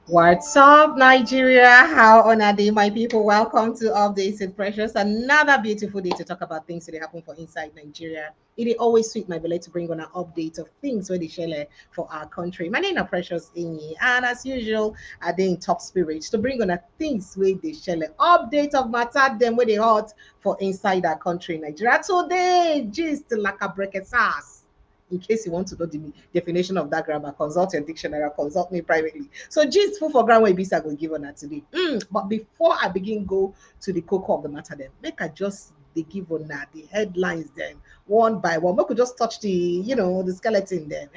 What's up, Nigeria? How on a day, my people? Welcome to Updates with Precious. Another beautiful day to talk about things that happen for inside Nigeria. It is always sweet, my belly, to bring on an update of things where they share for our country. My name is Precious Amy, and as usual, I dey in top spirits to bring on a things where they share update of matter them where they hot for inside our country, Nigeria. Today, just like a break sauce. In case you want to know the definition of that grammar, consult your dictionary or consult me privately. So gist full for ground where Bisa will give on that today. But before I begin go to the cocoa of the matter, then make I just they give on that the headlines then one by one. We could just touch the skeleton then,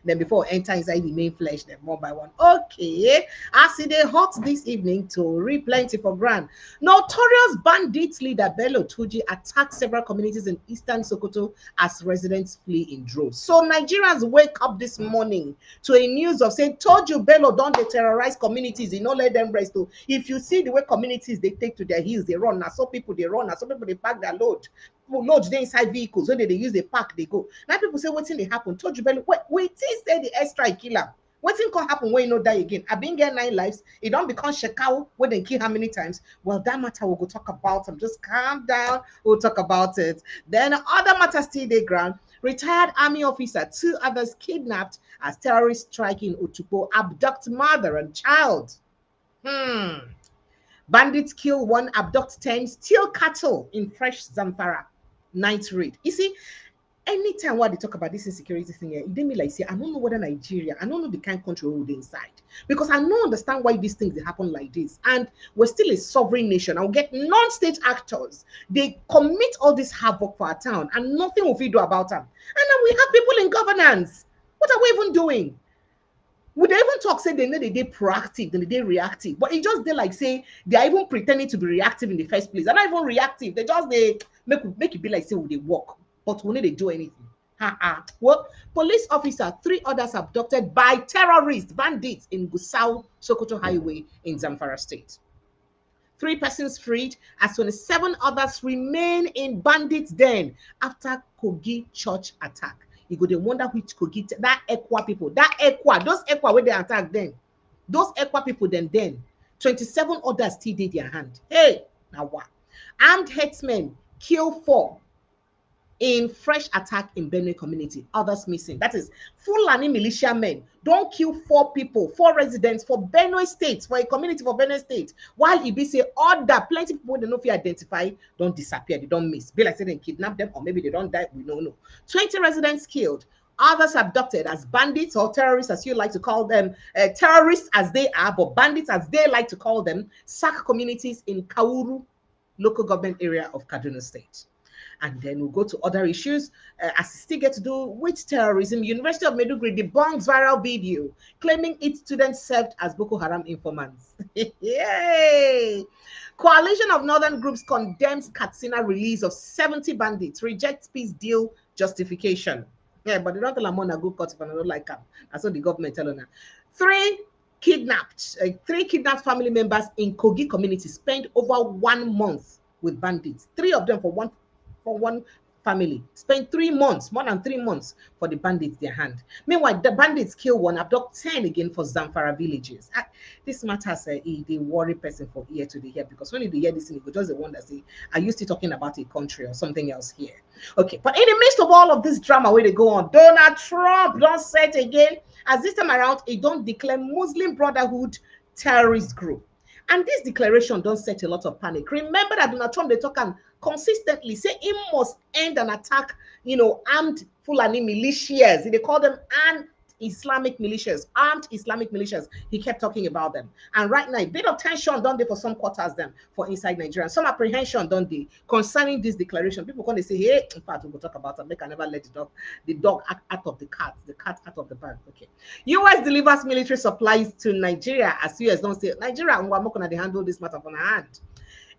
Then before we enter inside the main flesh, then one by one. Okay, as it dey hot this evening to read plenty for grand. Notorious bandit leader Bello Tuji attacked several communities in eastern Sokoto as residents flee in droves. So Nigerians wake up this morning to a news of saying, told you Bello don't they terrorize communities, you know, let them rest. So if you see the way communities they take to their heels, they run. Now some people they run, now some people they pack their load. Load they inside vehicles, when they use the park, they go. Now people say, what's in they happen? Told you Bello, wait till say the airstrike killer. Wetin can happen when you no die again? I been get 9 lives. It don't become shekau when they kill how many times? Well, that matter we'll go talk about. Just calm down. We'll talk about it. Then other matters still they ground. Retired army officer, 2 others kidnapped as terrorists strike in Otukpo, abduct mother and child. Bandits kill one, abduct 10, steal cattle in fresh Zamfara. Night raid. You see, anytime what they talk about this insecurity thing here, it didn't mean like say I don't know whether Nigeria, I don't know the kind of country we're inside because I don't understand why these things they happen like this, and we're still a sovereign nation. I'll get non-state actors. They commit all this havoc for our town, and nothing will we do about them. And then we have people in governance. What are we even doing? Would they even talk say they know they proactive, then they reactive? But it just they like say they are even pretending to be reactive in the first place. They're not even reactive. They just they make it be like say will they work, but when they do anything. Well, police officer, 3 others abducted by terrorists, bandits in Gusau, Sokoto Highway in Zamfara State. 3 persons freed as 27 others remain in bandits' den after Kogi church attack. You go, they wonder which Kogi, that Ekwa people, those Ekwa where they attack then, those Ekwa people then 27 others still did their hand. Hey, now what? Armed headsmen kill 4 in fresh attack in Benue community. Others missing. That is Fulani militia men don't kill 4 people, 4 residents for Benue State, for a community for Benue State. While it be say other plenty people they know if you identify don't disappear, they don't miss. Be like say they kidnap them or maybe they don't die. We don't know. 20 residents killed. Others abducted as bandits or terrorists, as you like to call them, terrorists as they are, but bandits as they like to call them, sack communities in Kauru local government area of Kaduna State. And then we'll go to other issues as it still get to do with terrorism. University of Maiduguri debunks viral video claiming its students served as Boko Haram informants. Yay! Coalition of Northern Groups condemns Katsina release of 70 bandits, rejects peace deal justification. Yeah, but they don't tell them on a good cut if I don't like them. That's what the government telling them. 3 kidnapped family members in Kogi community spent over 1 month with bandits. 3 of them for one family spent 3 months, more than 3 months for the bandits their hand. Meanwhile, the bandits kill 1, abduct 10 again for Zamfara villages. This matters the worry person for ear to the hear because when you hear this thing, you go just the one that say, are you still talking about a country or something else here? Okay, but in the midst of all of this drama where they go on, Donald Trump don't say it again, as this time around, he don't declare Muslim Brotherhood terrorist group. And this declaration don't set a lot of panic. Remember that Donald Trump, they talk and consistently say he must end an attack, armed Fulani militias. They call them armed Islamic militias, armed Islamic militias. He kept talking about them. And right now, a bit of tension done there for some quarters them for inside Nigeria. Some apprehension done there concerning this declaration. People going to say, hey, in fact, we'll talk about it. They can never let the dog out of the cat out of the bag. Okay. US delivers military supplies to Nigeria as US don't say, Nigeria, we're not going to handle this matter on our hand.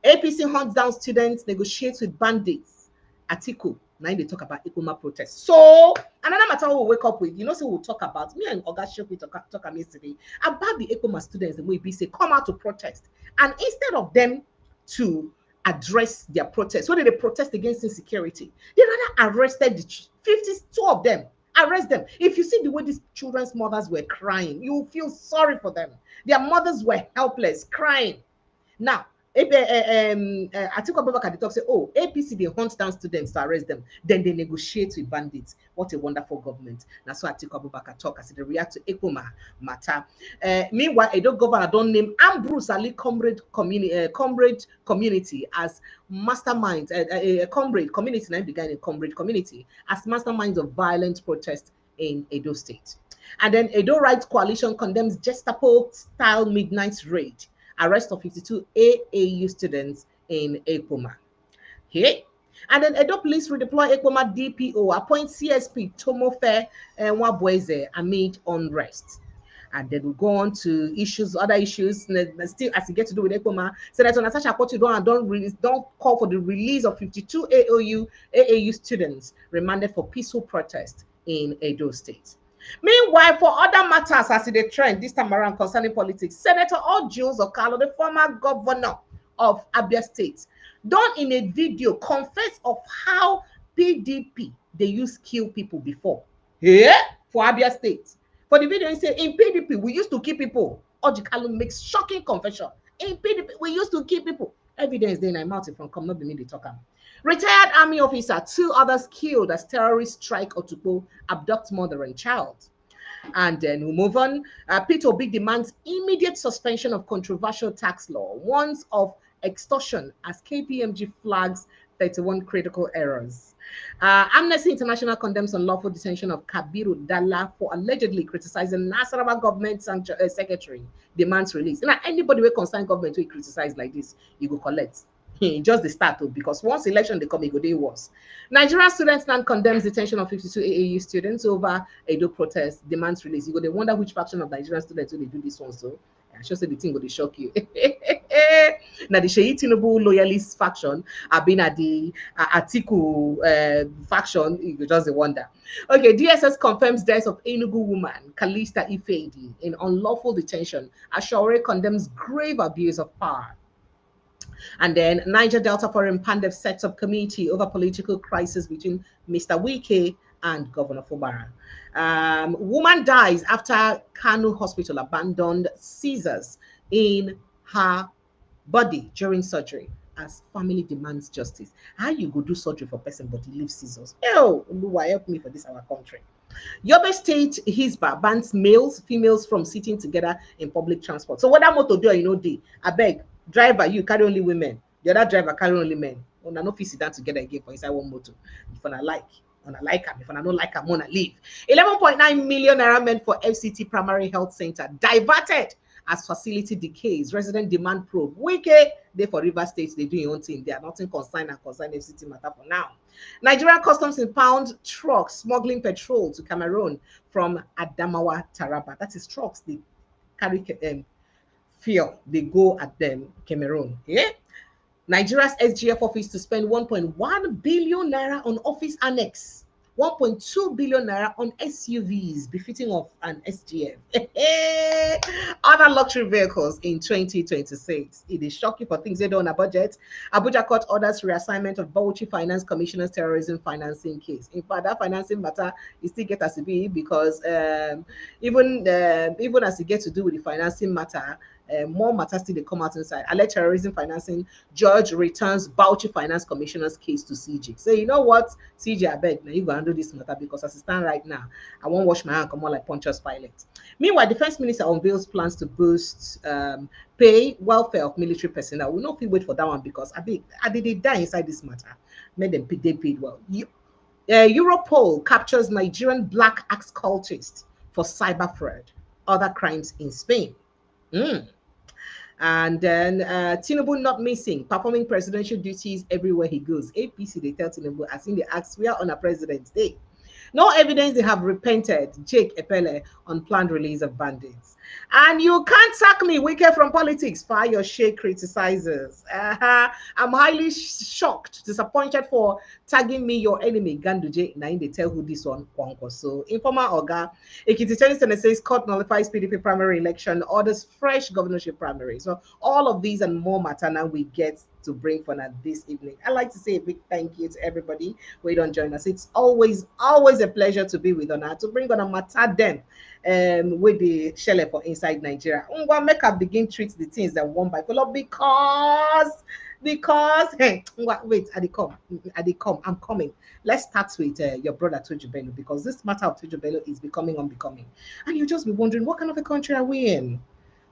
APC hunts down students, negotiates with bandits. Atiku, now they talk about Ikuma protests. So, another matter we'll wake up with, so we'll talk about, me and Oga Shok, we talk yesterday, about the Ikuma students, the way we say, come out to protest. And instead of them to address their protest, what did they protest against insecurity? They rather arrested the 52 of them Arrest them. If you see the way these children's mothers were crying, you will feel sorry for them. Their mothers were helpless, crying. Now, Atiku Abubakar talk say, oh, APC they hunt down students to arrest them, then they negotiate with bandits. What a wonderful government. That's why Atiku Abubakar talk as they react to Ekpoma matter. Meanwhile, Edo governor don't name Ambrose Ali Comrade Community as masterminds. Comrade Community now began in Comrade Community as masterminds of violent protest in Edo State. And then Edo Rights Coalition condemns Gestapo-style midnight raid. Arrest of 52 AAU students in Ekpoma. Hey. And then Edo Police redeploy Ekpoma DPO, appoint CSP Tomofe Wabweze amid unrest. And then we go on to other issues, still as it gets to do with Ekpoma. Senator Natasha Akpoti don't call for the release of 52 AAU students remanded for peaceful protest in Edo State. Meanwhile, for other matters as in the trend this time around concerning politics, Senator Jules Okalo, the former governor of Abia State, done in a video confess of how PDP they used to kill people before. Yeah, for Abia State. For the video, he said, in PDP, we used to kill people. Okalo makes shocking confession. In PDP, we used to kill people. Evidence then I mounted from come not the media talker. Retired army officer, 2 others killed as terrorists strike Otukpo, abduct mother and child. And then we move on. Peter Obi demands immediate suspension of controversial tax law, warns of extortion as KPMG flags 31 critical errors. Amnesty International condemns unlawful detention of Kabiru Dalla for allegedly criticizing Nasarawa government secretary, demands release. Now, anybody will concern government will criticize like this, you go collect. Just the start of, because once election they come, it go day worse. Nigerian students now condemns detention of 52 AAU students over Edo protest, demands release. You go they wonder which faction of Nigerian students will they do this one. So I should say the thing will they shock you. Now the Sheyi Tinubu loyalist faction have been at the Atiku faction. You just a wonder. Okay, DSS confirms death of Enugu woman Kalista Ifedi in unlawful detention. Ashore condemns grave abuse of power. And then Niger Delta Foreign Pandev sets up committee over political crisis between Mr. Wike and Governor Fubara. Woman dies after Kanu Hospital abandoned scissors in her body during surgery as family demands justice. How you go do surgery for person but you leave scissors? Oh, Lua, help me for this our country. Yobe State Hisba bans males, females from sitting together in public transport. So what that motor do, you know, I beg, driver, you carry only women. The other driver carry only men. Una no fit sit down together again for inside one motor. If una like am, if una no like am, una leave. 11.9 million naira meant for FCT Primary Health Center diverted as facility decays. Resident demand probe. Wike, they for River State, they do your own thing. They are nothing concerned FCT matter for now. Nigerian Customs impound trucks smuggling petrol to Cameroon from Adamawa, Taraba. That is trucks they carry fuel. They go at them Cameroon. Yeah. Nigeria's SGF office to spend 1.1 billion naira on office annex. 1.2 billion naira on SUVs befitting of an SGF. Other luxury vehicles in 2026. It is shocking for things they do on a budget. Abuja Court orders reassignment of Bauchi Finance Commissioner's terrorism financing case. In fact, that financing matter is still get as it be because even as it gets to do with the financing matter, more matters still they come out inside. Alleged terrorism financing, judge returns Bauchi Finance Commissioner's case to CJ. So you know what, CJ, I beg, now you go handle this matter because as I stand right now, I won't wash my hand come on like Pontius Pilate. Meanwhile, Defense Minister unveils plans to boost pay welfare of military personnel. We'll not wait for that one because I did they die inside this matter. Made them they paid well. Europol captures Nigerian black axe cultist for cyber fraud, other crimes in Spain. And then Tinubu not missing, performing presidential duties everywhere he goes. APC, they tell Tinubu, as in the acts, we are on a President's Day. No evidence they have repented, Jake Epele, on planned release of bandits. And you can't sack me, wicked from politics. Fire your shade criticizers. I'm highly shocked, disappointed for tagging me your enemy, Ganduje. Now they tell who this one, Kwanko. So, informer Oga, Ekiti Tennyson says court nullifies PDP primary election, orders fresh governorship primary. So, all of these and more matter now we get to bring for now this evening. I'd like to say a big thank you to everybody who don't join us. It's always a pleasure to be with Ona, to bring on a matter them with the shell for inside Nigeria. Make up begin treat the things that one by follow because hey, wait, I'm coming. Let's start with your brother Tojubelu, because this matter of Tojubelu is becoming unbecoming, and you just be wondering, what kind of a country are we in?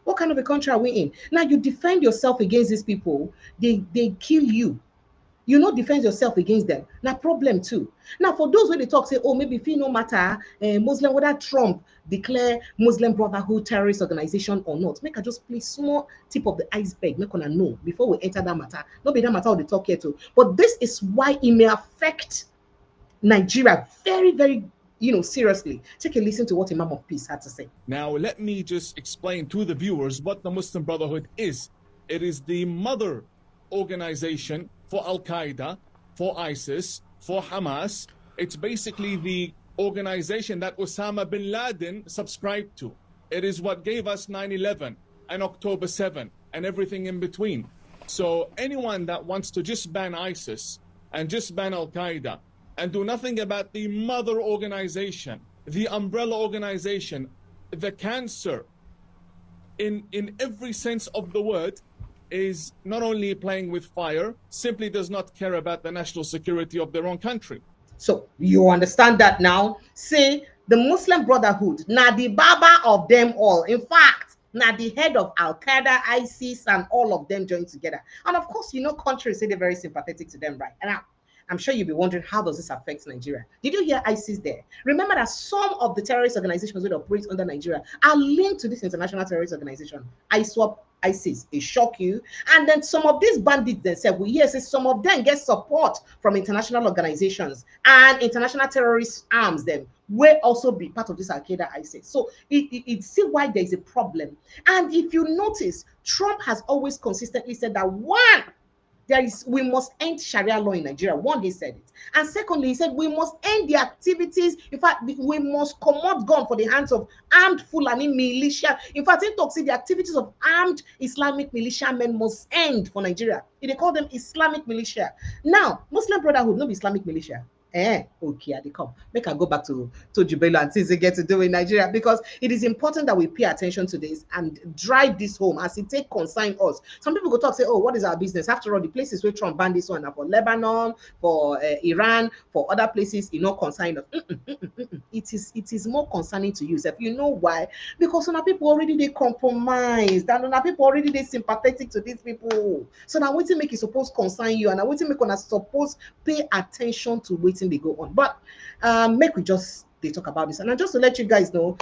What kind of a country are we in? Now you defend yourself against these people, they kill you. You not defend yourself against them. Now problem too. Now for those where they talk say, oh, maybe if no matter Muslim, whether Trump declare Muslim Brotherhood terrorist organization or not, make I just play small tip of the iceberg, make on know before we enter that matter. Not be that matter they talk here too. But this is why it may affect Nigeria very, very, seriously. Take a listen to what Imam of Peace had to say. Now, let me just explain to the viewers what the Muslim Brotherhood is. It is the mother organization for Al-Qaeda, for ISIS, for Hamas. It's basically the organization that Osama bin Laden subscribed to. It is what gave us 9/11 and October 7 and everything in between. So anyone that wants to just ban ISIS and just ban Al-Qaeda and do nothing about the mother organization, the umbrella organization, the cancer in every sense of the word, is not only playing with fire, simply does not care about the national security of their own country. So you understand that now? Say the Muslim Brotherhood, now the Baba of them all. In fact, now the head of Al-Qaeda, ISIS, and all of them joined together. And of course, countries say they're very sympathetic to them, right? And now, I'm sure you'll be wondering, how does this affect Nigeria? Did you hear ISIS there? Remember that some of the terrorist organizations that operate under Nigeria are linked to this international terrorist organization, ISWAP, ISIS. It shock you. And then some of these bandits themselves, we hear say some of them get support from international organizations and international terrorist arms them will also be part of this Al-Qaeda ISIS. So it see why there is a problem. And if you notice, Trump has always consistently said that one, we must end Sharia law in Nigeria. One, he said it. And secondly, he said we must end the activities. In fact, we must commot gun for the hands of armed Fulani militia. In fact, in talks, the activities of armed Islamic militia men must end for Nigeria. They call them Islamic militia. Now, Muslim Brotherhood, no be Islamic militia. Okay, they come. Make I go back to Jubelo and things they get to do in Nigeria, because it is important that we pay attention to this and drive this home as it take concern us. Some people go talk, say, oh, what is our business? After all, the places where Trump banned this one are for Lebanon, for Iran, for other places, concern us. It is more concerning to you. If you know why? Because some people already they compromised, and some people already they sympathetic to these people. So now waiting make it supposed concern you, and now waiting make us supposed pay attention to waiting they go on. But make we just they talk about this, and just to let you guys know,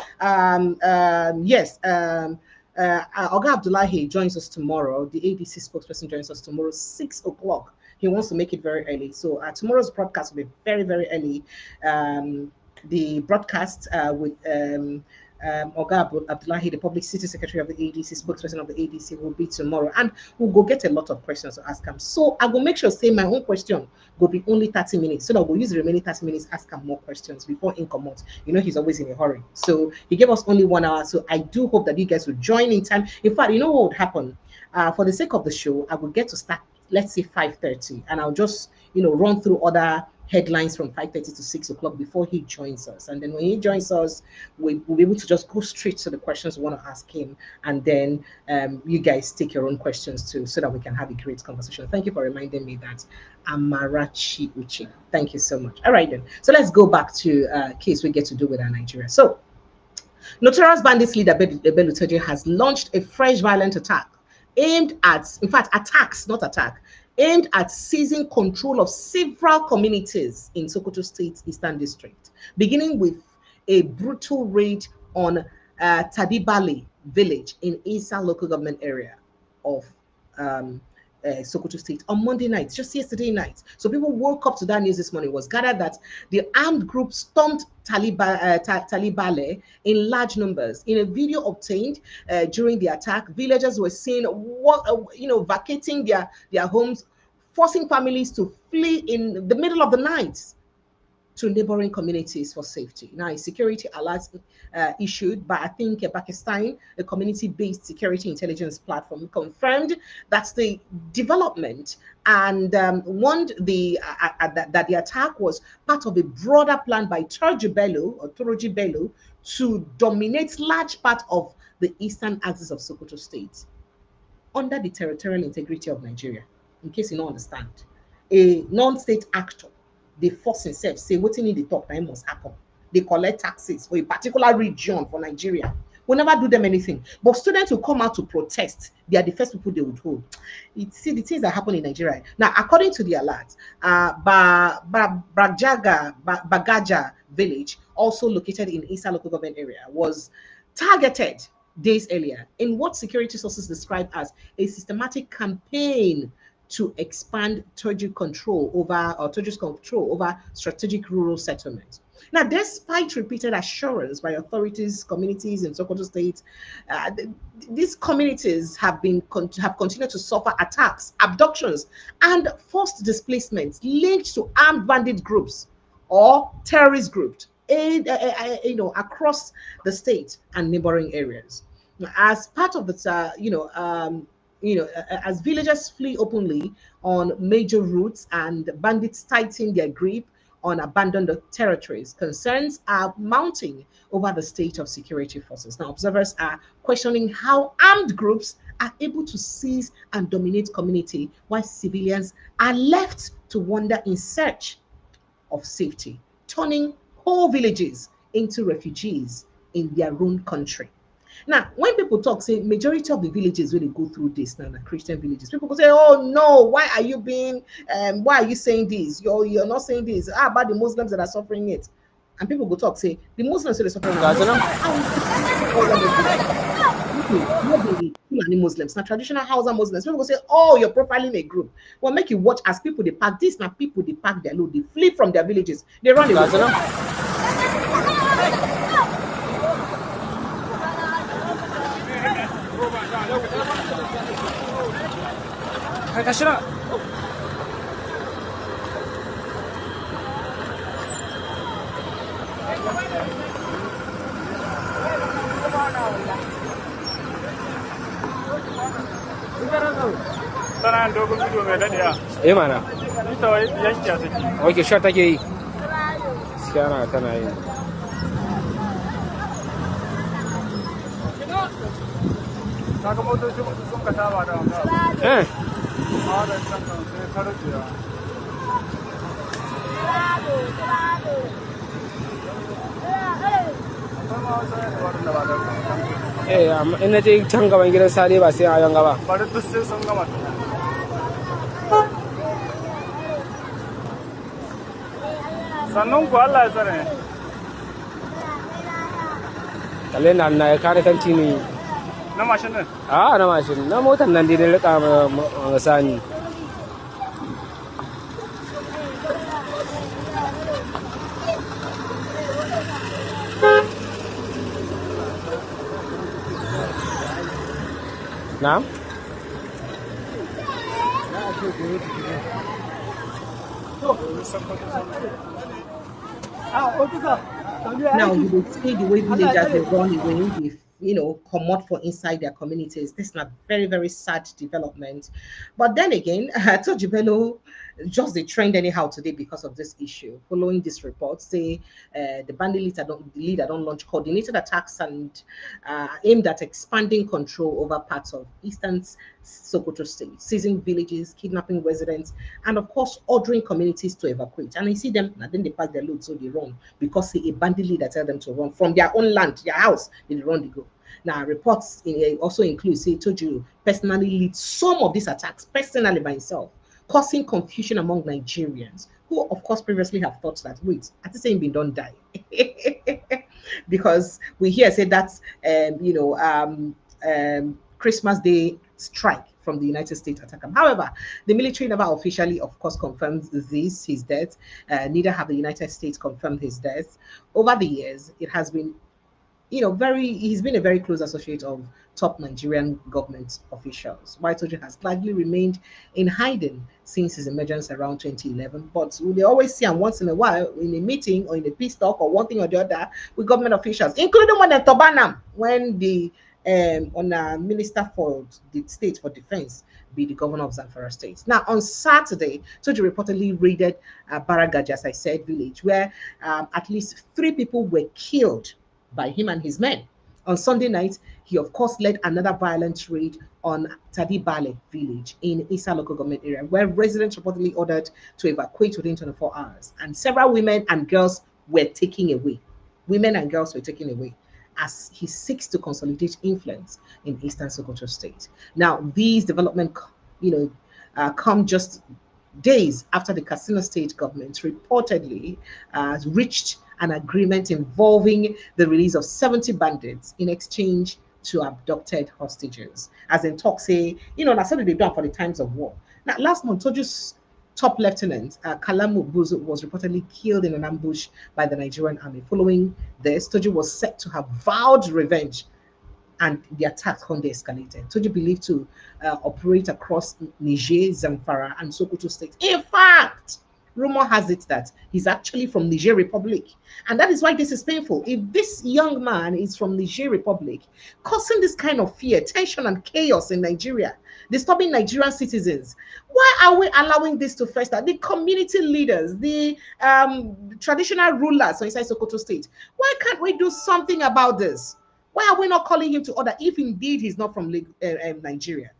yes, Oga Abdullahi joins us tomorrow. The ADC spokesperson joins us tomorrow 6 o'clock. He wants to make it very early, so tomorrow's broadcast will be very, very early. The broadcast with Oga Abdullahi, the Public City Secretary of the ADC, spokesperson of the ADC, will be tomorrow, and we'll go get a lot of questions to ask him. So I will make sure say my own question will be only 30 minutes, so that we'll use the remaining 30 minutes ask him more questions before he come out. He's always in a hurry, so he gave us only 1 hour. So I do hope that you guys will join in time. In fact, you know what would happen? For the sake of the show, I will get to start, let's say 5:30, and I'll just run through other headlines from 5:30 to 6 o'clock before he joins us. And then when he joins us, we'll be able to just go straight to the questions we want to ask him, and then you guys take your own questions too, so that we can have a great conversation. Thank you for reminding me that. Amarachi Uchi, thank you so much. All right then, so let's go back to case we get to do with our Nigeria. So notorious bandits leader Bello Turji has launched a fresh violent attack aimed at, in fact, attacks, not attack, aimed at seizing control of several communities in Sokoto State Eastern District, beginning with a brutal raid on Tadibale village in Isa local government area of Sokoto State on Monday night, just yesterday night. So people woke up to that news this morning. It was gathered that the armed group stormed Talibale in large numbers. In a video obtained during the attack, villagers were seen, vacating their homes, forcing families to flee in the middle of the night to neighboring communities for safety. Now, a security alert issued by, I think, Pakistan, a community-based security intelligence platform, confirmed that's the development and warned that the attack was part of a broader plan by TÖRRØRİSTS Bello to dominate large part of the eastern axis of Sokoto State under the territorial integrity of Nigeria. In case you don't understand, a non-state actor, they force themselves, say what in the talk time must happen. They collect taxes for a particular region for Nigeria. We never do them anything. But students who come out to protest, they are the first people they would hold. See the things that happen in Nigeria. Now, according to the alert, Bagaja village, also located in Isa local government area, was targeted days earlier in what security sources described as a systematic campaign to expand Turkish control over strategic rural settlements. Now, despite repeated assurance by authorities, communities in Sokoto State, these communities have continued to suffer attacks, abductions, and forced displacements linked to armed bandit groups or terrorist groups, across the state and neighboring areas. As part of the, as villagers flee openly on major routes and bandits tighten their grip on abandoned territories, concerns are mounting over the state of security forces. Now, observers are questioning how armed groups are able to seize and dominate community while civilians are left to wander in search of safety, turning whole villages into refugees in their own country. Now, when people talk, say majority of the villages really go through this now, the Christian villages. People go say, "Oh no, why are you saying this? You're not saying this. How about the Muslims that are suffering it?" And people go talk, say the Muslims are suffering. Not the Fulani Muslims, not traditional Hausa Muslims. People go say, "Oh, you're profiling a group." Well, make you watch as people they pack this. Now people they pack their load, they flee from their villages, they run away. Eh mana? Oke, sha take yi. Gaskiya tana yi. Kaga motoci sun ka saba da wannan. Amma in na je can gaban gidan Sale ba sai a yanga ba. Bari duk sai sun gama. Sannan ku Allah ya tsare. Kalle na ya kare kanti ne. Na mashin din? Na mashin. Na motar nan dai da rika sani. Na'am? Now you will see the way villagers they run away, come out for inside their communities. This is a very, very sad development. But then again, Tojibelo just the trend anyhow today because of this issue. Following this report, say the bandit leader don't launch coordinated attacks and aimed at expanding control over parts of eastern Sokoto State, seizing villages, kidnapping residents, and of course ordering communities to evacuate. And I see them, and then they pack their load, so they run because a bandit leader tell them to run from their own land, their house. They run, they go. Now, reports also include, say, Toju personally leads some of these attacks personally by himself, causing confusion among Nigerians who, of course, previously have thought that, wait, at the same don't die. Because we hear say that's, Christmas Day strike from the United States attack him. However, the military never officially, of course, confirmed his death. Neither have the United States confirmed his death. Over the years, it has been, he's been a very close associate of top Nigerian government officials. While Tojo has gladly remained in hiding since his emergence around 2011, but we always see him once in a while in a meeting or in a peace talk or one thing or the other with government officials, including when Tobanam, when the on a minister for the state for defense be the governor of Zamfara state. Now, on Saturday, Tojo reportedly raided Baragaji, as I said, village, where at least 3 people were killed by him and his men. On Sunday night, he of course led another violent raid on Tadibale village in Isa local government area, where residents reportedly ordered to evacuate within 24 hours. And several women and girls were taken away. Women and girls were taken away as he seeks to consolidate influence in Eastern Sokoto state. Now, these developments, come just days after the Katsina state government reportedly reached an agreement involving the release of 70 bandits in exchange to abducted hostages. As in talk say, that's what they've done for the times of war. Now, last month, Tojo's top lieutenant, Kalamu Buzu, was reportedly killed in an ambush by the Nigerian army. Following this, Tojo was said to have vowed revenge, and the attack Honda escalated. Tojo believed to operate across Niger, Zamfara, and Sokoto states. In fact, rumor has it that he's actually from Niger Republic. And that is why this is painful. If this young man is from Niger Republic, causing this kind of fear, tension, and chaos in Nigeria, disturbing Nigerian citizens, why are we allowing this to fester? The community leaders, the traditional rulers inside Sokoto state, why can't we do something about this? Why are we not calling him to order if indeed he's not from Nigeria?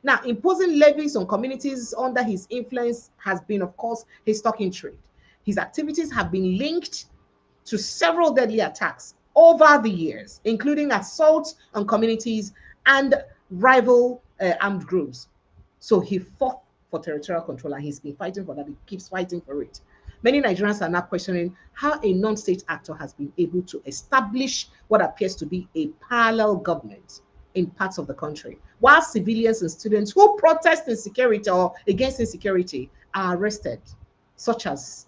Now, imposing levies on communities under his influence has been, of course, his stock in trade. His activities have been linked to several deadly attacks over the years, including assaults on communities and rival armed groups. So he fought for territorial control, and he's been fighting for that. He keeps fighting for it. Many Nigerians are now questioning how a non-state actor has been able to establish what appears to be a parallel government in parts of the country, while civilians and students who protest insecurity or against insecurity are arrested, such as,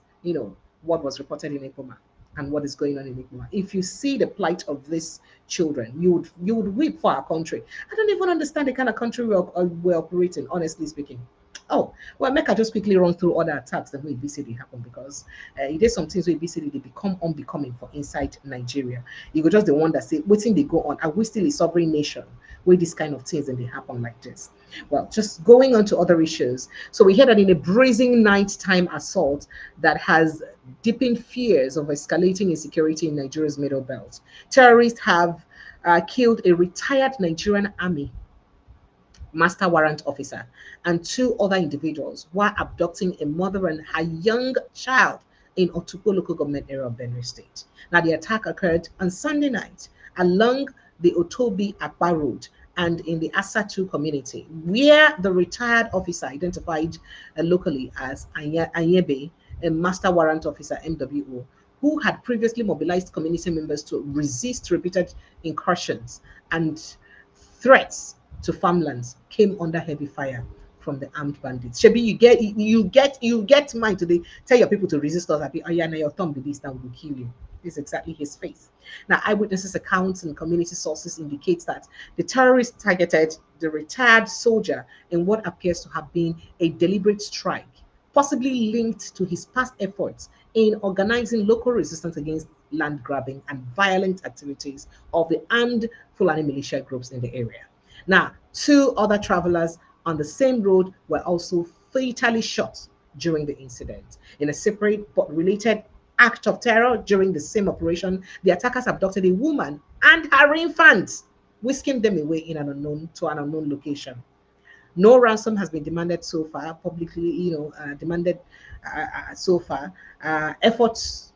what was reported in Ekoma and what is going on in Ekoma. If you see the plight of these children, you would weep for our country. I don't even understand the kind of country we're operating, honestly speaking. Oh, well, make I just quickly run through other attacks that will BCD happen, because there's some things where BCD they become unbecoming for inside Nigeria. You go just the one that say, waiting they go on. Are we still a sovereign nation where this kind of things and they happen like this? Well, just going on to other issues. So we heard that in a brazen nighttime assault that has deepened fears of escalating insecurity in Nigeria's middle belt, terrorists have killed a retired Nigerian army master warrant officer and 2 other individuals while abducting a mother and her young child in Otukpo local government area of Benue State. Now, the attack occurred on Sunday night along the Otobi Akpa Road and in the Asatu community, where the retired officer identified locally as Anyebe, a master warrant officer, MWO, who had previously mobilized community members to resist repeated incursions and threats to farmlands, came under heavy fire from the armed bandits. Shebi, you get mind to tell your people to resist us. Oh yeah, now your thumb be this, that will kill you. This is exactly his face. Now, eyewitnesses accounts and community sources indicates that the terrorists targeted the retired soldier in what appears to have been a deliberate strike, possibly linked to his past efforts in organizing local resistance against land grabbing and violent activities of the armed Fulani militia groups in the area. Now, 2 other travelers on the same road were also fatally shot during the incident. In a separate but related act of terror during the same operation, the attackers abducted a woman and her infant, whisking them away to an unknown location. No ransom has been demanded so far, publicly, demanded so far. Efforts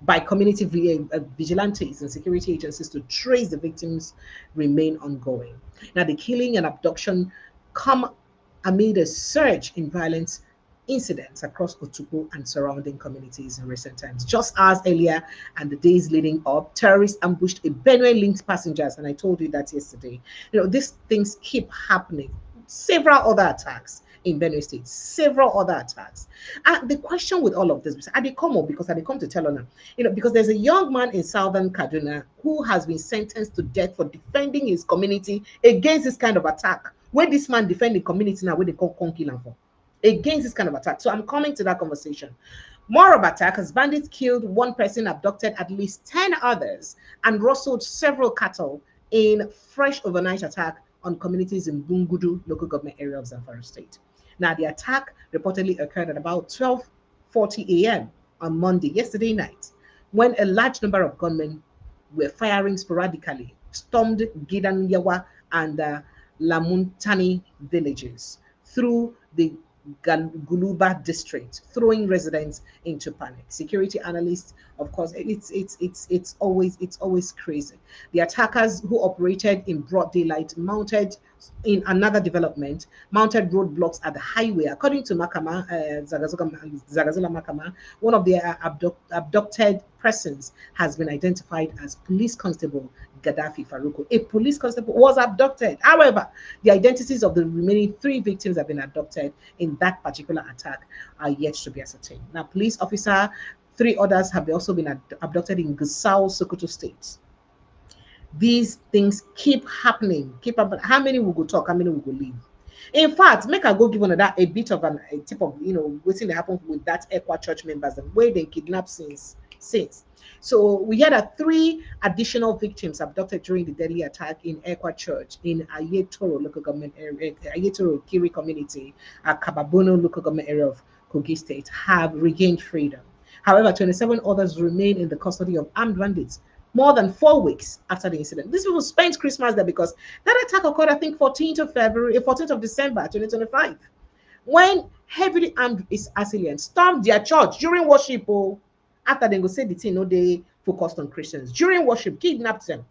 by community vigilantes and security agencies to trace the victims remain ongoing. Now, the killing and abduction come amid a surge in violence incidents across Otukpo and surrounding communities in recent times. Just as earlier and the days leading up, terrorists ambushed a Benue-linked passengers, and I told you that yesterday. These things keep happening. several other attacks in Benue State, several other attacks. And the question with all of this, I did come up because I did come to tell on, because there's a young man in southern Kaduna who has been sentenced to death for defending his community against this kind of attack. Where this man defending community now, where they call Konkilan for, against this kind of attack. So I'm coming to that conversation. More of attackers, bandits killed one person, abducted at least 10 others, and rustled several cattle in fresh overnight attack on communities in Bungudu local government area of Zamfara State. Now, the attack reportedly occurred at about 12:40 a.m. on Monday, yesterday night, when a large number of gunmen were firing sporadically, stormed Gidanyawa and Lamuntani villages through the Guluba district, throwing residents into panic. Security analysts, of course, it's always crazy. The attackers who operated in broad daylight mounted roadblocks at the highway. According to Makama, Zagazola Makama, one of the abducted persons has been identified as Police Constable Gaddafi Faruko. A police constable was abducted. However, the identities of the remaining 3 victims have been abducted in that particular attack are yet to be ascertained. Now, police officer, 3 others have also been abducted in Gusau, Sokoto State. These things keep happening. How many will go talk? How many will go leave? In fact, make I go give on that a bit of a tip of what's going to happen with that Ekwa church members and where they kidnapped since. So we had 3 additional victims abducted during the deadly attack in Ekwa Church in Ayetoro local government area, Ayetoro Kiri community, Kababono local government area of Kogi State, have regained freedom. However, 27 others remain in the custody of armed bandits more than 4 weeks after the incident. These people spent Christmas there because that attack occurred, I think, 14th of December 2025, when heavily armed assailants stormed their church during worship. After they go say the thing, they focused on Christians. During worship, kidnapped them.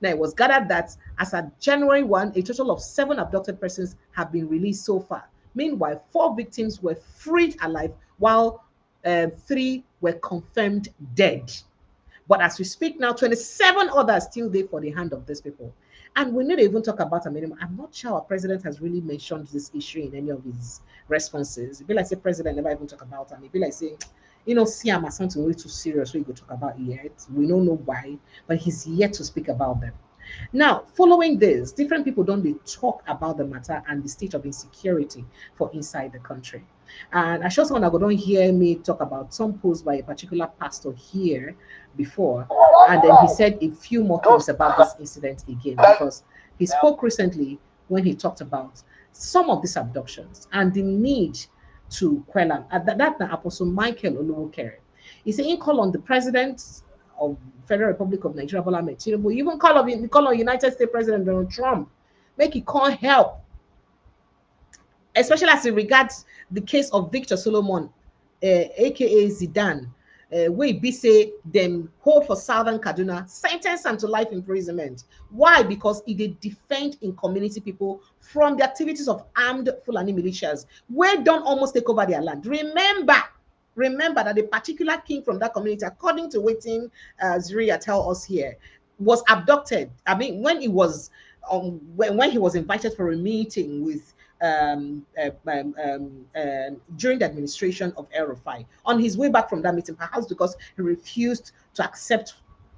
Now, it was gathered that as of January 1, a total of 7 abducted persons have been released so far. Meanwhile, 4 victims were freed alive, while 3 were confirmed dead. But as we speak now, 27 others still there for the hand of these people. And we need to even talk about them anymore. I'm not sure our president has really mentioned this issue in any of his responses. It'd be like say president never even talk about them. It'd be like saying, Siam as something way too serious we go talk about yet. We don't know why, but he's yet to speak about them. Now, following this, different people don't talk about the matter and the state of insecurity for inside the country. And I sure someone that don't hear me talk about some posts by a particular pastor here before, and then he said a few more things about this incident again, because he spoke recently when he talked about some of these abductions and the need to quell them. That Apostle Michael Oluwokere. He said, he called on the president of Federal Republic of Nigeria, Bola Ahmed Tinubu, even call on United States President Donald Trump, make he can't help, especially as it regards the case of Victor Solomon, aka Zidane, where be say them hold for Southern Kaduna, sentence him to life imprisonment. Why? Because he did defend in community people from the activities of armed Fulani militias, where don't almost take over their land. Remember that a particular king from that community, according to waiting Zuria tell us here, was abducted. I mean, when he was when he was invited for a meeting with during the administration of El-Rufai, on his way back from that meeting, perhaps because he refused to accept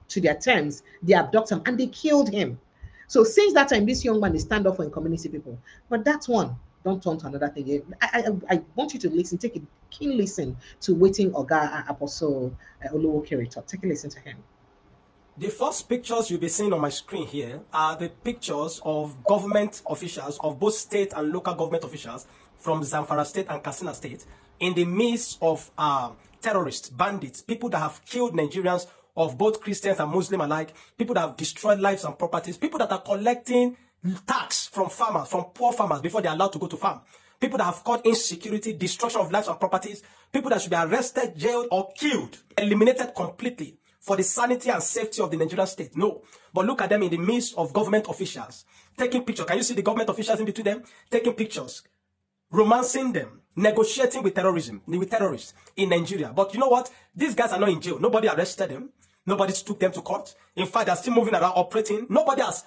to their terms, they abducted him and they killed him. So since that time, this young man is stand up for community people. But that one, don't turn to another thing. I want you to listen, take a keen listen to waiting Oga Apostle Oluwokere talk. Take a listen to him. The first pictures you'll be seeing on my screen here are the pictures of government officials, of both state and local government officials from Zamfara State and Katsina State, in the midst of terrorists, bandits, people that have killed Nigerians of both Christians and Muslim alike, people that have destroyed lives and properties, people that are collecting tax from farmers, from poor farmers before they're allowed to go to farm, people that have caused insecurity, destruction of lives and properties, people that should be arrested, jailed, or killed, eliminated completely for the sanity and safety of the Nigerian state. No. But look at them in the midst of government officials, taking pictures. Can you see the government officials in between them? Taking pictures, romancing them, negotiating with terrorists in Nigeria. But you know what? These guys are not in jail. Nobody arrested them. Nobody took them to court. In fact, they're still moving around, operating. Nobody has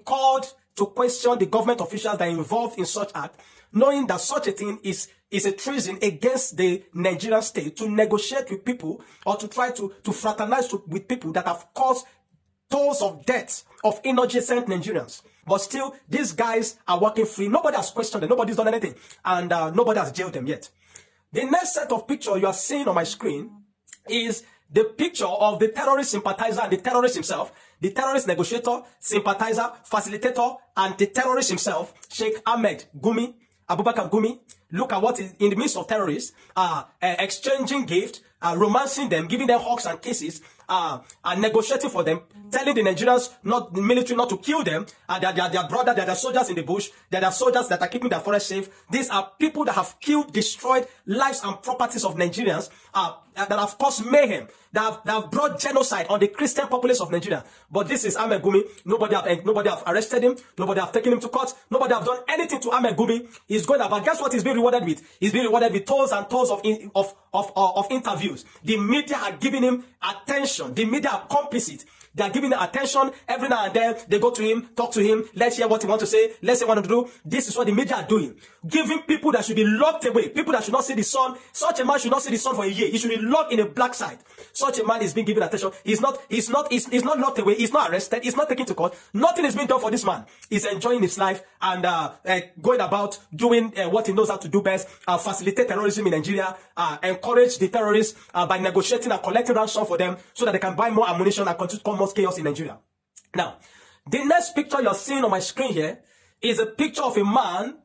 called to question the government officials that are involved in such act, knowing that such a thing is a treason against the Nigerian state to negotiate with people or to try to fraternize with people that have caused tolls of deaths of innocent Nigerians. But still, these guys are working free. Nobody has questioned them. Nobody's done anything. And nobody has jailed them yet. The next set of pictures you are seeing on my screen is the picture of the terrorist sympathizer and the terrorist himself, the terrorist negotiator, sympathizer, facilitator, and the terrorist himself, Sheikh Ahmed Gumi, Abubakar Gumi. Look at what is in the midst of terrorists, exchanging gifts, romancing them, giving them hugs and kisses, and negotiating for them, telling the Nigerians, not the military, not to kill them, and their brother, they're soldiers in the bush, they're soldiers that are keeping their forest safe. These are people that have killed, destroyed lives and properties of Nigerians, that have caused mayhem, that have brought genocide on the Christian populace of Nigeria. But this is Ahmed Gumi. Nobody have arrested him. Nobody have taken him to court. Nobody have done anything to Ahmed Gumi. He's going about. Guess what he's being rewarded with? He's being rewarded with tons and tons of interviews. The media are giving him attention. The media are complicit. They are giving him attention. Every now and then, they go to him, talk to him. Let's hear what he wants to say. Let's see what he wants to do. This is what the media are doing. Giving people that should be locked away. People that should not see the sun. Such a man should not see the sun for a year. He should be locked in a black site. Such a man is being given attention. He's not locked away. He's not arrested. He's not taken to court. Nothing is being done for this man. He's enjoying his life and going about doing what he knows how to do best. Facilitate terrorism in Nigeria. Encourage the terrorists by negotiating and collecting ransom for them so that they can buy more ammunition and continue to cause more chaos in Nigeria. Now, the next picture you're seeing on my screen here is a picture of a man,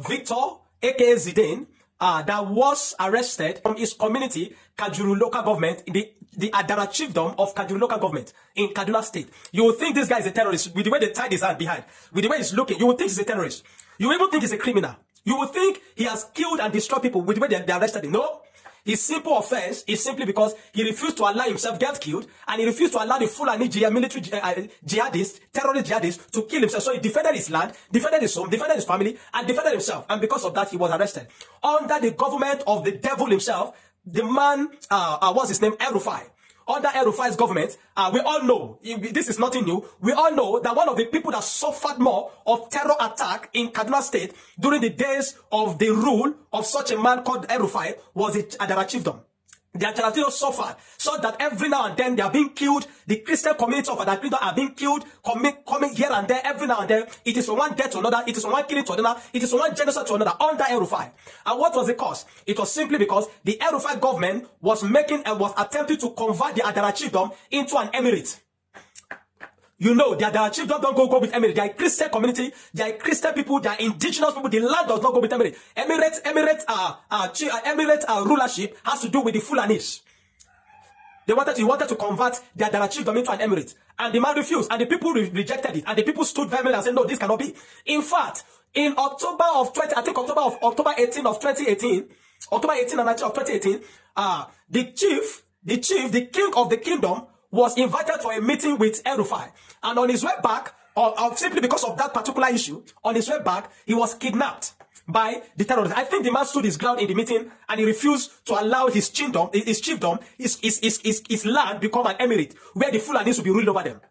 Victor, aka Zidane, that was arrested from his community, Kajuru local government, in the Adara chiefdom of Kajuru local government in Kaduna State. You will think this guy is a terrorist with the way they tied his hand behind, with the way he's looking. You will think he's a terrorist. You will even think he's a criminal. You will think he has killed and destroyed people with the way they arrested him. No. His simple offense is simply because he refused to allow himself get killed, and he refused to allow the Fulani military jihadists, terrorist jihadists, to kill himself. So he defended his land, defended his home, defended his family, and defended himself. And because of that, he was arrested. Under the government of the devil himself, the man, what's his name? El-Rufai. Under El-Rufai's government, we all know, this is nothing new, we all know that one of the people that suffered more of terror attack in Kaduna State during the days of the rule of such a man called El-Rufai was the Adara chiefdom. The Adara chiefdom suffered so that every now and then they are being killed. The Christian community of Adara chiefdom are being killed, coming here and there, every now and then. It is from one death to another. It is from one killing to another. It is from one genocide to another under El-Rufai. And what was the cause? It was simply because the El-Rufai government was attempting to convert the Adara chiefdom into an emirate. You know, the Adara chiefdom don't go with emirate. They are a Christian community. They are Christian people. They are indigenous people. The land does not go with emirate. Emirate rulership has to do with the Fulanis. He wanted to convert the Adara chiefdom into an emirate. And the man refused. And the people rejected it. And the people stood vehemently and said, no, this cannot be. In fact, in October 18 of 2018, October 18 and 19 of 2018, the king of the kingdom was invited for a meeting with El-Rufai. And on his way back, or simply because of that particular issue, on his way back, he was kidnapped by the terrorists. I think the man stood his ground in the meeting and he refused to allow his chiefdom, his land become an emirate where the Fulanis will be ruling over them.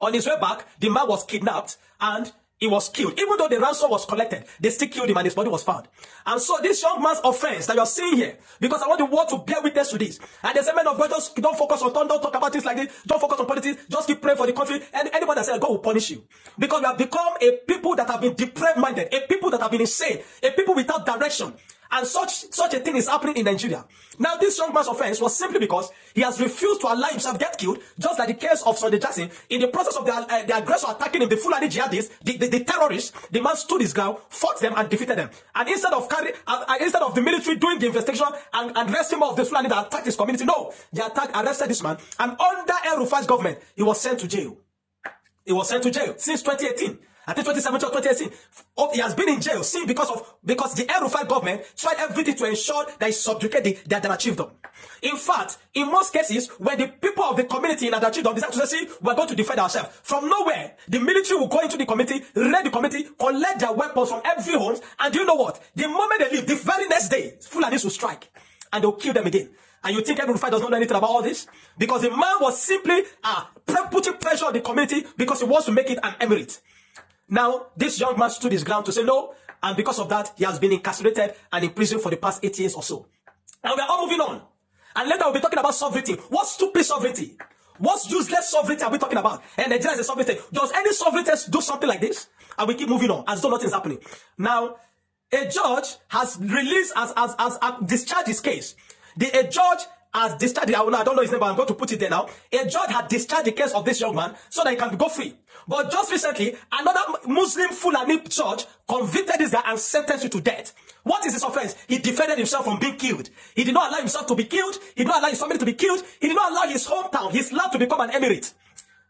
On his way back, the man was kidnapped and he was killed. Even though the ransom was collected, they still killed him and his body was found. And so this young man's offense that you're seeing here, because I want the world to bear witness to this. And the men of God, just don't focus on, don't talk about things like this, don't focus on politics, just keep praying for the country. And anybody that says God will punish you. Because we have become a people that have been depraved-minded, a people that have been insane, a people without direction. And such a thing is happening in Nigeria. Now, this young man's offense was simply because he has refused to allow himself get killed, just like the case of Sunday Jackson. In the process of the aggressor attacking him, the Fulani jihadists, the terrorists, the man stood his ground, fought them, and defeated them. And instead of the military doing the investigation and arresting him of the Fulani that attacked his community, no, they arrested this man. And under El-Rufai's government, he was sent to jail. He was sent to jail since 2018. I think 2017 or 2018, he has been in jail because the El-Rufai government tried everything to ensure that he subjugated the Adara chiefdom. In fact, in most cases, when the people of the community in Adara chiefdom decide to say, we're going to defend ourselves, from nowhere, the military will go into the community, raid the community, collect their weapons from every home, and you know what? The moment they leave, the very next day, Fulanis will strike, and they'll kill them again. And you think El-Rufai does not know anything about all this? Because the man was simply putting pressure on the community because he wants to make it an emirate. Now, this young man stood his ground to say no, and because of that, he has been incarcerated and in prison for the past 8 years or so. And we are all moving on. And later we'll be talking about sovereignty. What stupid sovereignty? What useless sovereignty are we talking about? And Nigeria is a sovereignty. Does any sovereignty do something like this? And we keep moving on as though nothing is happening. Now, a judge has released, has discharged his case. A judge has discharged, I don't know his name, but I'm going to put it there now. A judge had discharged the case of this young man so that he can go free. But just recently, another Muslim Fulani judge convicted this guy and sentenced him to death. What is his offense? He defended himself from being killed. He did not allow himself to be killed. He did not allow his family to be killed. He did not allow his hometown, his land to become an emirate.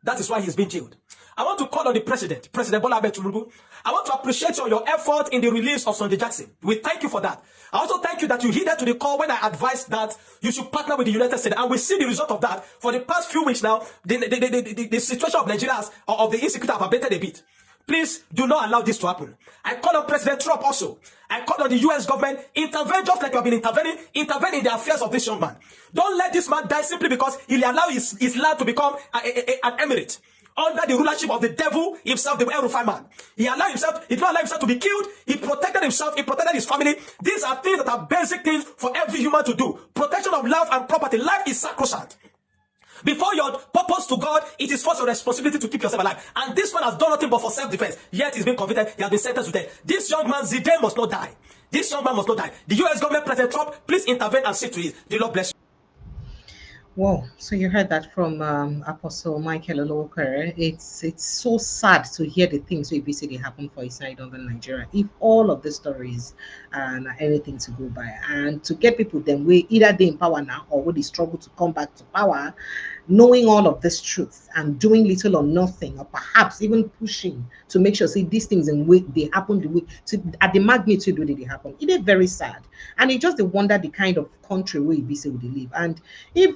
That is why he's been jailed. I want to call on the president, President Bola Ahmed Tinubu. I want to appreciate your effort in the release of Sunday Jackson. We thank you for that. I also thank you that you heeded to the call when I advised that you should partner with the United States. And we see the result of that. For the past few weeks now, the situation of Nigeria of the insecurity have abated a bit. Please do not allow this to happen. I call on President Trump also. I call on the US government, intervene just like you have been intervening in the affairs of this young man. Don't let this man die simply because he will allow his land to become an emirate under the rulership of the devil himself, the El-Rufai man. He did not allow himself to be killed. He protected himself. He protected his family. These are things that are basic things for every human to do. Protection of life and property. Life is sacrosanct. Before your purpose to God, it is first your responsibility to keep yourself alive. And this man has done nothing but for self-defense. Yet he's been convicted. He has been sentenced to death. This young man, Zidane, must not die. This young man must not die. The US government, President Trump, please intervene and see to it. The Lord bless you. Wow, so you heard that from Apostle Michael Olowoker. It's so sad to hear the things we basically happen for inside of Nigeria. If all of the stories and anything to go by, and to get people then we either they in power now or would they struggle to come back to power, knowing all of this truth and doing little or nothing, or perhaps even pushing to make sure see these things in way they happen the way at the magnitude where they happen. It is very sad, and it just wonder the kind of country where we say we live. And if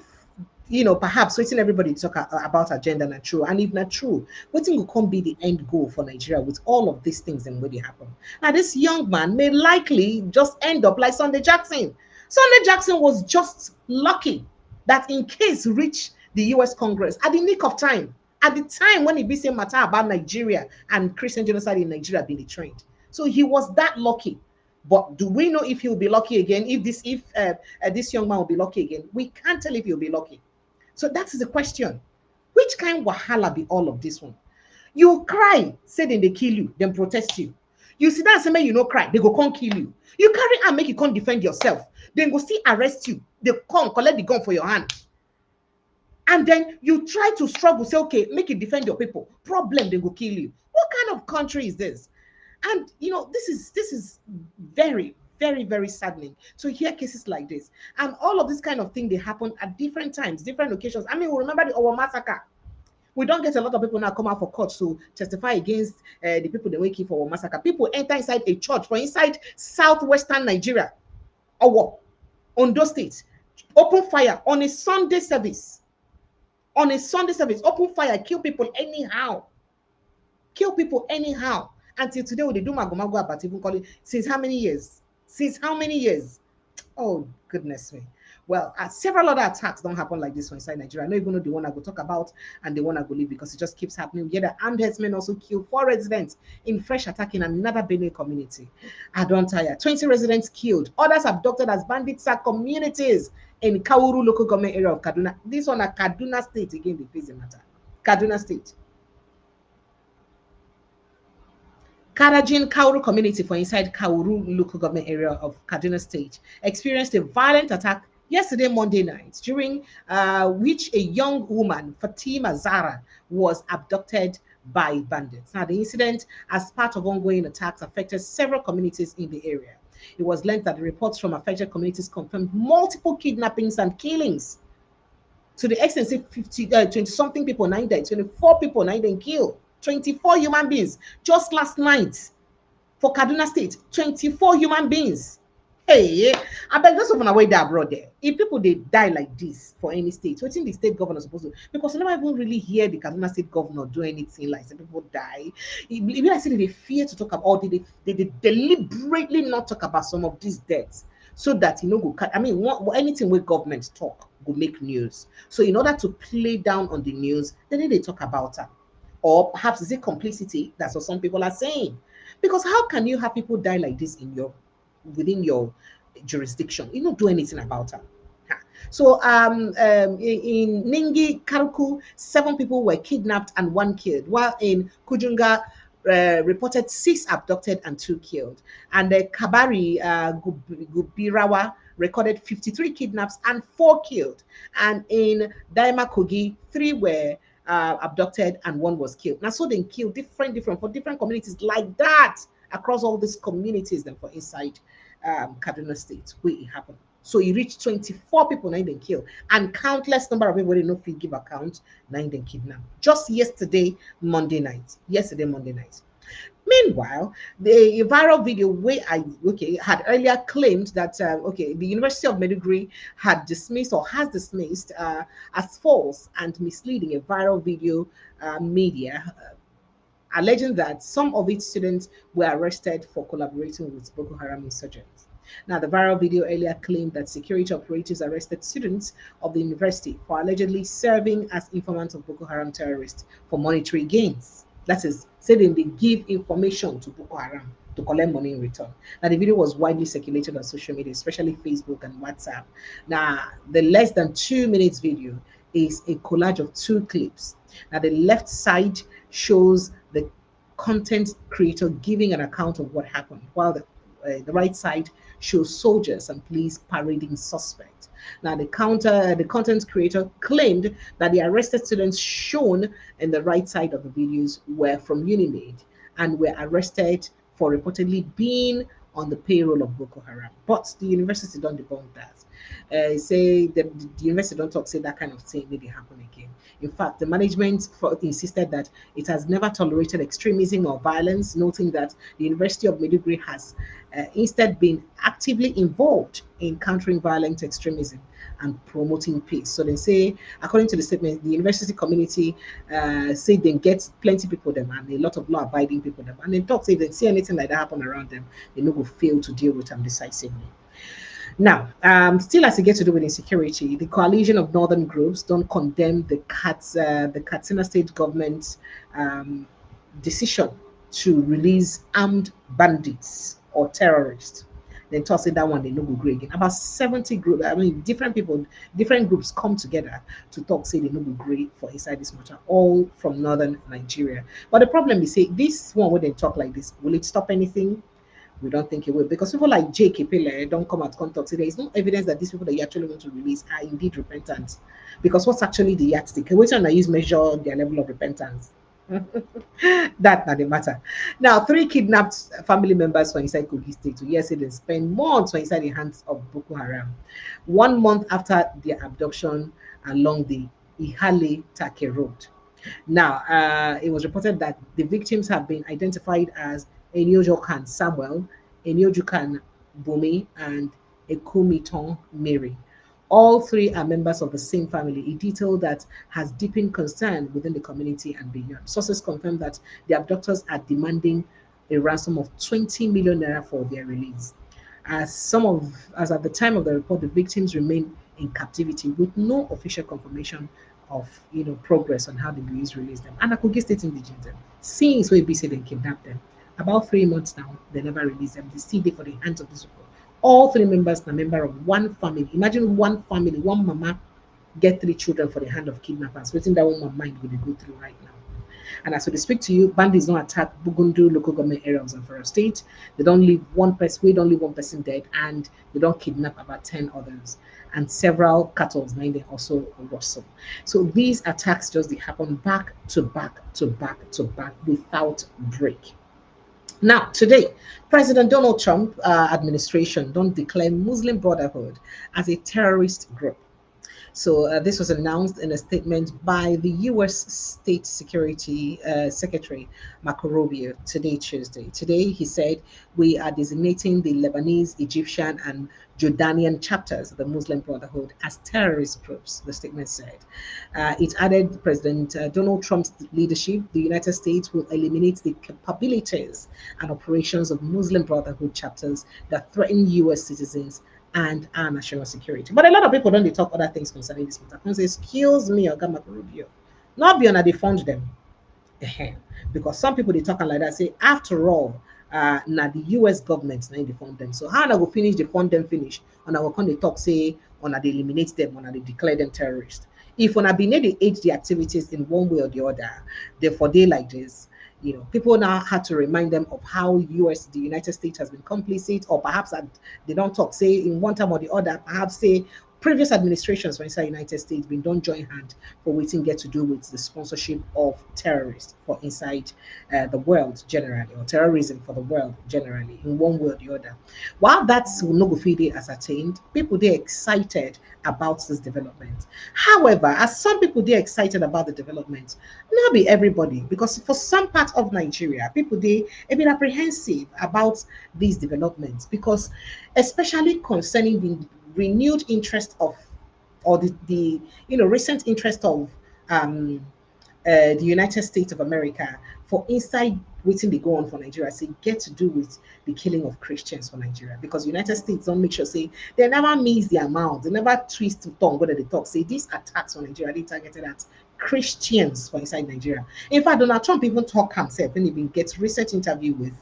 perhaps waiting everybody to talk about agenda not true, and if not true, waiting will come be the end goal for Nigeria with all of these things and where they happen. Now, this young man may likely just end up like Sunday Jackson. Sunday Jackson was just lucky that in case reach the US Congress at the nick of time, at the time when it be saying matter about Nigeria and Christian genocide in Nigeria being trained. So he was that lucky. But do we know if he'll be lucky again? If this young man will be lucky again? We can't tell if he'll be lucky. So that is the question. Which kind of wahala be all of this one? You cry, say then they kill you, then protest you. You see that say you no cry, they go come kill you. You carry and make you can't defend yourself. Then go still arrest you. They come collect the gun for your hand. And then you try to struggle, say, okay, make you defend your people. Problem, they go kill you. What kind of country is this? And this is very, very, very saddening to hear cases like this. And all of this kind of thing, they happen at different times, different occasions. I mean, we remember the Owo massacre. We don't get a lot of people now come out for court to testify against the people they wake for Owo massacre. People enter inside a church for inside southwestern Nigeria, Owo, Ondo State, open fire on a Sunday service. On a Sunday service, open fire, kill people anyhow. Kill people anyhow. Until today, they do magomago about even calling. Since how many years? Since how many years? Oh, goodness me. Well, several other attacks don't happen like this one inside Nigeria. I don't even know the one I go talk about and the one I go leave because it just keeps happening. Yet the armed herdsmen also killed 4 residents in fresh attack in another Benue community. I don't tire. 20 residents killed. Others abducted as bandits are communities in Kauru local government area of Kaduna. This one at Kaduna State, again, the face matter. Kaduna State. Karajin Kauru community for inside Kauru local government area of Kaduna State experienced a violent attack yesterday, Monday night, during which a young woman, Fatima Zara, was abducted by bandits. Now, the incident, as part of ongoing attacks, affected several communities in the area. It was learned that the reports from affected communities confirmed multiple kidnappings and killings. To the extent of 20-something people, 9 died, 24 people, 9 died killed. 24 human beings just last night for Kaduna State. 24 human beings. Hey, I beg those of them away there abroad there. If people they die like this for any state, what in the state governor supposed to? Because I never even really hear the Kaduna State governor do anything like some people die. Even I say they fear to talk about, or they deliberately not talk about some of these deaths, so that go. I mean, anything with government talk will make news. So in order to play down on the news, then they talk about it. Or perhaps is it complicity? That's what some people are saying. Because how can you have people die like this within your jurisdiction? You don't do anything about it. So in Ningi Karuku, 7 people were kidnapped and 1 killed, while in Kujunga reported 6 abducted and 2 killed. And the Kabari Gubirawa recorded 53 kidnaps and 4 killed. And in Daima Kogi, 3 were abducted and 1 was killed. Now, so they killed different for different communities like that across all these communities. Then for inside Kaduna State, where it happened. So he reached 24 people, 9 then killed, and countless number of people they no fee give account, 9 then kidnapped. Just yesterday, Monday night. Meanwhile, the viral video where had earlier claimed that the University of Maiduguri had dismissed or has dismissed as false and misleading a viral video media alleging that some of its students were arrested for collaborating with Boko Haram insurgents. Now, the viral video earlier claimed that security operatives arrested students of the university for allegedly serving as informants of Boko Haram terrorists for monetary gains. That is, saying they give information to Boko Haram to collect money in return. Now, the video was widely circulated on social media, especially Facebook and WhatsApp. Now, the less than 2 minutes video is a collage of 2 clips. Now, the left side shows the content creator giving an account of what happened, while the right side shows soldiers and police parading suspects. Now, the content creator claimed that the arrested students shown in the right side of the videos were from Unimed and were arrested for reportedly being on the payroll of Boko Haram. But the university don't debunk that. Say that the university don't talk, say that kind of thing maybe happen again. In fact, the management insisted that it has never tolerated extremism or violence, noting that the University of Maiduguri has instead been actively involved in countering violent extremism and promoting peace. So they say, according to the statement, the university community say they get plenty people them and a lot of law-abiding people them. And they talk, say if they see anything like that happen around them, they no go fail to deal with them decisively. Now, still as it gets to do with insecurity, the coalition of northern groups don't condemn the Katsina state government's decision to release armed bandits or terrorists. Then toss it that one, they no go great again. About 70 groups, different people, different groups come together to talk, say they no go great for inside this matter, all from northern Nigeria. But the problem is, say, this one when they talk like this, will it stop anything? We don't think it will, because people like J.K. Pele don't come out contact. Say there is no evidence that these people that you actually want to release are indeed repentant. Because what's actually the yardstick? Which one I use measure their level of repentance? That not the matter. Now, 3 kidnapped family members from inside Kogi State. Yes, they spend months from inside the hands of Boko Haram. 1 month after their abduction along the Ihale Take Road. Now, it was reported that the victims have been identified as Eniojokan Samuel, Eniojukan Bumi, and Ekumiton Mary. All 3 are members of the same family, a detail that has deepened concern within the community and beyond. Sources confirm that the abductors are demanding a ransom of 20 million naira for their release. As at the time of the report, the victims remain in captivity with no official confirmation of progress on how the police release them. And I could get State indigent them. Since we say they kidnapped them. About 3 months now, they never release them. They still there for the hands of these people. All 3 members are member of one family. Imagine one family, one mama get 3 children for the hand of kidnappers. Waiting that one mind will go through right now. And as we speak to you, bandits don't attack Bugundu local government area of Zamfara State. They don't leave one person. We don't leave one person dead, and they don't kidnap about 10 others. And several cattle, 9 they also rustle. So these attacks just happen back to back to back to back without break. Now, today, President Donald Trump administration don't declare Muslim Brotherhood as a terrorist group. So this was announced in a statement by the U.S. State Security Secretary Marco Rubio today, Tuesday. Today, he said, we are designating the Lebanese, Egyptian, and Jordanian chapters of the Muslim Brotherhood as terrorist groups, the statement said. It added President Donald Trump's leadership, the United States will eliminate the capabilities and operations of Muslim Brotherhood chapters that threaten U.S. citizens and our national security. But a lot of people don't talk other things concerning this matter. Say, excuse me, Oga Marco Rubio. Not beyond they fund them. Because some people they talking like that say after all now the US government now they fund them. So how na go finish the fund them finish and I will come they talk say on they eliminate them on they declare them terrorists. If on been they aid the activities in one way or the other, therefore they like this. You know, people now had to remind them of how the United States has been complicit, or perhaps that they don't talk, say in one time or the other, perhaps say previous administrations for inside United States been don't join hand for waiting get to do with the sponsorship of terrorists for inside the world generally, or terrorism for the world generally, in one way or the other. While that's no go fit ascertained, people they excited about this development. However, as some people they excited about the development, not be everybody, because for some part of Nigeria, people they a bit apprehensive about these developments because especially concerning the renewed interest of or the recent interest of the United States of America for inside waiting they go on for Nigeria, say get to do with the killing of Christians for Nigeria. Because United States don't make sure say they never miss the amount, they never twist the tongue whether they talk. Say these attacks on Nigeria, they targeted at Christians for inside Nigeria. In fact, Donald Trump even talk himself when he even gets recent interview with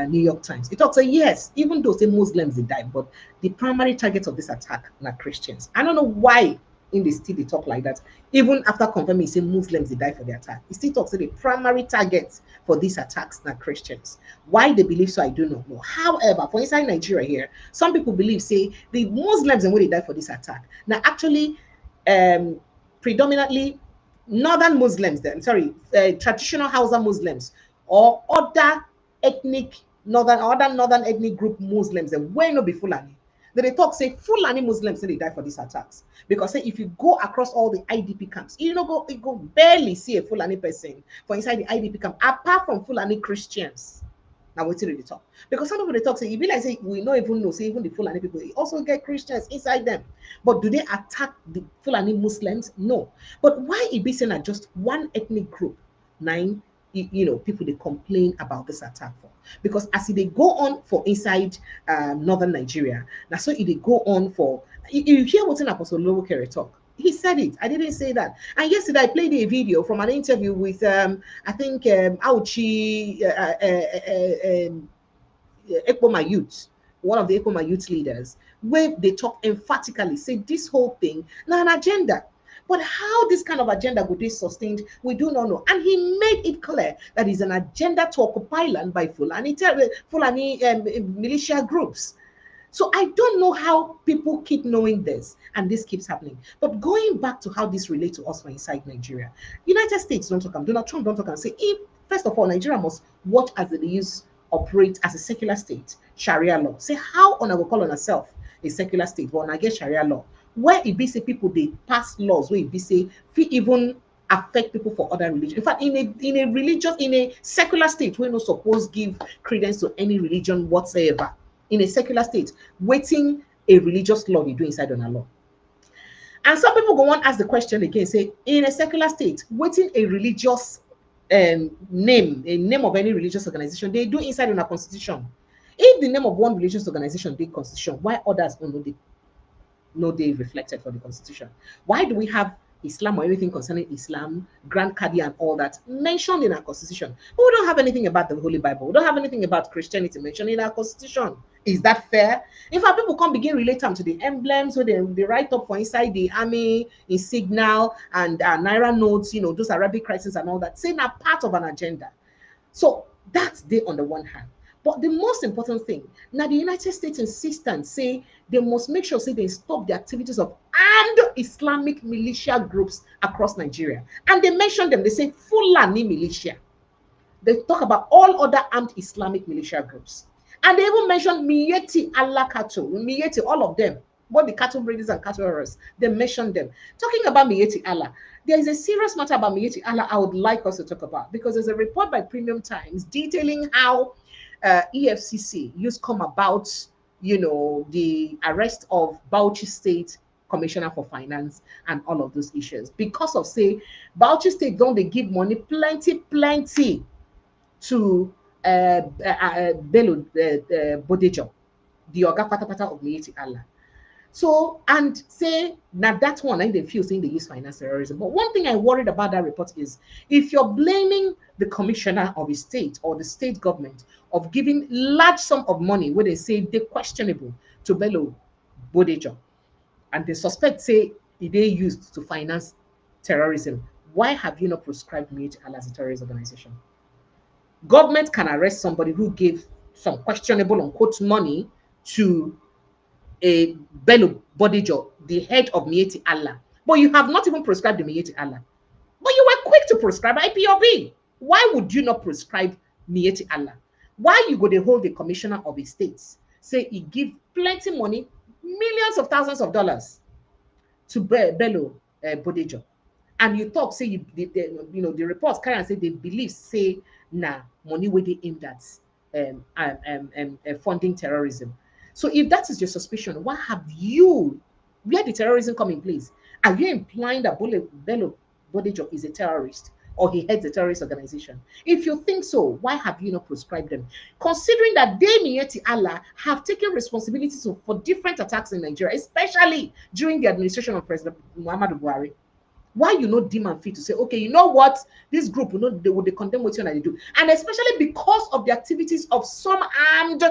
New York Times. He talks say yes, even though say Muslims they die, but the primary target of this attack are Christians. I don't know why in the still they talk like that. Even after confirming say Muslims they die for the attack, he still talks say the primary target for these attacks are Christians. Why they believe so, I do not know. However, for inside Nigeria here, some people believe say the Muslims and where they die for this attack. Now actually predominantly northern Muslims, then sorry, traditional Hausa Muslims or other ethnic northern ethnic group Muslims and where no be Fulani. They talk say Fulani Muslims say they die for these attacks because say if you go across all the IDP camps, you go barely see a Fulani person for inside the IDP camp apart from Fulani Christians. Now wait till they talk because some people they talk say you be like say we don't even know say even the Fulani people they also get Christians inside them, but do they attack the Fulani Muslims? No. But why it be saying that just one ethnic group nine people they complain about this attack for because as they go on for inside northern Nigeria now so they go on for you hear what's in Apostle Lowokere talk. He said it. I didn't say that. And yesterday I played a video from an interview with I think Auchi Ekpoma Youth, one of the Ekpoma Youth leaders, where they talk emphatically, say this whole thing now an agenda. But how this kind of agenda would be sustained, we do not know. And he made it clear that it's an agenda to occupy land by Fulani militia groups. So I don't know how people keep knowing this and this keeps happening. But going back to how this relates to us from inside Nigeria, United States don't talk and Donald Trump don't talk and say, if first of all, Nigeria must watch as the use operate as a secular state, Sharia law. Say how on I will call on herself a secular state, but on I get Sharia law. Where it be say people they pass laws where it be say fit even affect people for other religion. In fact, in a secular state, we're not supposed to give credence to any religion whatsoever. In a secular state, waiting a religious law they do inside on a law. And some people go on ask the question again, say, in a secular state, waiting a religious name of any religious organization, they do inside on a constitution. If the name of one religious organization did constitution, why others don't know no day reflected for the constitution? Why do we have Islam or anything concerning Islam, Grand Qadi and all that mentioned in our constitution? But we don't have anything about the Holy Bible. We don't have anything about Christianity mentioned in our constitution. Is that fair? In fact, people can't begin relate them to the emblems where they write up for inside the army, in signal and Naira notes, those Arabic crises and all that, saying are part of an agenda. So that's there on the one hand. But the most important thing, now the United States insistence say they must make sure say they stop the activities of armed Islamic militia groups across Nigeria. And they mention them, they say Fulani militia. They talk about all other armed Islamic militia groups. And they even mentioned Miyetti Allah cattle, Miyetti, all of them, both the cattle breeders and cattle owners, they mentioned them. Talking about Miyetti Allah, there is a serious matter about Miyetti Allah I would like us to talk about because there's a report by Premium Times detailing how EFCC used come about, the arrest of Bauchi State Commissioner for Finance and all of those issues because of say Bauchi State don't they give money plenty to Bello Bodejo, the Oga Patapata of Miyetti Allah. So, and say, now that one, I they feel saying they use finance terrorism. But one thing I worried about that report is if you're blaming the commissioner of a state or the state government of giving large sum of money where they say they're questionable to Bello Bodejo, and they suspect, say, they used to finance terrorism, why have you not proscribed Militia as a terrorist organization? Government can arrest somebody who gave some questionable, unquote, money to a Bello Bodijo, the head of Mieti Allah. But you have not even prescribed the Mieti Allah. But you were quick to prescribe IPOB. Why would you not prescribe Mieti Allah? Why you go to hold the commissioner of a state, say he give plenty money, millions of thousands of dollars to Bello Bodijo, and you talk, say, the reports carry and say they believe, say, nah, money where they aimed at funding terrorism. So if that is your suspicion, why have you, where did terrorism come in place? Are you implying that Bello Bodejo is a terrorist or he heads a terrorist organization? If you think so, why have you not prescribed them? Considering that they, Mieti Allah, have taken responsibility for different attacks in Nigeria, especially during the administration of President Muhammadu Buhari. Why you not deem and fit to say, okay, you know what, this group will they condemn what they do, and especially because of the activities of some armed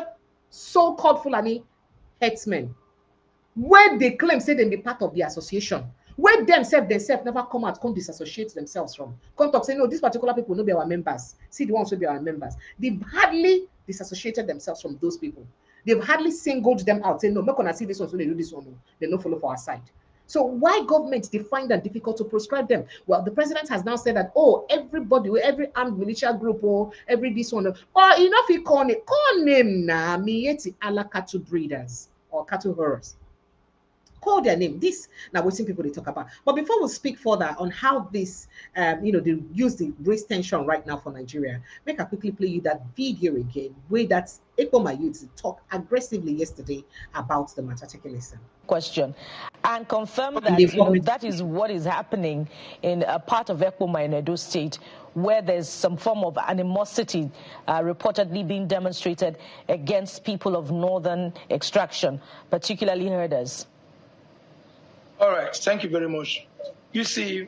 so-called Fulani headsmen, where they claim, say, they be part of the association, where themselves never come out, come disassociate themselves from, come talk, say, no, these particular people no be our members, see the ones who be our members. They've hardly disassociated themselves from those people. They've hardly singled them out, say, no, not gonna see this one, so they do this one, no, they don't follow for our side. So why government define that difficult to prescribe them? Well, the president has now said that, oh, everybody, every armed militia group, or every this one, or enough, he call name na Mieti Allah cattle breeders or cattle herders. Call their name. This now what some people they talk about. But before we speak further on how this, they use the race tension right now for Nigeria, make I quickly play you that video again, where that Ekoma youth talk aggressively yesterday about the matter. Take a listen. Question and confirm that that is what is happening in a part of Ekpoma in Edo State, where there's some form of animosity reportedly being demonstrated against people of northern extraction, particularly herders. All right, thank you very much. You see,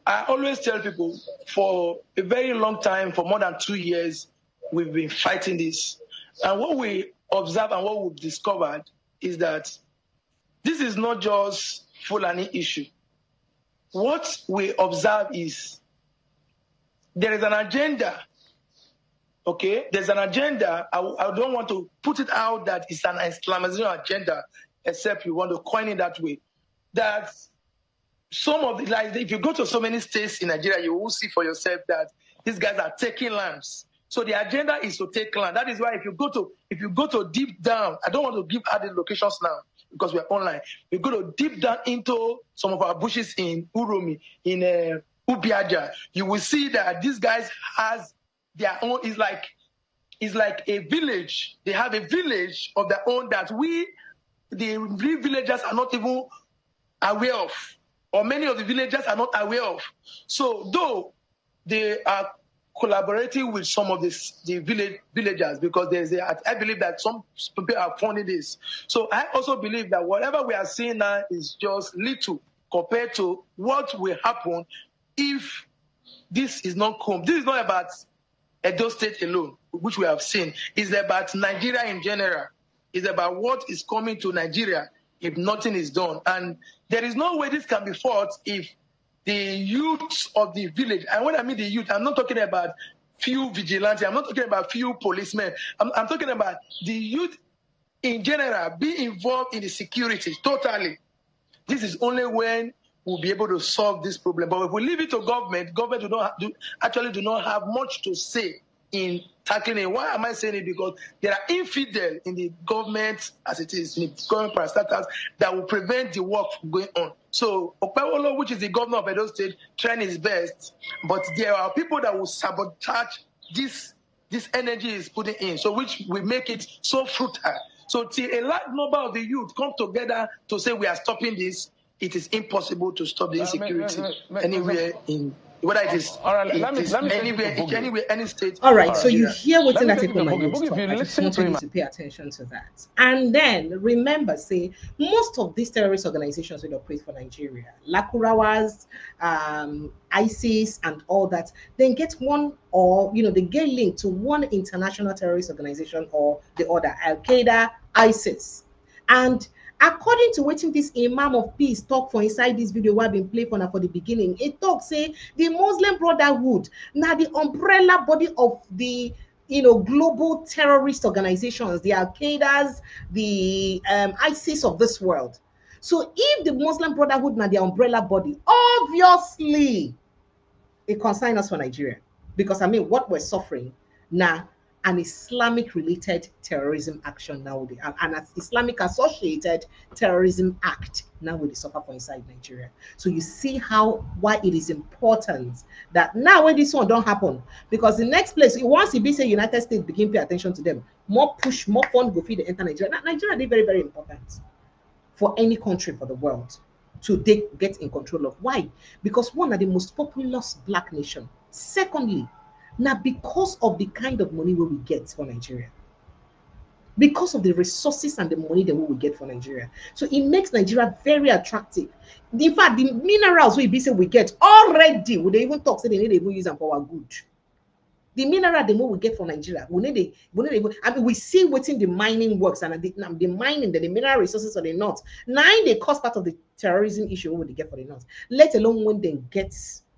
I always tell people for a very long time, for more than 2 years, we've been fighting this. And what we observe and what we've discovered is that this is not just Fulani issue. What we observe is there is an agenda, okay? There's an agenda. I don't want to put it out that it's an Islamization agenda, except you want to coin it that way. That some of the, like, if you go to so many states in Nigeria, you will see for yourself that these guys are taking lands. So the agenda is to take land. That is why if you go to deep down, I don't want to give other locations now because we're online. You go to deep down into some of our bushes in Uromi, in Ubiaja, you will see that these guys has their own. It's like a village. They have a village of their own that the villagers are not even aware of, or many of the villagers are not aware of. So though they are collaborating with some of the villagers, because I believe that some people are funding this. So I also believe that whatever we are seeing now is just little compared to what will happen if this is not come. This is not about Edo State alone, which we have seen. It's about Nigeria in general. It's about what is coming to Nigeria if nothing is done. And there is no way this can be fought if the youth of the village, and when I mean the youth, I'm not talking about few vigilantes, I'm not talking about few policemen, I'm talking about the youth in general, be involved in the security totally. This is only when we'll be able to solve this problem. But if we leave it to government actually do not have much to say in tackling it. Why am I saying it? Because there are infidels in the government as it is, in the government parastatals, that will prevent the work from going on. So Okpewolo, which is the governor of Edo State, trying his best, but there are people that will sabotage this energy is putting in, so which will make it so futile. So till a large number of the youth come together to say we are stopping this, it is impossible to stop the insecurity anywhere in whether it is, All right, let me anywhere, any state. All right, so you hear what's in that Boogie. Boogie, If you I just listen want to him, you to pay attention to that. And then remember, say, most of these terrorist organizations will operate for Nigeria, Lakurawas, ISIS, and all that, then get one, or they get linked to one international terrorist organization or the other, Al Qaeda, ISIS. And according to wetin this Imam of Peace talk for inside this video wey I been play for the beginning, it talk say the Muslim Brotherhood now the umbrella body of the global terrorist organizations, the Al Qaedas, the ISIS of this world. So if the Muslim Brotherhood now the umbrella body, obviously it concerns us for Nigeria, because I mean what we're suffering now, an Islamic related terrorism action now, an Islamic associated terrorism act now with the suffer for inside Nigeria. So you see why it is important that now when this one don't happen, because the next place, once it be say United States begin pay attention to them, more push, more fund go feed the enter Nigeria. Now, Nigeria is very, very important for any country for the world to get in control of. Why? Because one of the most populous black nation. Secondly, now because of the kind of money we get for Nigeria, because of the resources and the money that we will get for Nigeria, so it makes Nigeria very attractive. In fact, the minerals we get already, would they even talk say they need to even use them for our good. The mineral the more we get from Nigeria, we see what's in the mining works and the mining, the mineral resources of the north. Now they cause part of the terrorism issue we get for the north, let alone when they get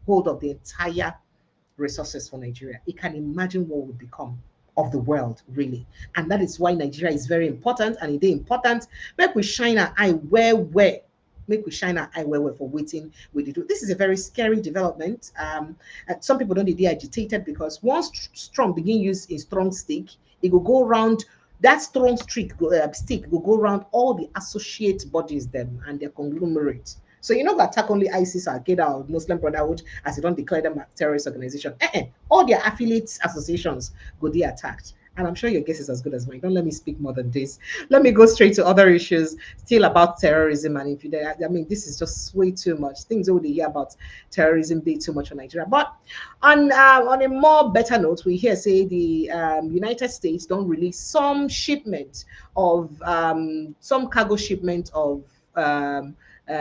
hold of the entire resources for Nigeria. You can imagine what would become of the world, really. And that is why Nigeria is very important, and it is important. Make we shine our eye where. Make we shine our eye where for waiting with it. This is a very scary development. Some people don't get agitated because once strong begin use a strong stick, it will go around. That strong stick will go around all the associate bodies them and their conglomerate. So you know attack only ISIS, Al Qaeda, or Muslim Brotherhood as they don't declare them a terrorist organization. All their affiliates associations go be attacked. And I'm sure your guess is as good as mine. Don't let me speak more than this. Let me go straight to other issues still about terrorism and infidel. I mean, this is just way too much. Things that we hear about terrorism be too much on Nigeria. But on a more better note, we hear say the United States don't release some shipment of some cargo shipment of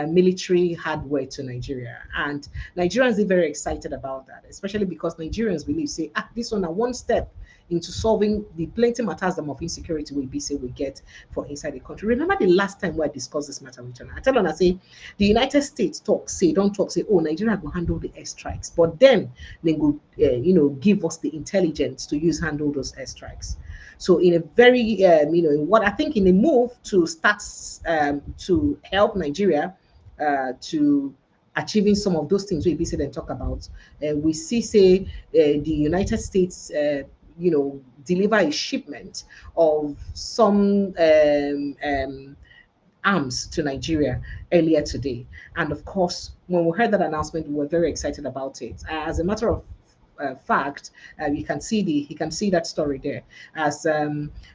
military hardware to Nigeria, and Nigerians are very excited about that, especially because Nigerians believe say this one one step into solving the plenty matters of insecurity we get for inside the country. Remember the last time we discussed this matter with you? I tell her, I say the United States don't talk say, oh, Nigeria will handle the airstrikes, but then they go give us the intelligence to handle those airstrikes. So in a very in what I think in a move to start to help Nigeria to achieving some of those things we be said and talk about, we see say the United States deliver a shipment of some arms to Nigeria earlier today. And of course, when we heard that announcement, we were very excited about it. As a matter of fact, you can see that story there as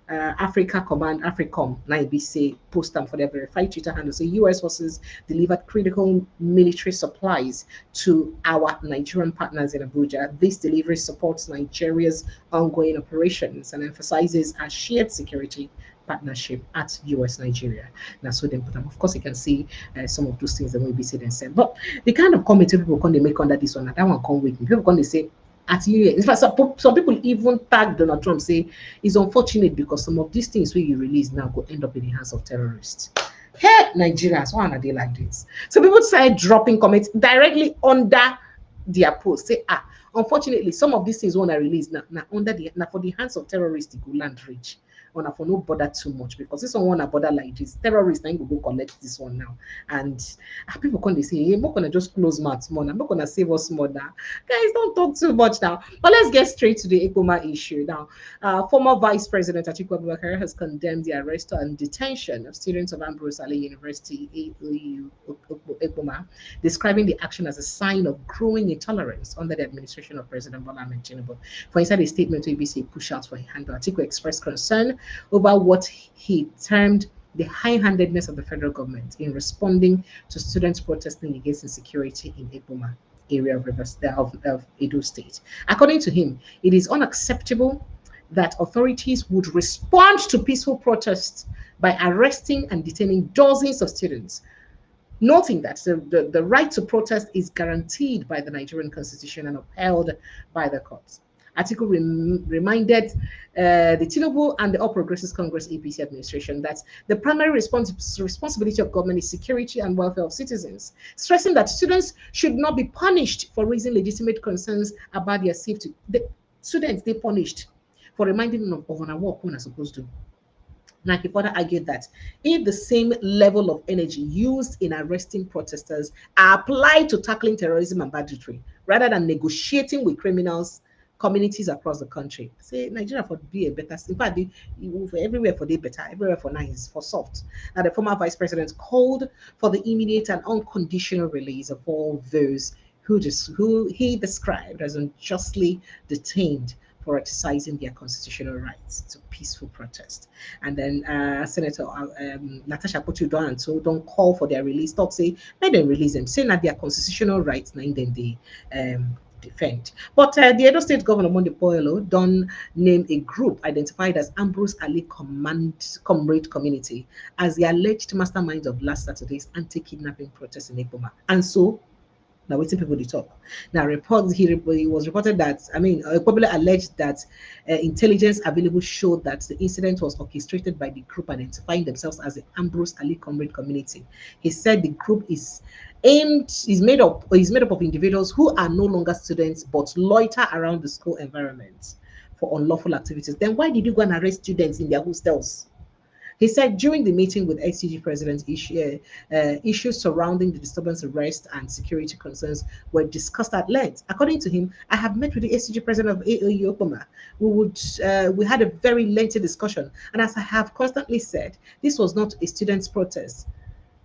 Africa Command AFRICOM NIBC post them for their verified Twitter handle. So U.S. forces delivered critical military supplies to our Nigerian partners in Abuja. This delivery supports Nigeria's ongoing operations and emphasizes our shared security partnership at US Nigeria. Now, so then, of course, you can see some of those things that will be said and said. But the kind of commentary people can make under this one, that one come with me. People can say at US. In fact, some people even tag Donald Trump, say it's unfortunate because some of these things where you release now go end up in the hands of terrorists. Hey, Nigerians, why are they like this? So people started dropping comments directly under their post. Say, unfortunately, some of these things when I release now for the hands of terrorists, it go land reach. For no bother too much, because this one wanna bother like this. Terrorists ain't go collect this one now. And people can say, hey, I'm not gonna just close mouths more. I'm not gonna save us more now. Guys, don't talk too much now. But let's get straight to the ECOMA issue now. Former Vice President Atiku Abubakar has condemned the arrest and detention of students of Ambrose Ali University ECOMA, describing the action as a sign of growing intolerance under the administration of President Bola Ahmed Tinubu. For inside a statement to ABC push out for a handle, Atiku expressed concern over what he termed the high-handedness of the federal government in responding to students protesting against insecurity in ECOMA. area of Edo State. According to him, it is unacceptable that authorities would respond to peaceful protests by arresting and detaining dozens of students, noting that the right to protest is guaranteed by the Nigerian Constitution and upheld by the courts. Article reminded the Tinubu and the All Progressives Congress APC administration that the primary responsibility of government is security and welfare of citizens, stressing that students should not be punished for raising legitimate concerns about their safety. The students, they punished for reminding them of an work when are supposed to. Now, he further argued that if the same level of energy used in arresting protesters are applied to tackling terrorism and banditry, rather than negotiating with criminals, communities across the country, say Nigeria for be a better, in fact, everywhere for the better, everywhere for nice, for soft. Now, the former vice president called for the immediate and unconditional release of all those who he described as unjustly detained for exercising their constitutional rights to peaceful protest. And then Senator Natasha Potudo and so don't call for their release, talk say, let them release them, saying that their constitutional rights, then they defend. But the Edo State Governor Monday Poyelo don't name a group identified as Ambrose Ali Comrade Community as the alleged masterminds of last Saturday's anti-kidnapping protest in Ekpoma. And so now waiting people to talk. Now reports he was reported that probably alleged that intelligence available showed that the incident was orchestrated by the group identifying themselves as the Ambrose Ali Comrade Community. He said the group is made up of individuals who are no longer students but loiter around the school environment for unlawful activities. Then why did you go and arrest students in their hostels? He said during the meeting with SCG presidents, issues surrounding the disturbance arrest and security concerns were discussed at length. According to him, I have met with the SCG president of AOU Okpoma. We had a very lengthy discussion. And as I have constantly said, this was not a students' protest.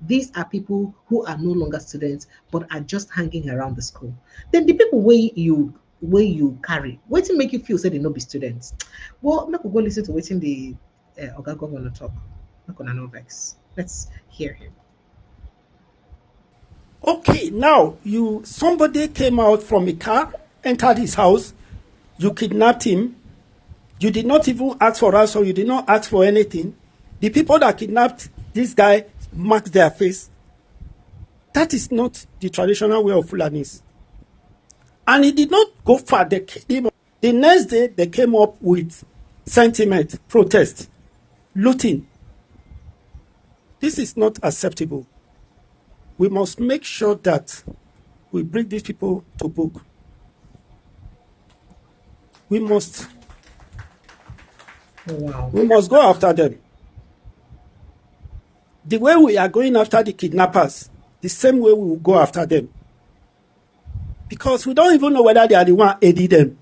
These are people who are no longer students, but are just hanging around the school. Then the people where you carry, what to make you feel say they not be students? Well, I'm not going to go listen to waiting the Oga Governor talk. Not gonna know vex. Let's hear him. Okay, now somebody came out from a car, entered his house, you kidnapped him, you did not even ask for us, or you did not ask for anything. The people that kidnapped this guy marked their face. That is not the traditional way of Fulanis. And he did not go far. They killed him. The next day, they came up with sentiment, protest, looting. This is not acceptable. We must make sure that we bring these people to book. We must go after them. The way we are going after the kidnappers, the same way we will go after them. Because we don't even know whether they are the one aiding them.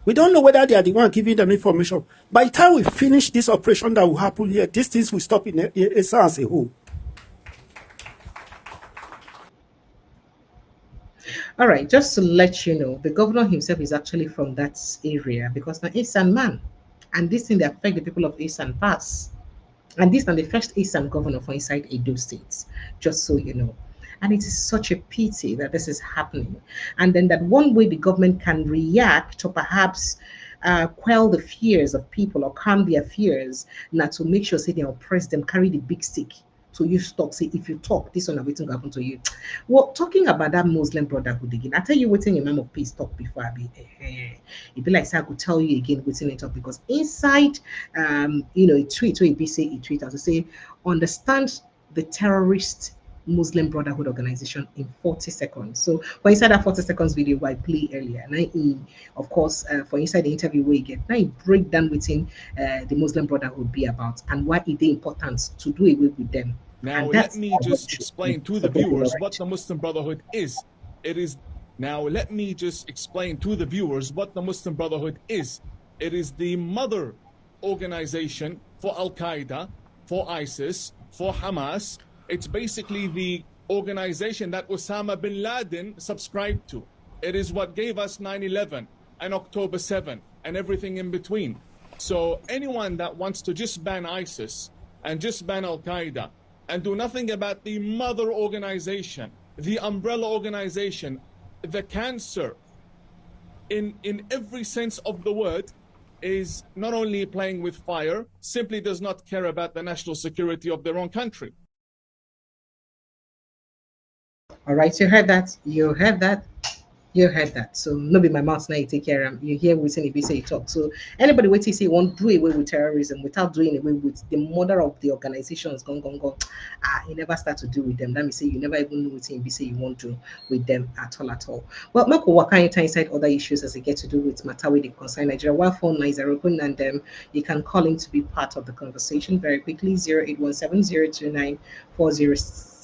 We don't know whether they are the one giving them information. By the time we finish this operation that will happen here, these things will stop in Esa as a whole. All right, just to let you know, the governor himself is actually from that area because now Eastern man, and this thing they affect the people of Eastern Pass, and this is the first Eastern governor for inside Edo State, just so you know. And it is such a pity that this is happening. And then that one way the government can react to perhaps quell the fears of people or calm their fears, not to make sure say they oppress them, carry the big stick. So you talk, say if you talk, this one everything will happen to you. Well, talking about that Muslim Brotherhood again, I tell you waiting a man of peace talk before I be it be like say I could tell you again waiting it up because inside a tweet where a tweet as I say, understand the terrorist Muslim Brotherhood organization in 40 seconds. So for inside that 40 seconds video I played earlier, and of course for inside the interview we get, now break down within the Muslim Brotherhood be about and why it is important to do away with them. Now let me just explain to the viewers what the Muslim Brotherhood is. Let me just explain to the viewers what the Muslim Brotherhood is. It is the mother organization for Al-Qaeda, for ISIS, for Hamas. It's basically the organization that Osama bin Laden subscribed to. It is what gave us 9/11 and October 7 and everything in between. So anyone that wants to just ban ISIS and just ban Al-Qaeda and do nothing about the mother organization, the umbrella organization the cancer in every sense of the word is not only playing with fire, simply does not care about the national security of their own country. All right, you heard that. You heard that. You heard that. So no be my mouth now you take care of. You hear within if you say talk. So anybody wait to say won't do away with terrorism without doing away with the mother of the organizations gone. You never start to do with them. Let me say you never even know what you say you won't do with them at all. Well, Marco Wakayita inside other issues as they get to do with matter with the concern Nigeria. While phone lines are open and you can call in to be part of the conversation very quickly. 0817-029-4077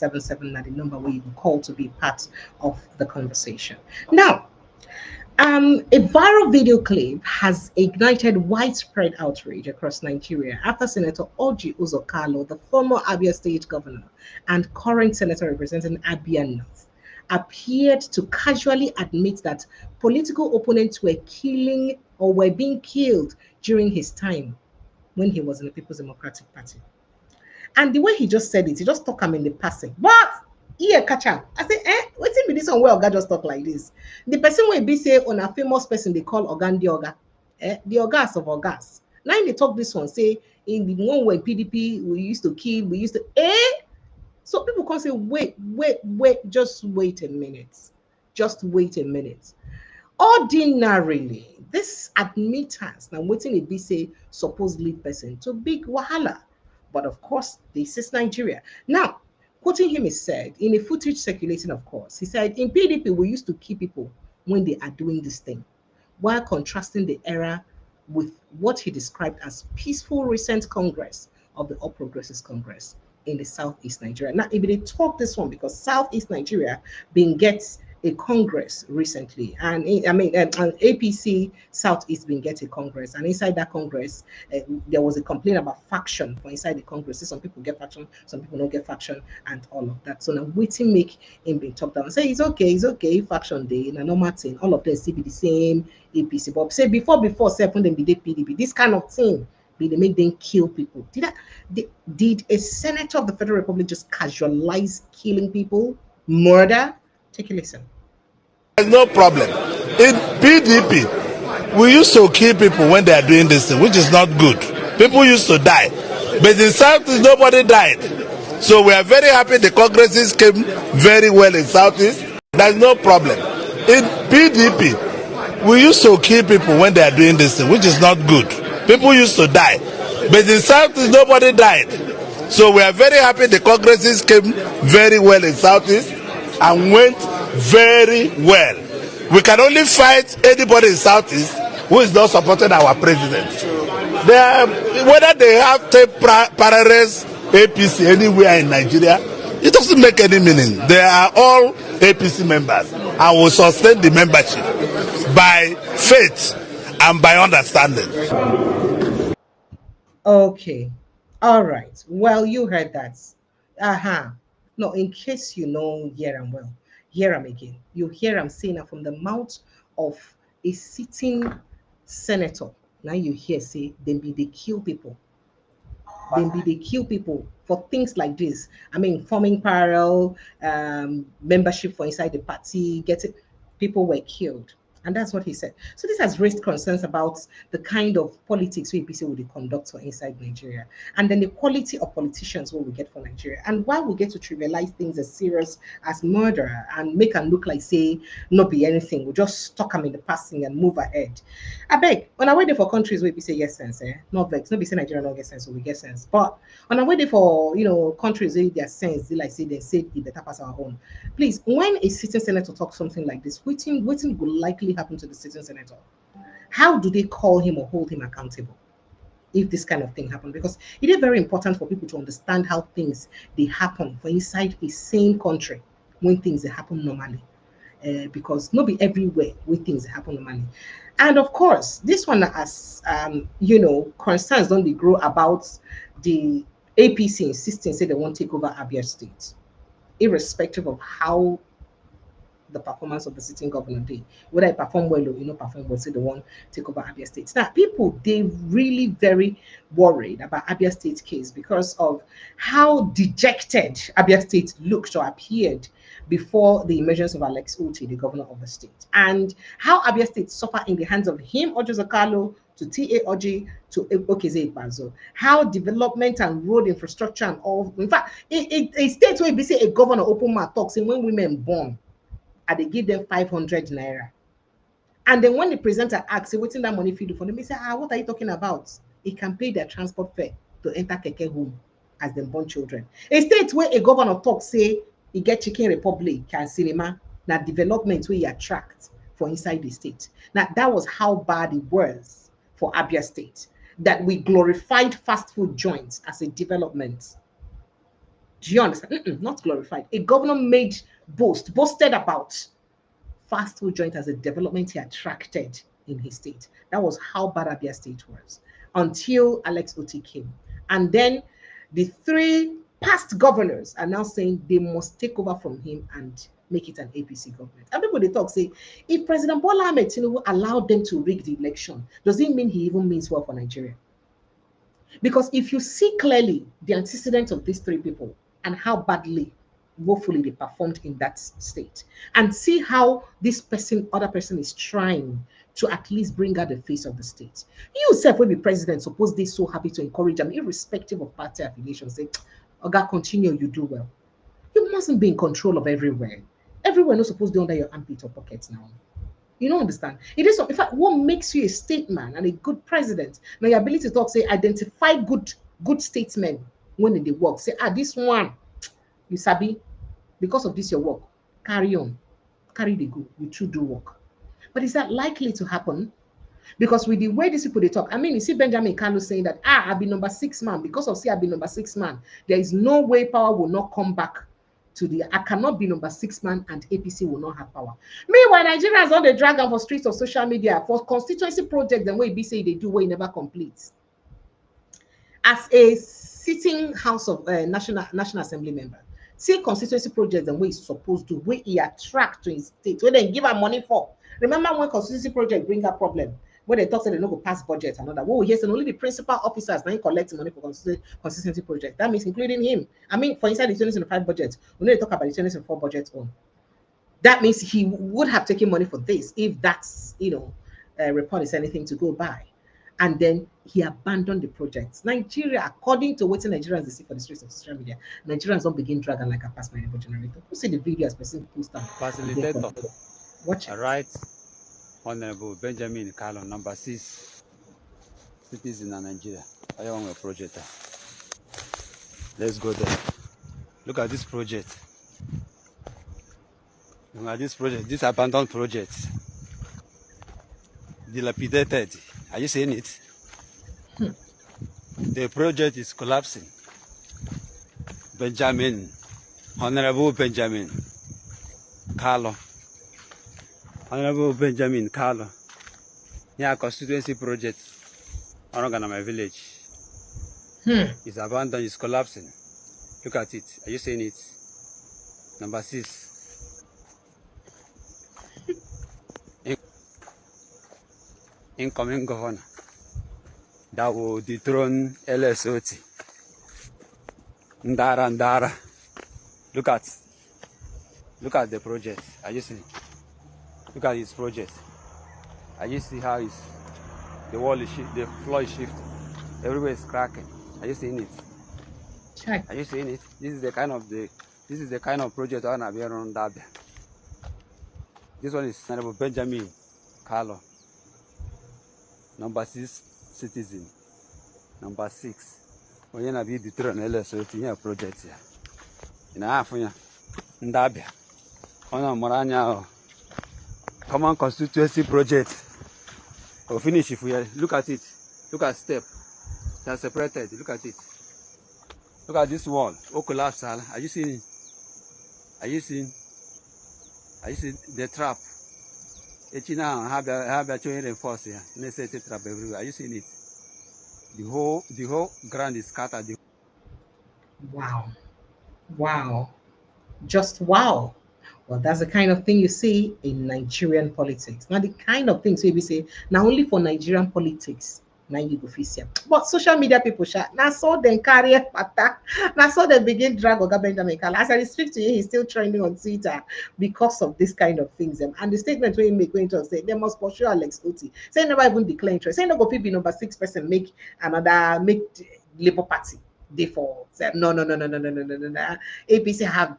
at the number where you can call to be part of the conversation. Now, a viral video clip has ignited widespread outrage across Nigeria after Senator Orji Uzokalo, the former Abia State governor and current senator representing Abia North, appeared to casually admit that political opponents were killing or were being killed during his time when he was in the People's Democratic Party. And the way he just said it, he just talk him in the passing. But yeah, catch up. I say, what's in this one where Oga just talk like this? The person will be say on a famous person they call Ogan the Oga. The Ogas of Ogas. Now they talk this one, say in the one where PDP we used to kill, we used to so people can say, wait, just wait a minute. Just wait a minute. Ordinarily, this admittance now waiting a be say supposedly person to big wahala. But of course, this is Nigeria. Now, quoting him, he said, in a footage circulating, of course, he said, in PDP, we used to kill people when they are doing this thing, while contrasting the era with what he described as peaceful recent Congress of the All Progressives Congress in the Southeast Nigeria. Now, if they talk this one, because Southeast Nigeria being gets a Congress recently, and APC Southeast been get a Congress, and inside that Congress, there was a complaint about faction for inside the Congress. Some people get faction, some people don't get faction, and all of that. So now waiting make him be talked down. Say it's okay, faction day, in a normal thing. All of them still be the same APC. But say before say when them be the PDP, this kind of thing. They make them kill people. Did a senator of the Federal Republic just casualize killing people, murder? Take a listen. There's no problem. In PDP, we used to kill people when they are doing this thing, which is not good. People used to die. But in Southeast, nobody died. So we are very happy the Congresses came very well in Southeast. There's no problem. In PDP, we used to kill people when they are doing this thing, which is not good. People used to die. But in Southeast, nobody died. So we are very happy the Congresses came very well in Southeast and went very well. We can only fight anybody in Southeast who is not supporting our president. Whether they have parallels APC anywhere in Nigeria, it doesn't make any meaning. They are all APC members and will sustain the membership by faith and by understanding. Okay. All right. Well, you heard that. No, in case you know, hear him well. Hear him again. You hear him saying that from the mouth of a sitting senator. Now you hear say they kill people. They kill people for things like this. I mean, forming parallel membership for inside the party, people were killed. And that's what he said. So this has raised concerns about the kind of politics we APC will conduct for inside Nigeria, and then the quality of politicians what we get for Nigeria. And why we get to trivialize things as serious as murder and make them look like say not be anything, we just stuck them in the passing and move ahead. I beg, on our way there for countries where we say yes sense, not vex, not be say Nigeria not get sense, so we get sense. But on our way there for countries where their sense, they say it better pass our own. Please, when a sitting senator talks something like this, waiting will likely happen to the sitting senator. How do they call him or hold him accountable if this kind of thing happens? Because it is very important for people to understand how things they happen for inside a same country when things they happen normally. Because not be everywhere when things happen normally. And of course, this one as concerns don't they grow about the APC insisting say they won't take over Abia State, irrespective of how the performance of the sitting governor day. Whether I perform well or you know perform well, say the one take over Abia State. Now, people they really very worried about Abia State case because of how dejected Abia State looked or appeared before the emergence of Alex Otti, the governor of the state, and how Abia State suffered in the hands of him, Ojo Zakalo, to T.A. Oji, to Okeze Ikpazo. How development and road infrastructure and all, in fact, a state where we say a governor open my talks and when women born, and they give them 500 naira. And then when the presenter asks, say, what's in that money for you for them, they say, what are you talking about? It can pay their transport fare to enter Keke home as them born children. A state where a governor talks, say, he get Chicken Republic and cinema, that development where he attract for inside the state. Now, that was how bad it was for Abia State, that we glorified fast food joints as a development. Do you understand? Not glorified. A governor boasted about fast food joint as a development he attracted in his state. That was how bad Abia State was until Alex Otti came. And then the three past governors are now saying they must take over from him and make it an APC government. And people they talk say, if President Bola Ahmed Tinubu allowed them to rig the election, does it mean he even means well for Nigeria? Because if you see clearly the antecedents of these three people and how badly, woefully they performed in that state, and see how this other person is trying to at least bring out the face of the state. You yourself will be president, suppose they're so happy to encourage them, irrespective of party affiliation, say, Oga, continue, you do well. You mustn't be in control of everywhere. Everywhere not supposed to be under your armpit or pockets now. You don't understand. It is, in fact, what makes you a statesman and a good president? Now, your ability to talk, say, identify good statesmen when they work. Say, this one, you sabi, because of this your work, carry on, carry the go, you too do work. But is that likely to happen? Because with the way these people they talk, I mean, you see Benjamin Kanu saying that, I've been number 6 man. Because of I've been number 6 man, there is no way power will not come back to I cannot be number 6 man and APC will not have power. Meanwhile, Nigerians on the dragon for streets of social media for constituency projects and way be say they do way never complete. As a sitting House of National Assembly member, see constituency projects and way he's supposed to, where he attract to his state, where they give him money for. Remember when constituency project bring up problem, when they talk say they no go pass budget and all that. Oh yes, and only the principal officers now collect money for constituency project. That means including him. I mean, for inside the 2025 budget, we need to talk about the 2024 budget on. That means he would have taken money for this if that's report is anything to go by. And then he abandoned the project. Nigeria, according to what Nigerians they see for the streets of social media, Nigerians don't begin dragging like a pass my neighbor generator. Who see the video as person post them? Facilitator. Watch it. All right. Honorable Benjamin Carlo, number 6 citizen in Nigeria. I own a project. Let's go there. Look at this project. Look at this project, this abandoned project. Dilapidated. Are you seeing it? The project is collapsing. Benjamin, Honorable Benjamin Carlo. Honorable Benjamin Carlo. Yeah, constituency project. Oregon, my village. It's abandoned, it's collapsing. Look at it. Are you seeing it? Number 6. Incoming governor that will dethrone LSOT. Ndara. Look at the project. Are you seeing? Look at his project. Are you see how the wall is the floor is shifting? Everywhere is cracking. Are you seeing it? Check. Are you seeing it? This is the kind of project I have here on Dabia. This one is Honorable Benjamin Carlo. Number 6 citizen. Number 6. When you be dethrone LSOT here project here. In half here. Ndabia. Ona Moranya. Common constituency project. We'll finish if we look at it. Look at step. They are separated. Look at it. Look at this wall. Oh, collapse. Are you seeing it? Are you seeing the trap? Now have a reinforce here. Necessary trap everywhere. Are you seeing it? The whole ground is scattered. Wow. Just wow. Well, that's the kind of thing you see in Nigerian politics. Now, the kind of things we say, now only for Nigerian politics, now you go face it. But social media people, now saw them carry pata, now saw them begin drag Oga Benjamin Kala. As I speak to you, he's still trending on Twitter because of this kind of things. And the statement when he make going to say they must pursue Alex Oti. Say never even declare interest. Say no go be number 6% make Labour Party. Therefore, no. APC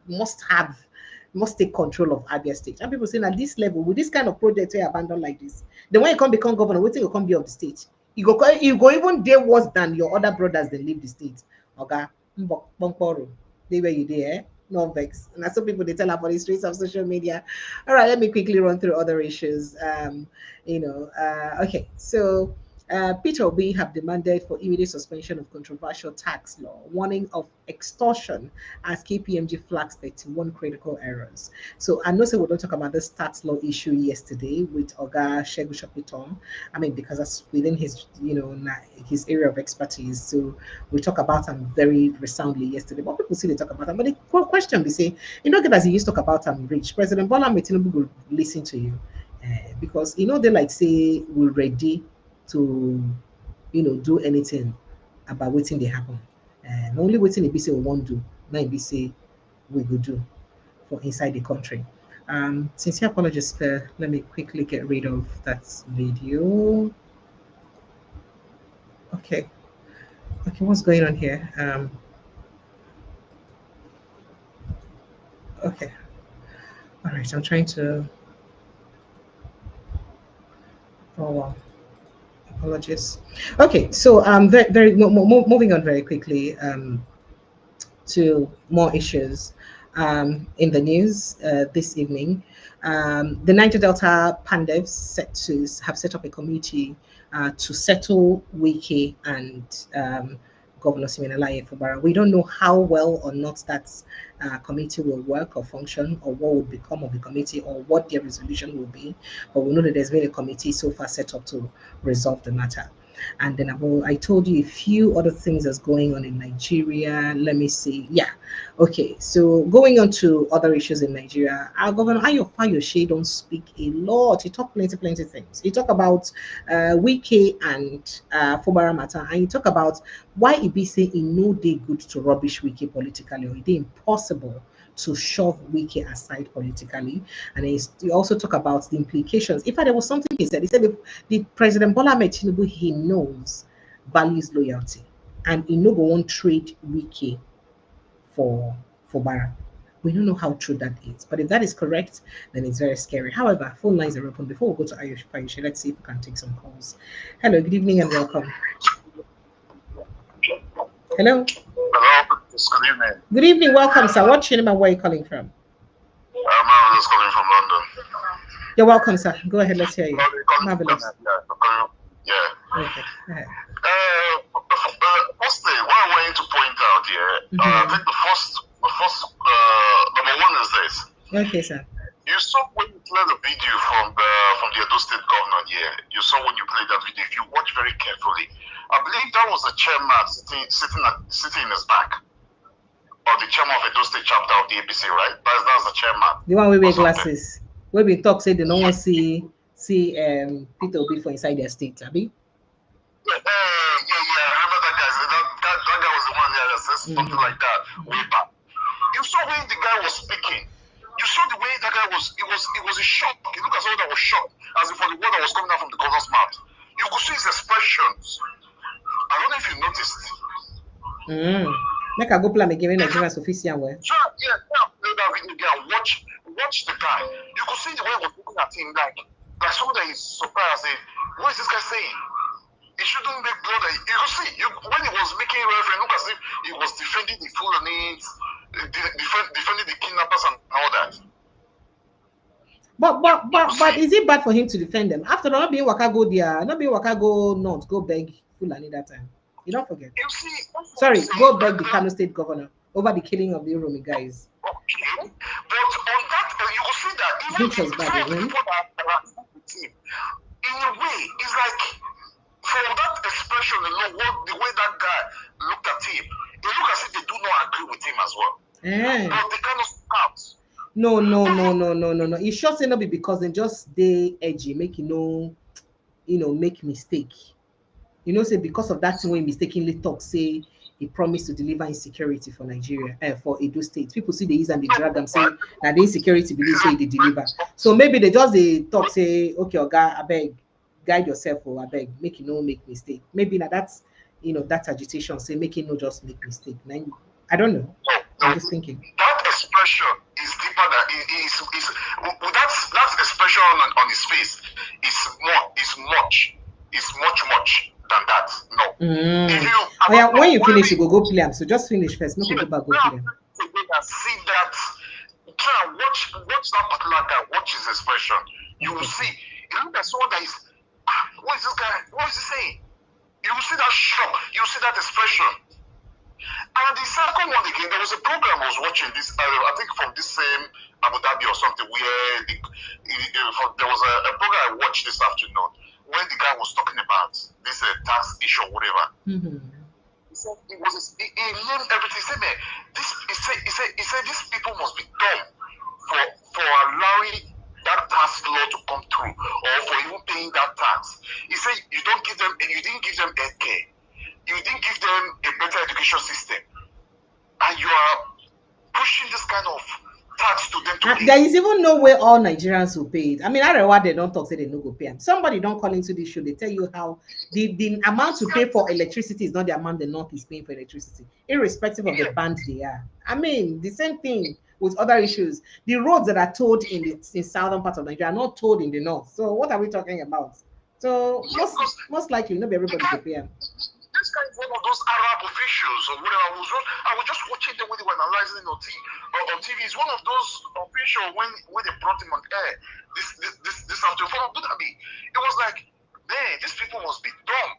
must take control of Abia State. And people saying at this level, with this kind of project we abandon like this, then when you come become governor, what you come be of the state? You go even there worse than your other brothers that leave the state. Okay, they where you there, no vex. And that's what people they tell up on the streets of social media. All right, let me quickly run through other issues. Okay, so. Peter Obi have demanded for immediate suspension of controversial tax law, warning of extortion as KPMG flags 31 critical errors. So I know we don't talk about this tax law issue yesterday with Oga Shegu Shopiton. I mean, because that's within his, his area of expertise. So we talk about them very resoundly yesterday. But people see they talk about them. But the question they say, get as he used to talk about them rich. President Bola Ahmed Tinubu will listen to you. Because they like say we're ready to do anything about waiting they happen. Only waiting they be say we won't do, not be say we will do for inside the country. Sincere apologies, let me quickly get rid of that video. Okay, what's going on here? Okay, all right, I'm trying to. Oh wow. Apologies. Okay, so moving on very quickly to more issues in the news this evening. The Niger Delta Pandevs have set up a committee to settle Wike and Governor Siminalayi Fubara. We don't know how well or not that committee will work or function, or what will become of the committee, or what their resolution will be. But we know that there's been a committee so far set up to resolve the matter. And then I told you a few other things that's going on in Nigeria. Let me see. Yeah. Okay. So going on to other issues in Nigeria, our Governor Ayo Fayose don't speak a lot. He talk plenty things. He talk about Wike and Fubara matter, and he talk about why he be saying it no day good to rubbish Wike politically, or it impossible to shove Wike aside politically. And he also talk about the implications. In fact, there was something he said. He said the President Bola Ahmed Tinubu, he knows values loyalty, and he no go on trade Wike for Bara. We don't know how true that is, but if that is correct, then it's very scary. However, phone lines are open. Before we go to Ayush, let's see if we can take some calls. Hello, good evening and welcome. Hello. Hello. Good evening. Good evening, welcome, sir. What's your name and where are you calling from? I'm just calling from London. You're welcome, sir. Go ahead, let's hear you. Marvelous. Yeah. Okay. First thing, what I wanted to point out here, I think the first number one is this. Okay, sir. You saw when you played the video from the Edo State governor here. You saw when you played that video. If you watch very carefully, I believe that was the chairman sitting in his back. Or the chairman of Edo State chapter of the APC, right? That's the chairman. The one we wear glasses. Where we talk say they don't want to see Peter Obi for inside their state, Abi? Yeah. I remember that guy. That guy was the one that said something like that way back. You saw when the guy was speaking. You saw the way that guy was. It was a shock. You look at someone that was shocked, as if for the word that was coming out from the governor's mouth. You could see his expressions. I don't know if you noticed. Make a go plan again in Nigeria's official way. Sure, yeah, play that video again. Watch the guy. You could see the way he was looking at him like someone that is surprised. What is this guy saying? He shouldn't make blood. You could see when he was making reference, look as if he was defending the Fulani, defending the kidnappers and all that. But is it bad for him to defend them? After not being Waka go there, not being Waka go north, go beg Fulani that time. You don't forget. You see, sorry, go beg the Kano State governor over the killing of the Uromi guys. Okay, but on that, you will see that even some of the people that are with him, in a way, it's like from that expression alone, the way that guy looked at him, they look as if they do not agree with him as well. But they kind of out. No. It sure say no be because they just they edgy, make make mistake. Say because of that thing when mistakenly talk, say he promised to deliver insecurity for Nigeria, for Edo State. People see the use and they drag them, say that the insecurity believe say they deliver. So maybe they just they talk, say, okay, Oga, I beg, guide yourself, or I beg, make make mistake. Maybe now that's that agitation, say making no just make mistake. Now, I don't know. I'm just thinking. That expression is deeper than is that expression on his face is much than that. No. When you finish, you go play them. So just finish first. No, go back, go play them. See that. Try and watch that particular guy. Watch his expression. You will see. You look at someone that is. What is this guy? What is he saying? You will see that shock. You will see that expression. And the second one again, there was a program I was watching this. I think from this same Abu Dhabi or something where there was a program I watched this afternoon when the guy was talking about this tax issue or whatever. Mm-hmm. He said he named everything. He said, man, he said these people must be dumb for allowing that tax law to come through or for even paying that tax. He said you didn't give them healthcare. You didn't give them a better education system, and you are pushing this kind of tax to them to pay. There is even no way all Nigerians will pay it. I mean, I don't know why they don't talk, say they no go pay them. Somebody don't call into this show, they tell you how the amount to pay for electricity is not the amount the North is paying for electricity, irrespective of the band they are. I mean, the same thing with other issues. The roads that are towed in the southern part of Nigeria are not towed in the north. So what are we talking about? So most likely, not everybody will pay them. This guy is one of those Arab officials or whatever. I was just watching them when they were analyzing on TV. He's one of those officials when they brought him on air this afternoon from Abu Dhabi. It was like, man, these people must be dumb.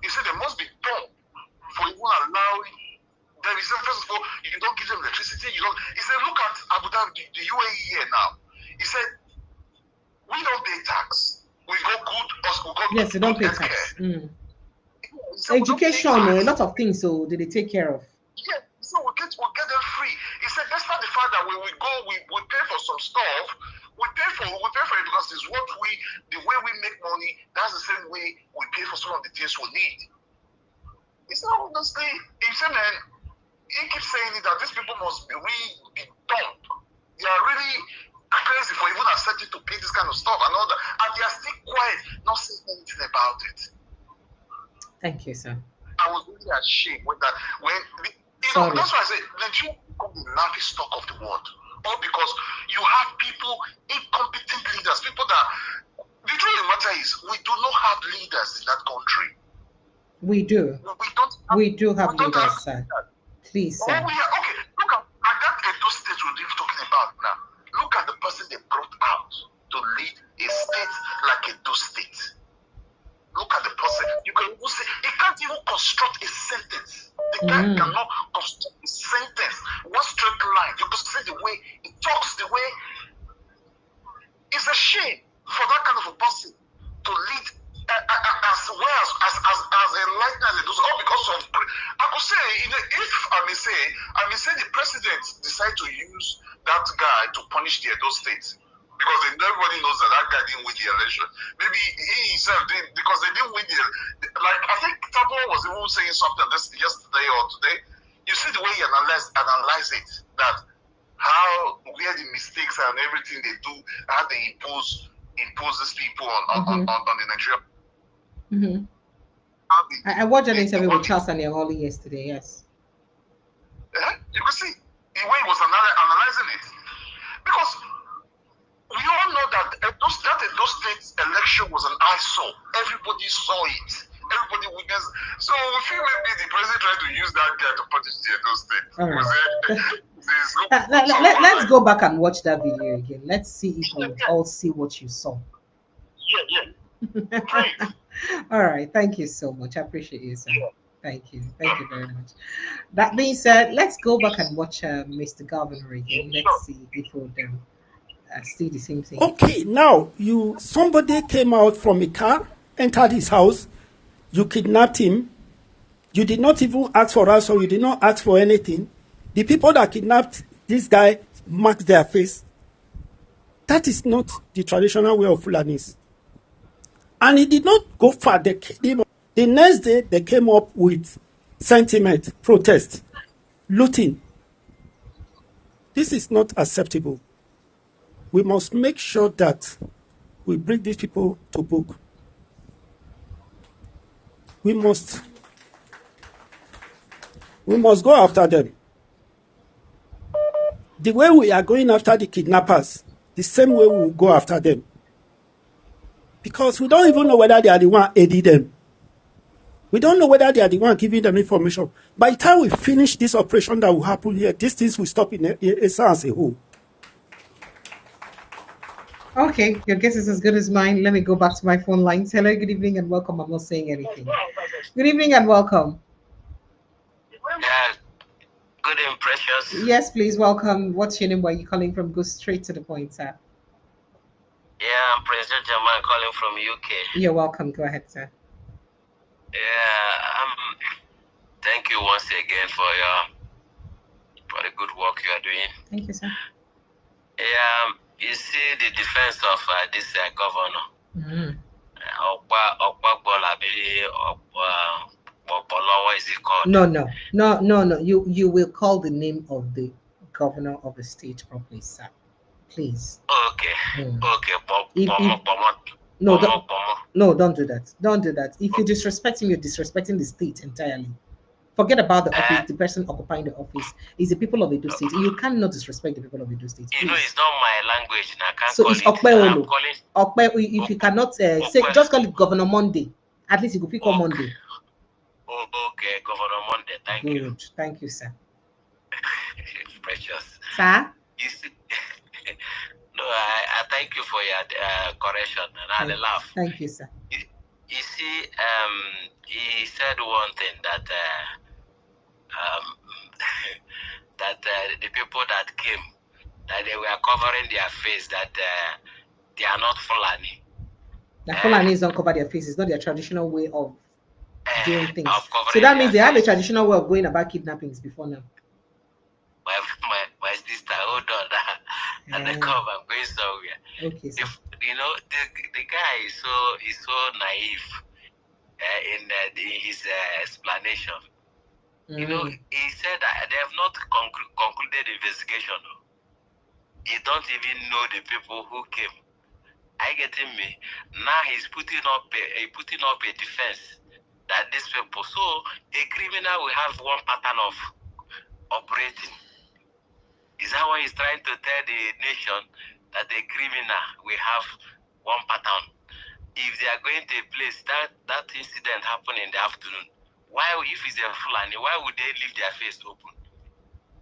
He said they must be dumb for even allowing. There is first of all, you don't give them electricity. You don't. He said, look at Abu Dhabi, the UAE here now. He said, we don't pay tax. We got good. Yes, they don't pay tax. Education, a lot of things, so they take care of. Yeah, so we'll get them free. He said, despite the fact that when we go, we pay for some stuff. We pay for it because it's the way we make money. That's the same way we pay for some of the things we need. It's not honestly. He said, man, he keeps saying that these people must be really be dumb. They are really crazy for even accepting to pay this kind of stuff and all that, and they are still quiet, not saying anything about it. Thank you, sir. I was really ashamed with that. That's why I say Nigeria become the laughing stock of the world. All because you have people, incompetent leaders, people that the truth of the matter is we do not have leaders in that country. We do. We do have leaders, sir. Please, sir. Okay, look at that Edo State we're talking about now. Look at the person they brought out to lead a state like Edo State. Look at the person. You can even say he can't even construct a sentence. The guy cannot construct a sentence. One straight line. You can see the way he talks, the way. It's a shame for that kind of a person to lead as well as enlightened as it does. All because of. I could say, if I may say the president decided to use that guy to punish the Edo State. Because everybody knows that guy didn't win the election. Maybe he himself didn't, because they didn't win like I think Tabo was even saying something yesterday or today. You see the way he analyze it, that how where the mistakes and everything they do, how they impose these people on the Nigeria. Mm-hmm. I watched an interview with Charles Aniaholi yesterday. Yes. Yeah, you can see the way he was analyzing it, because. We all know that those State election was an eyesore. Everybody saw it. Everybody witnessed. So we feel maybe the president tried to use that guy to punish the Edo State. All right. Let's go back and watch that video again. Let's see if we all see what you saw. Yeah. Great. All right. Thank you so much. I appreciate you, sir. Thank you. Thank you very much. That being said, let's go back and watch Mr. Governor again. Let's see if we'll see the same thing. Okay, now somebody came out from a car, entered his house, you kidnapped him, you did not even ask for us, or you did not ask for anything. The people that kidnapped this guy mark their face. That is not the traditional way of Fulanis. And it did not go far. The next day, they came up with sentiment, protest, looting. This is not acceptable. We must make sure that we bring these people to book. We must go after them. The way we are going after the kidnappers, the same way we will go after them. Because we don't even know whether they are the one aiding them. We don't know whether they are the one giving them information. By the time we finish this operation that will happen here, these things will stop in Esa as a whole. Okay, your guess is as good as mine. Let me go back to my phone lines. Hello, good evening and welcome. I'm not saying anything. Good evening and welcome. Yeah, good evening, Precious. Yes, please, welcome. What's your name? Where are you calling from? Go straight to the point, sir. Yeah, I'm President Jamal calling from UK. You're welcome. Go ahead, sir. Yeah, thank you once again for the good work you are doing. Thank you, sir. Yeah, you see the defense of this governor. What is it called? No. You will call the name of the governor of the state properly, sir. Please. Okay. Okay. No, don't do that. Don't do that. If you disrespect him, you're disrespecting the state entirely. Forget about the office, the person occupying the office. It's the people of Edo State. You cannot disrespect the people of Edo State. Please. You know, it's not my language. I can't So call it's it. Okpe. If you cannot say, just call it Governor Monday. At least you could pick on Monday. Okay, Governor Monday. Thank you. Good. Thank you, sir. Precious. Sir? You see, no, I thank you for your correction, and I laugh. Thank you, sir. You see, he said one thing that the people that came, that they were covering their face, that they are not Fulani. The Fulani don't cover their faces, not their traditional way of doing things. So that means they have a traditional way of going about kidnappings before now. My sister, hold on, and the cover, I'm going somewhere. Okay, sir. You know, the guy is so naive in his explanation. You know, he said that they have not concluded investigation. He don't even know the people who came. I getting me? Now he's putting up a defense that these people. So a criminal will have one pattern of operating. Is that why he's trying to tell the nation that the criminal will have one pattern? If they are going to a place that incident happened in the afternoon, why, if it's a Fulani, why would they leave their face open?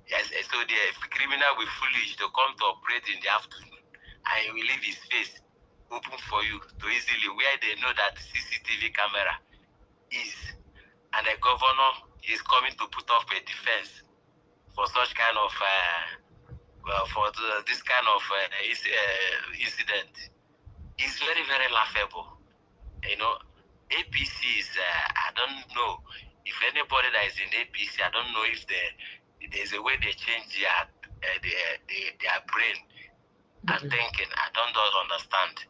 Yes, so the criminal will foolish to come to operate in the afternoon, and he will leave his face open for you to easily, where they know that CCTV camera is, and the governor is coming to put up a defense for such kind of this kind of incident. Is very, very laughable. You know, APC is I don't know if anybody that is in APC, I don't know if there's a way they change their brain and thinking. I don't understand.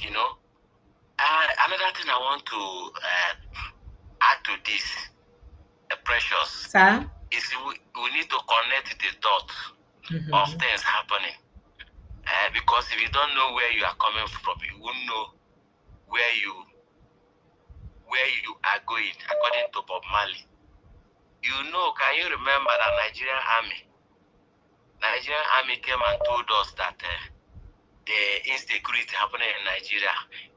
You know, another thing I want to add to this, Precious, sir, is we need to connect the dots of things happening. Because if you don't know where you are coming from, you won't know where you are going, according to Bob Marley. You know, can you remember that Nigerian army came and told us that the insecurity happening in Nigeria,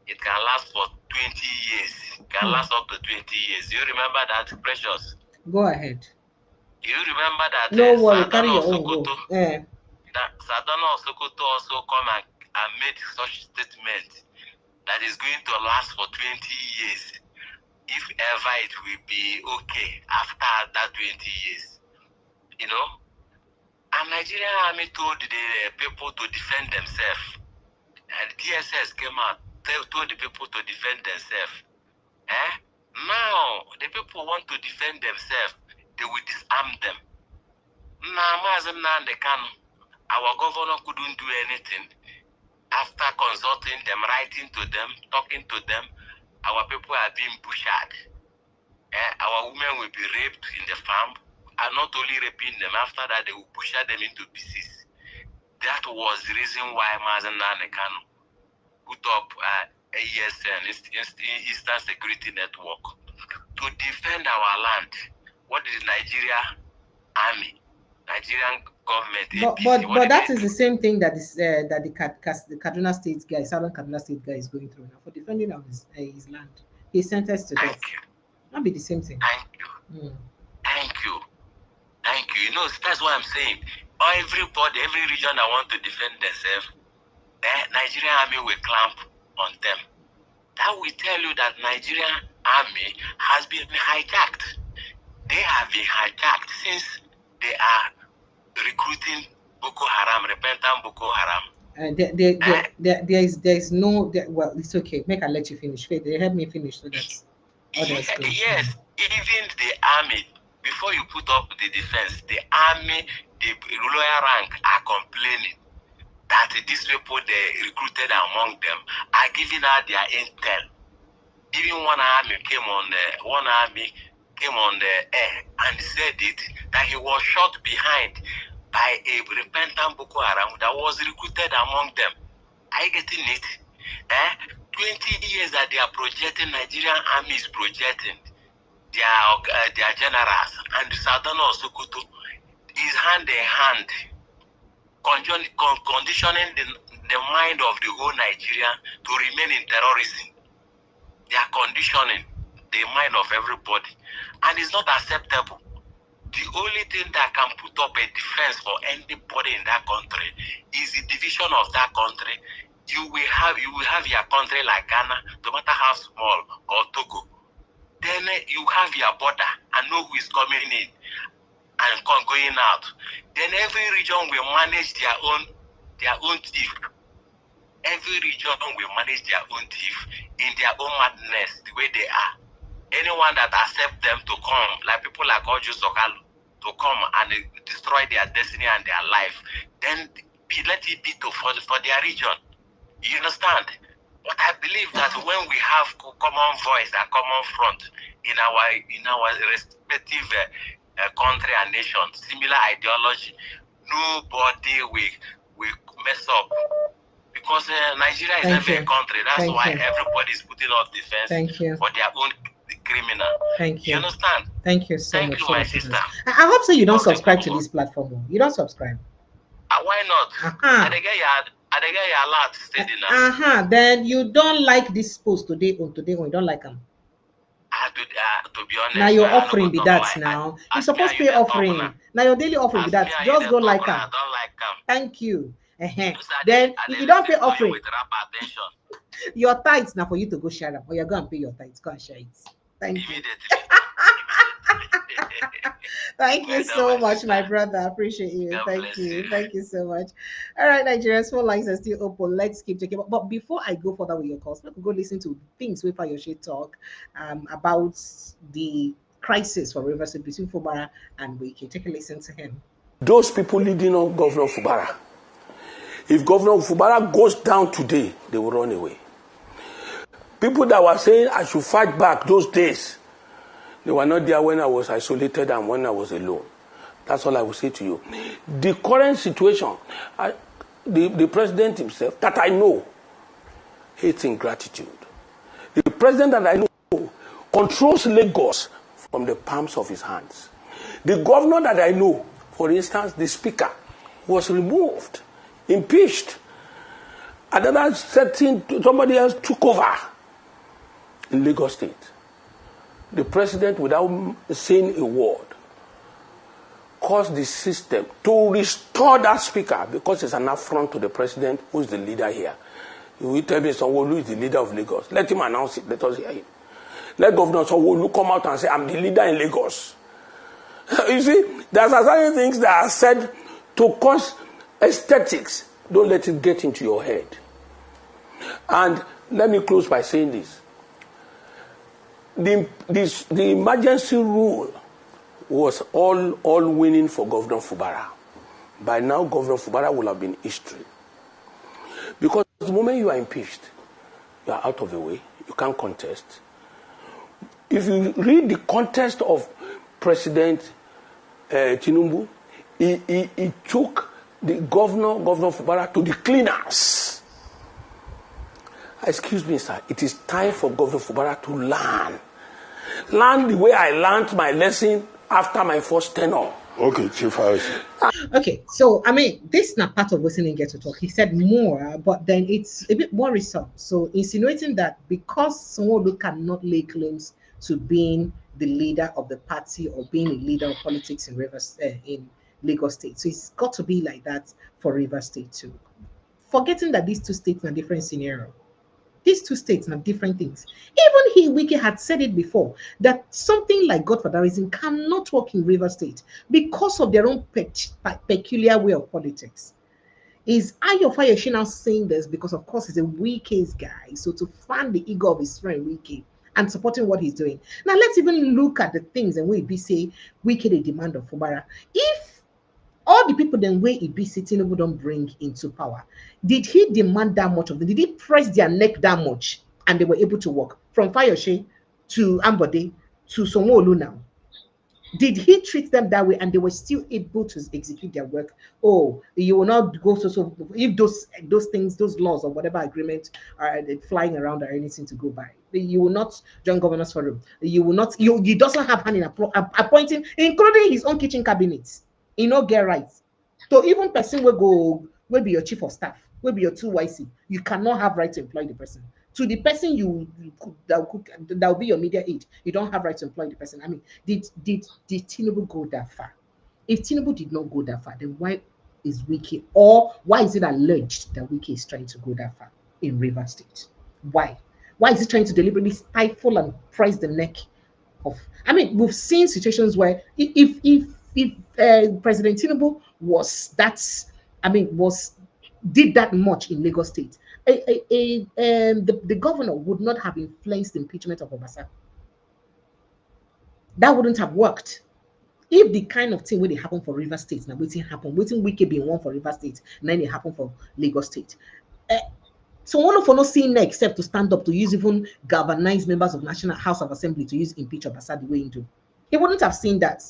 it can last for 20 years. It can last up to 20 years. Do you remember that, Precious? Go ahead. Do you remember that? No worry, carry your own go. That Sadano Sokoto also come and made such statement that is going to last for 20 years. If ever it will be okay after that 20 years. You know? And Nigerian army told the people to defend themselves. And DSS came out, told the people to defend themselves. Now, the people want to defend themselves, they will disarm them. Now, Mazin Nandekano, Our governor couldn't do anything. After consulting them, writing to them, talking to them, our people are being butchered. Our women will be raped in the farm, and not only raping them, after that they will butcher them into pieces. That was the reason why Mazen Nanekano put up ESN, Eastern Security Network, to defend our land. What is Nigeria Army, Nigerian government? But that is the same thing that is that the Kaduna State guy, Southern Kaduna State guy, is going through now for defending of his land. He's sentenced to death. Not be the same thing. Thank you. Thank you. Thank you. You know, that's what I'm saying. Everybody, every region that want to defend themselves, Nigerian army will clamp on them. That will tell you that Nigerian army has been hijacked. They have been hijacked since they are recruiting Boko Haram, repentant Boko Haram. There is no. Well, it's okay. Make I let you finish. They help me finish so that. Yes, even the army, before you put up the defense, the army, the lower rank are complaining that these people they recruited among them are giving out their intel. Even one army came on the air and said it that he was shot behind by a repentant Boko Haram that was recruited among them. Are you getting it? 20 years that they are projecting, Nigerian army is projecting their generals, and the Southern Sokoto is hand in hand, conditioning the mind of the whole Nigeria to remain in terrorism. They are conditioning the mind of everybody, and it's not acceptable. The only thing that can put up a defense for anybody in that country is the division of that country. You will have your country like Ghana, no matter how small, or Togo. Then you have your border and know who is coming in and going out. Then every region will manage their own thief. Every region will manage their own thief in their own madness, the way they are. Anyone that accepts them to come, like people like Oju Sokalu, to come and destroy their destiny and their life, then let it be for their region. You understand? But I believe that when we have common voice and common front in our respective country and nation, similar ideology, nobody will mess up. Because Nigeria is never a country. That's why everybody is putting up defense for their own criminal. Thank you. You understand? Thank you so much. Thank you, my sister. I hope so you don't subscribe to this platform. You don't subscribe. Why not? I get your alert steady now. Then you don't like this post today when you don't like them. To be honest, now your offering be that now. You're supposed to pay offering. Now your daily offering be that. Just go like them. I don't like them. Thank you. Then if you don't pay offering, your tithes now for you to go share them, or you're going to pay your tithes. Go and share it. Thank you. Thank you so much, my brother. I appreciate you. Thank you. Thank you so much. All right, Nigerians, phone lines are still open. Let's keep talking. But before I go further with your calls, we could go listen to things with Fayoshe talk about the crisis for Rivers between Fubara and Wiki. Take a listen to him. Those people leading on Governor Fubara, if Governor Fubara goes down today, they will run away. People that were saying I should fight back those days, they were not there when I was isolated and when I was alone. That's all I will say to you. The current situation, the president himself, that I know, hates ingratitude. The president that I know controls Lagos from the palms of his hands. The governor that I know, for instance, the speaker, was removed, impeached. Another setting, somebody else took over in Lagos State. The president, without saying a word, caused the system to restore that speaker because it's an affront to the president who is the leader here. You will tell me Sanwo-Olu is the leader of Lagos. Let him announce it. Let us hear him. Let Governor Sanwo-Olu come out and say, I'm the leader in Lagos. You see, there are certain things that are said to cause aesthetics. Don't let it get into your head. And let me close by saying this. The emergency rule was all winning for Governor Fubara. by now Governor Fubara will have been history. Because the moment you are impeached, you are out of the way, you can't contest. If you read the context of President Tinubu, he took the Governor Fubara to the cleaners. Excuse me, sir, it is time for Governor Fubara to learn. Learn the way I learned my lesson after my first tenure. Okay, Chief House. Okay, so I mean, this is not part of listening get to talk. He said more, but then it's a bit worrisome. So insinuating that because Sanwo-Olu cannot lay claims to being the leader of the party or being a leader of politics in in Lagos State, so it's got to be like that for Rivers State too. Forgetting that these two states are different scenario. These two states are different things. Even Wike had said it before that something like godfatherism cannot work in River State because of their own peculiar way of politics. Is Ayo Fayoshi now saying this because, of course, he's a Wike's guy, so to fan the ego of his friend Wike and supporting what he's doing. Now let's even look at the things and we be say Wike the demand of Fubara. If all the people then where he be sitting over don't bring into power, did he demand that much of them? Did he press their neck that much and they were able to work from Fayoshe to Ambode to Sanwo-Olu now? Did he treat them that way and they were still able to execute their work? Oh, you will not go so if those things, those laws or whatever agreement are flying around or anything to go by, you will not join governors forum. You will not. He doesn't have hand in appointing, including his own kitchen cabinets. He no get rights. So even person will be your chief of staff, will be your 2YC. You cannot have right to employ the person. To the person that will be your media aid, you don't have right to employ the person. I mean, did Tinubu go that far? If Tinubu did not go that far, then why is Wike, or why is it alleged that Wike is trying to go that far in Rivers State? Why? Why is he trying to deliberately stifle and press the neck of? I mean, we've seen situations where if President Tinubu did that much in Lagos State, the governor would not have influenced the impeachment of Obasa. That wouldn't have worked. If the kind of thing where they happen for River State, now waiting Wike being one for River State, and then it happened for Lagos State. So one of us not seeing there except to stand up to use even galvanize members of National House of Assembly to use impeach Obasa the way he do. He wouldn't have seen that.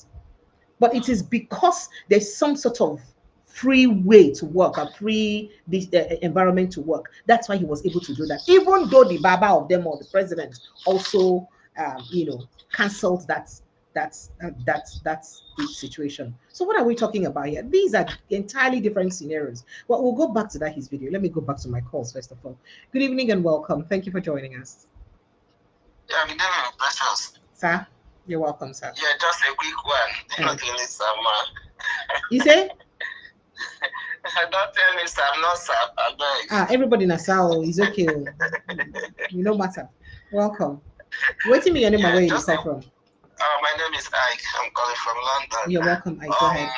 But it is because there's some sort of free way to work, a free environment to work. That's why he was able to do that. Even though the Baba of them or the president also, cancelled that situation. So what are we talking about here? These are entirely different scenarios. Well, we'll go back to his video. Let me go back to my calls first of all. Good evening and welcome. Thank you for joining us. Yeah, good evening, precious. Sir, you're welcome, sir. Yeah, just a quick one. Not really, sir. You say? Don't tell me, sir. I'm not, sir. Everybody in Asao is okay. You no matter. Welcome. Wait till me your name and where you come from. My name is Ike. I'm calling from London. You're welcome, Ike. Go ahead.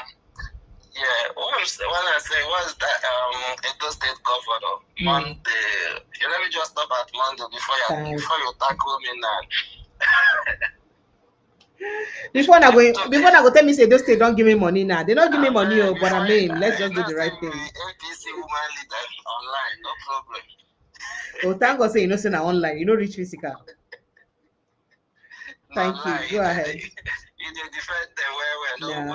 Yeah, when I say what's that Edo State Governor Monday. Yeah, let me just stop at Monday before you tackle me now. Before I go tell me say those State don't give me money now. They don't give me money, but I mean, let's just do the right thing. APC woman leader online, no problem. Oh, thank God say you know say now online, you know reach physical. Thank you. Go ahead. You did defend them well.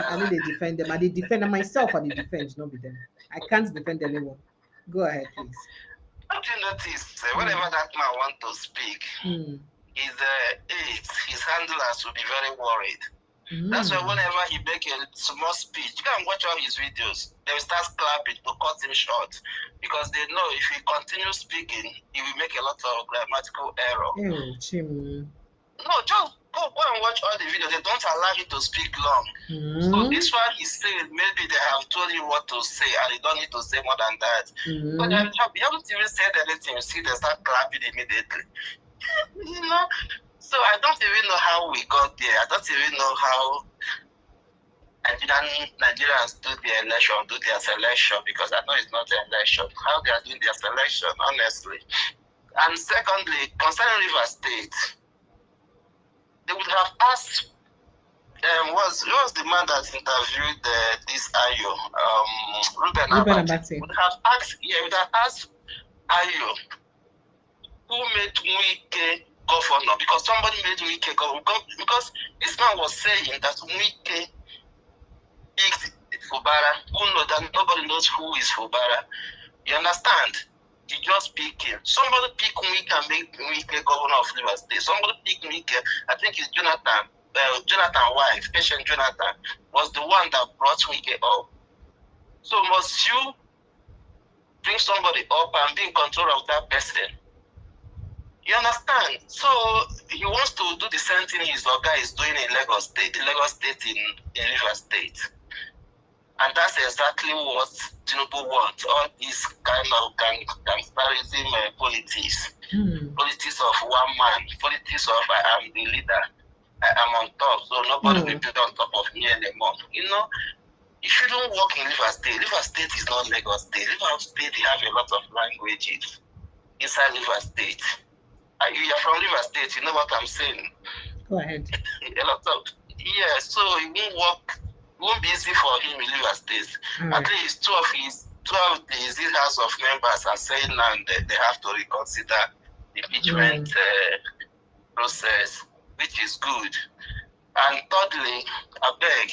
I need to defend them. I did defend myself. I did defend, not be them. I can't defend anyone. Go ahead, please. Don't you notice whenever that man wants to speak, his handlers will be very worried. That's why whenever he makes a small speech, you can watch all his videos. They will start clapping to cut him short because they know if he continues speaking, he will make a lot of grammatical error. No, just go and watch all the videos. They don't allow you to speak long. So this one he said maybe they have told you what to say and you don't need to say more than that. But you haven't even said anything. You see they start clapping immediately. So I don't even know how we got there. I don't even know how Nigerians do their selection, because I know it's not an election. How they are doing their selection, honestly. And secondly, concerning River State, they would have asked was the man that interviewed this Ayo, Ruben Ruben Abati? Abati. Would have asked Ayo who made Wike governor, because somebody made Wike governor, because this man was saying that Wike picked Fubara, who knows that nobody knows who is Fubara. You understand? You just pick him. Somebody pick Wike and make Wike governor of Rivers State. Somebody pick Wike, I think it's Jonathan. Jonathan wife, patient Jonathan, was the one that brought Wike up. So must you bring somebody up and be in control of that person? You understand? So he wants to do the same thing his guy is doing in Lagos State, in Rivers State. And that's exactly what Tinubu wants, all this kind of gangsterism politics. Politics of one man, politics of I am the leader, I am on top, so nobody will be on top of me anymore. You know, you shouldn't work in Rivers State. Rivers State is not Lagos State. Rivers State, they have a lot of languages inside Rivers State. You are from Rivers State, you know what I'm saying? Go ahead. A lot of, yeah, so it won't be easy for him in Rivers State. At least two of the House of members are saying now they have to reconsider the impeachment process, which is good. And thirdly, I beg,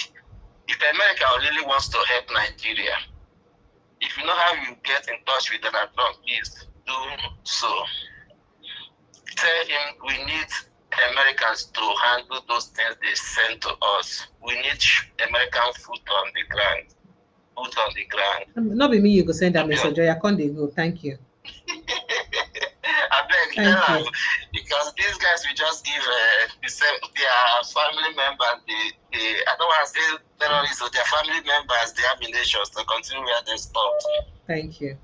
if America really wants to help Nigeria, if you know how you get in touch with Donald Trump, please do so. Tell him we need Americans to handle those things they send to us. We need American foot on the ground. Foot on the ground. Not be me, you go send that message. I can't go. Thank you. I beg you, because these guys will just give their family members, I don't want to say terrorists, or their family members, the ammunitions to continue where they stopped. Thank you.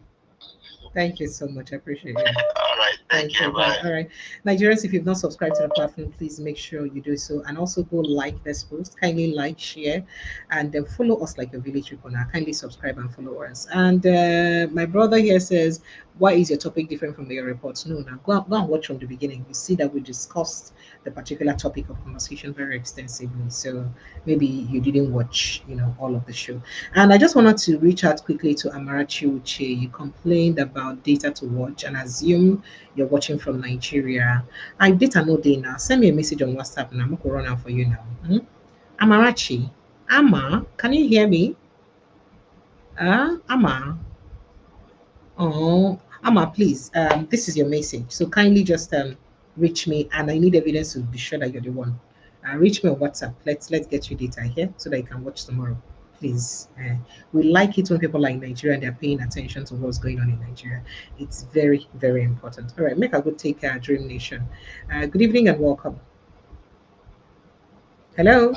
Thank you so much. I appreciate it. All right. Thank you. Bye. All right. Nigerians, if you've not subscribed to the platform, please make sure you do so. And also go like this post. Kindly like, share, and then follow us like a village reporter. Kindly subscribe and follow us. And my brother here says, why is your topic different from your reports? No, now go and watch from the beginning. You see that we discussed the particular topic of conversation very extensively. So maybe you didn't watch, all of the show. And I just wanted to reach out quickly to Amarachi Uche. You complained about data to watch and assume you're watching from Nigeria. I data no day now. Send me a message on WhatsApp and I'm going to run out for you now. Amarachi, Ama, can you hear me? Ama. Oh, Ama, please. This is your message. So kindly just reach me, and I need evidence to be sure that you're the one. Reach me on WhatsApp. Let's get you data here so that you can watch tomorrow. Please. We like it when people are in Nigeria and they're paying attention to what's going on in Nigeria. It's very, very important. All right, make a good take Dream Nation. Good evening and welcome. Hello.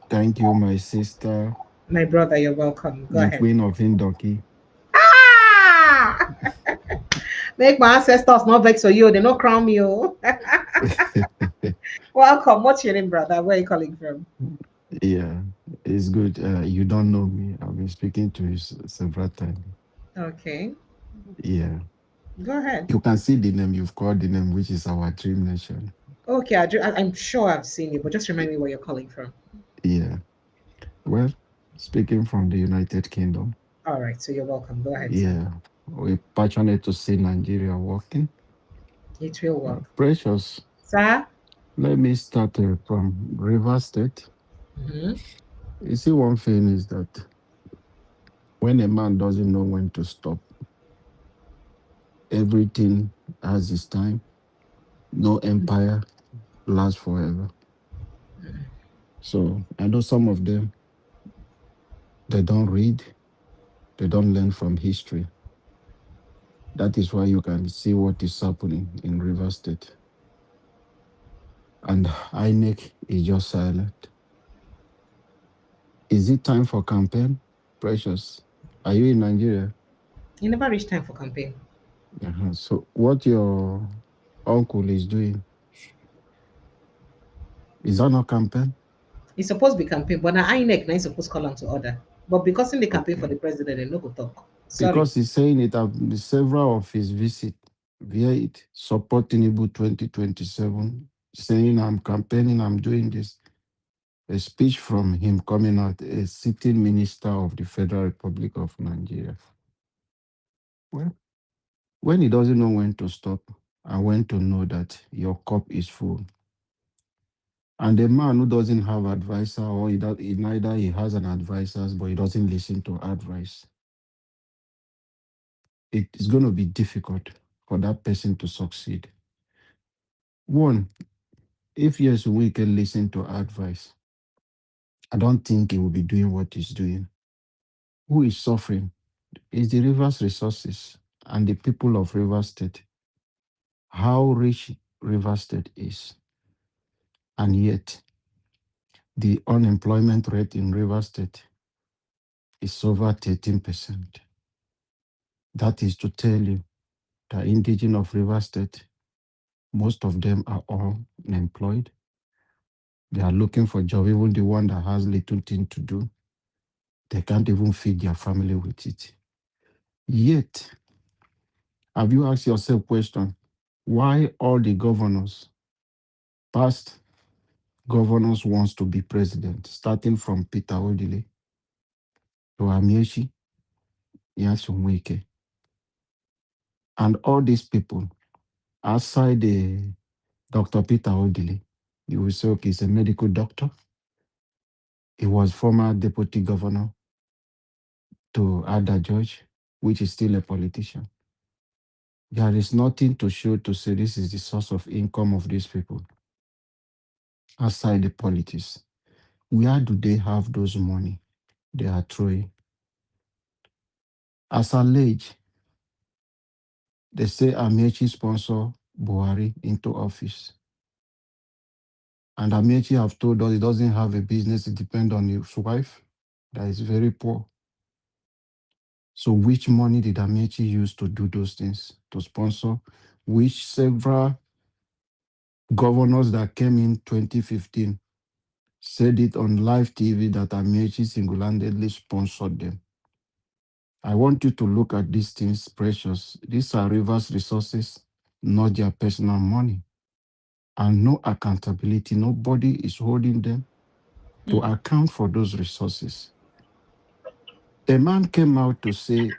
Thank you, my sister. My brother, you're welcome. Go ahead. Queen of Indoki. Make my ancestors not vex for you. They not crown me. Welcome. What's your name, brother? Where are you calling from? Yeah, it's good. You don't know me. I've been speaking to you several times. Okay. Yeah. Go ahead. You can see the name. You've called the name, which is our Dream Nation. Okay, I'm sure I've seen you, but just remind me where you're calling from. Yeah. Well, speaking from the United Kingdom. All right, so you're welcome. Go ahead. Yeah. We're passionate to see Nigeria working. It will work. Precious. Sir? Let me start from Rivers State. You see, one thing is that when a man doesn't know when to stop, everything has its time. No empire lasts forever. So I know some of them, they don't read, they don't learn from history. That is why you can see what is happening in Rivers State. And INEC is just silent. Is it time for campaign? Precious, are you in Nigeria? You never reach time for campaign. So what your uncle is doing, is that not campaign? It's supposed to be campaign, but now INEC now is supposed to call on to order. But because in the campaign for the president, they no go talk. Sorry. Because he's saying it at several of his visits, via it, supporting Tinubu 2027, saying I'm campaigning, I'm doing this. a speech from him coming out, a sitting minister of the Federal Republic of Nigeria. Well, when he doesn't know when to stop and when to know that your cup is full, and a man who doesn't have advisor, or neither he has an advisor, but he doesn't listen to advice, it is going to be difficult for that person to succeed. One, if yes, we can listen to advice, I don't think he will be doing what he's doing. Who is suffering is the Rivers resources and the people of Rivers State. How rich Rivers State is. And yet, the unemployment rate in Rivers State is over 13%. That is to tell you the indigenous of Rivers State, most of them are all unemployed. They are looking for job, even the one that has little thing to do. They can't even feed their family with it. Yet, have you asked yourself question, why all the governors, past governors wants to be president, starting from Peter Odile to Amiechi, Nyesom Wike, and all these people outside the Dr. Peter Odile, you will say, okay, he's a medical doctor. He was former deputy governor to Ada George, which is still a politician. There is nothing to show to say this is the source of income of these people outside the politics. Where do they have those money they are throwing? As alleged, they say Amechi sponsor Buhari into office. And Amechi have told us he doesn't have a business, it depends on his wife that is very poor. So which money did Amechi use to do those things, to sponsor? Which several governors that came in 2015 said it on live TV that Amechi single-handedly sponsored them. I want you to look at these things, precious. These are Rivers resources, not their personal money. And no accountability. Nobody is holding them to account for those resources. A man came out to say,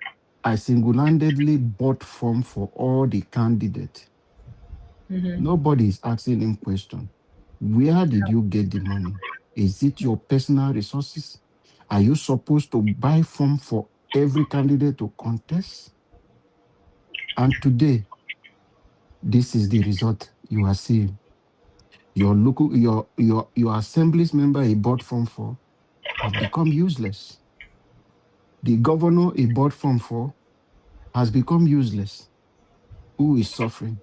I single-handedly bought form for all the candidates. Nobody is asking him question. Where did you get the money? Is it your personal resources? Are you supposed to buy form for every candidate to contest? And today, this is the result you are seeing. Your local, your assembly's member he bought form for have become useless. The governor he bought form for has become useless. Who is suffering?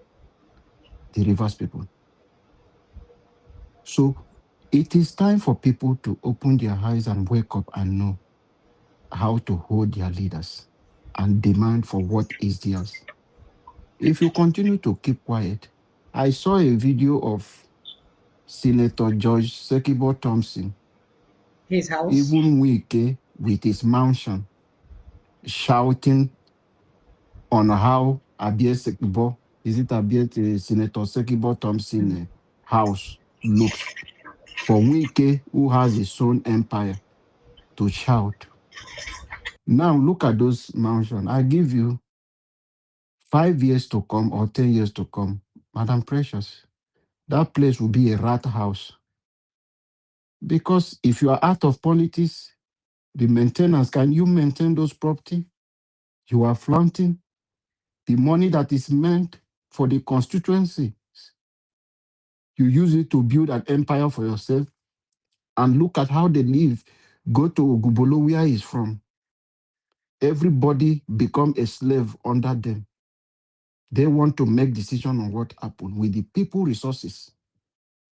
The Rivers people. So it is time for people to open their eyes and wake up and know how to hold their leaders and demand for what is theirs. If you continue to keep quiet, I saw a video of Senator George Sekibo Thompson, his house, even Wike with his mansion, shouting on how Abie Sekibo, is it Abie, Senator Sekibo Thompson house looks. For Wike, who has his own empire, to shout. Now look at those mansions. I give you 5 years to come or 10 years to come, Madam Precious, that place will be a rat house. Because if you are out of politics, the maintenance, can you maintain those property? You are flaunting the money that is meant for the constituency. You use it to build an empire for yourself. And look at how they live. Go to Ogubolo, where he's from. Everybody become a slave under them. They want to make decision on what happened with the people resources.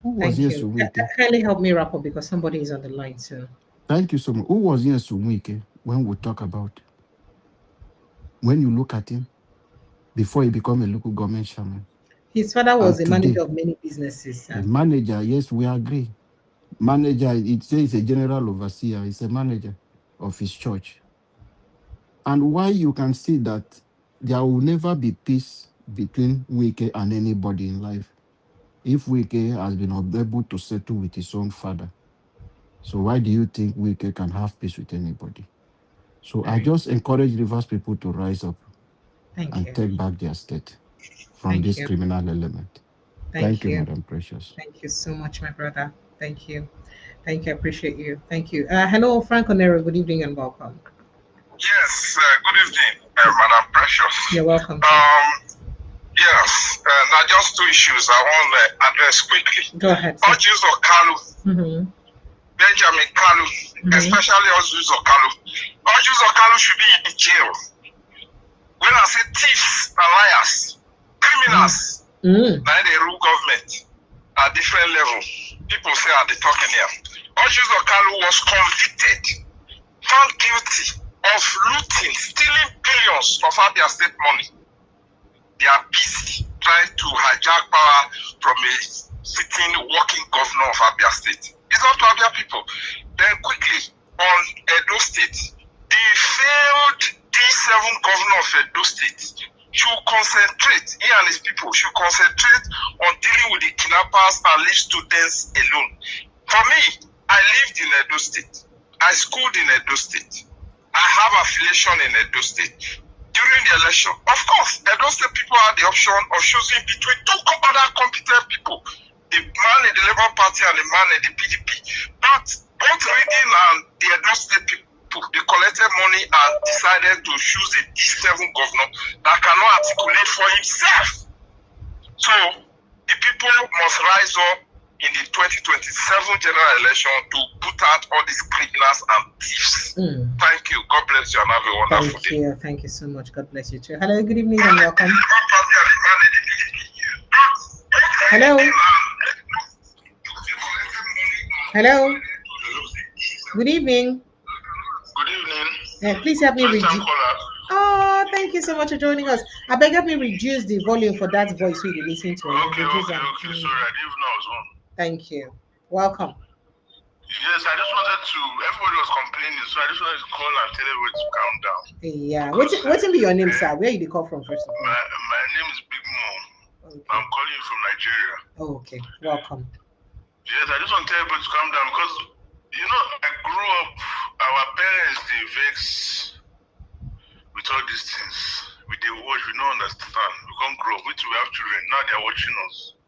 Who was Thank here you. Sumwike? Kindly help me wrap up because somebody is on the line too. Thank you so much. Who was here Sumwike when we talk about? When you look at him, before he become a local government chairman. His father was And a manager today, of many businesses. a manager, yes, we agree. Manager, it says a general overseer, is a manager of his church. And why you can see that there will never be peace between Wike and anybody in life if Wike has been unable to settle with his own father. So why do you think we can have peace with anybody? So I just encourage Rivers people to rise up and take back their state from this criminal element. Thank you, Madam Precious. Thank you so much, my brother. Thank you. Thank you. I appreciate you. Thank you. Hello, Frank Onero. Good evening and welcome. Yes, good evening, Madam Precious. You're welcome. Yes, now just two issues I want to address quickly. Go ahead. Urges of Kalu, Benjamin Kalu, especially urges of Kalu. Urges of Kalu should be in jail. When I say thieves and liars, criminals, now they rule government at different levels. People say are they talking here. Urges of Kalu was convicted, found guilty of looting, stealing billions of Abia State money. They are busy trying to hijack power from a sitting working governor of Abia State. It's not to Abia people. Then quickly on Edo State, the failed D7 governor of Edo State should concentrate, he and his people should concentrate on dealing with the kidnappers and leave students alone. For me, I lived in Edo State. I schooled in Edo State. I have affiliation in Edo State. During the election, of course, Edo State people had the option of choosing between two other competent people, the man in the Labour Party and the man in the PDP. But both Reading and the Edo State people, they collected money and decided to choose a D7 governor that cannot articulate for himself. So the people must rise up in the 2027 general election to put out all these criminals and thieves. Thank you. God bless you and have a wonderful day. Thank you. Thank you so much. God bless you too. Hello, good evening and welcome. Hello. Hello. Good evening. Good evening. Please help me reduce. Oh, thank you so much for joining us. I beg help me reduce the volume for that voice we listen to. Okay. Sorry, I didn't even know I was on. Thank you. Welcome. Yes, I just wanted to. Everybody was complaining, so I just wanted to call and tell everybody to calm down. Yeah. What's be your name, sir? Where you call from first of all? My name is Big Mo. Okay. I'm calling you from Nigeria. Oh, okay. Welcome. Yes, I just want to tell everybody to calm down because I grew up. Our parents they vex with all these things. We they watch. We don't understand. We can't grow up. We too have children. Now they are watching us.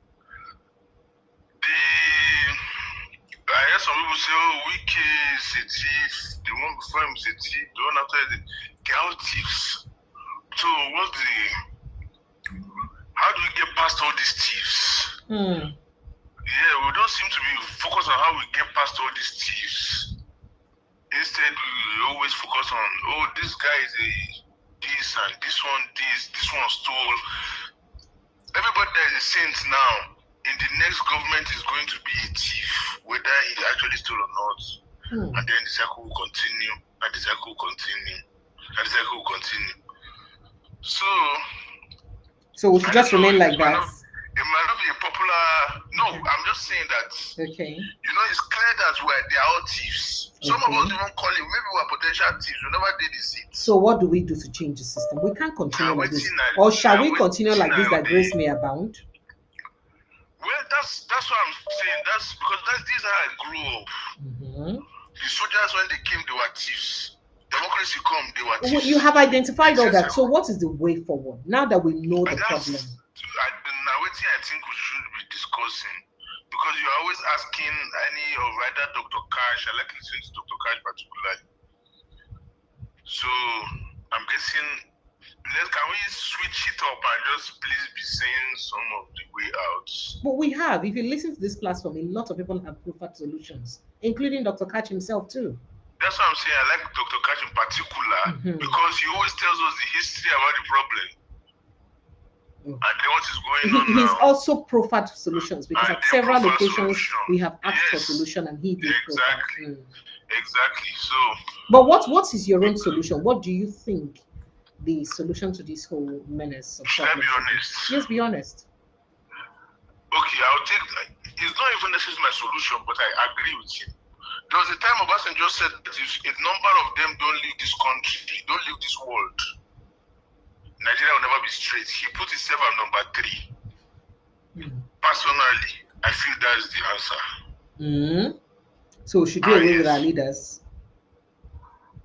I hear some people say, oh, Wiki is a thief, the one before him is a thief, the one after the girl thieves. So how do we get past all these thieves? Yeah, we don't seem to be focused on how we get past all these thieves. Instead, we always focus on, oh, this guy is this and this one stole. Everybody that is a saint now, in the next government is going to be a thief, whether he actually stole or not. And then the cycle will continue, and the cycle will continue, and the cycle will continue. So we should just remain like that. It might not be a popular. No, I'm just saying that. Okay. It's clear that they are all thieves. Some of us even call it. Maybe we're potential thieves. We never did this. So what do we do to change the system? We can't continue like this, or shall we continue like this that grace may abound? Well, that's what I'm saying. That's because these are how I grew up. The soldiers, when they came, they were thieves. Democracy come, they were thieves. You have identified all that. So what is the way forward now that we know the problem? Now, what I think we should be discussing, because you're always asking any of either Dr. Cash, I like listening to Dr. Cash particularly. So I'm guessing, can we switch it up and just please be saying some of the way out? But we have. If you listen to this platform, a lot of people have preferred solutions, including Dr. Cash himself too. That's what I'm saying. I like Dr. Cash in particular because he always tells us the history about the problem. And then what is going on He's now. also proffered solutions because at several locations we have asked for solution and he did exactly. So, but what is your own solution? What do you think the solution to this whole menace of should I be honest? Just be honest. Okay, I'll take. It's not even necessarily my solution, but I agree with you. There was a time Obasanjo said that if a number of them don't leave this country, don't leave this world, Nigeria will never be straight. He put himself at number 3. Personally, I feel that is the answer. So should do away with our leaders?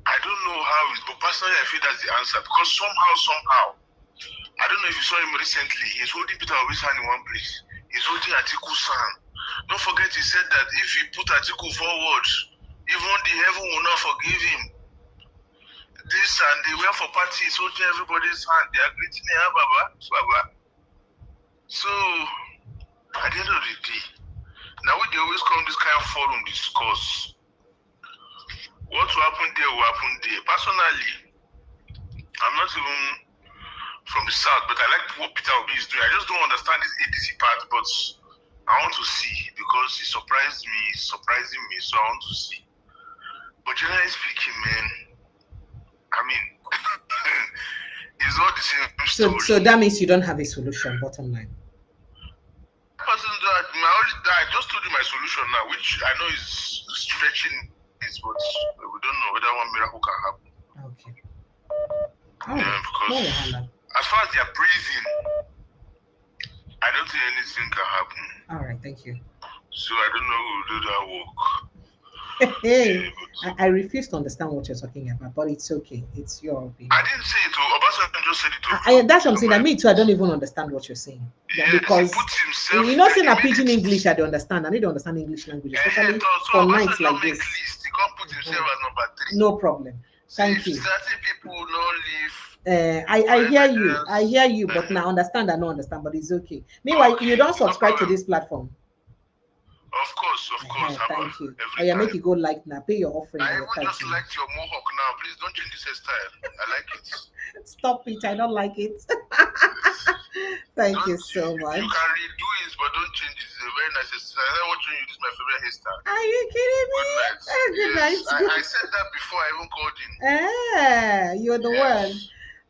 I don't know how, but personally I feel that's the answer, because somehow, I don't know if you saw him recently, he's holding Peter Obi's hand in one place. He's holding Atiku's hand. Don't forget he said that if he put Atiku forward, even the heaven will not forgive him. This and they went for parties, holding everybody's hand. They are greeting him, Baba. So, at the end of the day, now they always come this kind of forum discuss. What will happen there will happen there. Personally, I'm not even from the south, but I like what Peter Obi is doing. I just don't understand this ADC part, but I want to see, because he surprised me, he's surprising me, so I want to see. But generally speaking, man, I mean, it's all the same story. So that means you don't have a solution, bottom line. I just told you my solution now, which I know is stretching this, but we don't know whether one miracle can happen. Okay. Because as far as they are breathing, I don't think anything can happen. All right, thank you. So I don't know who will do that work. Hey, I refuse to understand what you're talking about, but it's okay. It's your opinion. I didn't say it. Obasanjo just said it. That's what I'm saying. I mean, too, I don't even understand what you're saying. Yes, because he puts himself, you're not saying a pidgin English, I don't understand. I need to understand English language, especially for nights like this. He can't put himself as number 3. No problem. Thank you. Certain people don't live. I hear you. I hear you, but now understand, I don't understand, but it's okay. Meanwhile, you don't subscribe to this platform. Of course. Thank you. You make you go like now, pay your offering. I even just liked your mohawk now. Please don't change this hairstyle. I like it. Stop it. I don't like it. Thank you so much. You can redo it, but don't change it. It's a very nice hairstyle. I like watching you. This is my favorite hairstyle. Are you kidding me? Good night. I said that before I even called in. You're the one.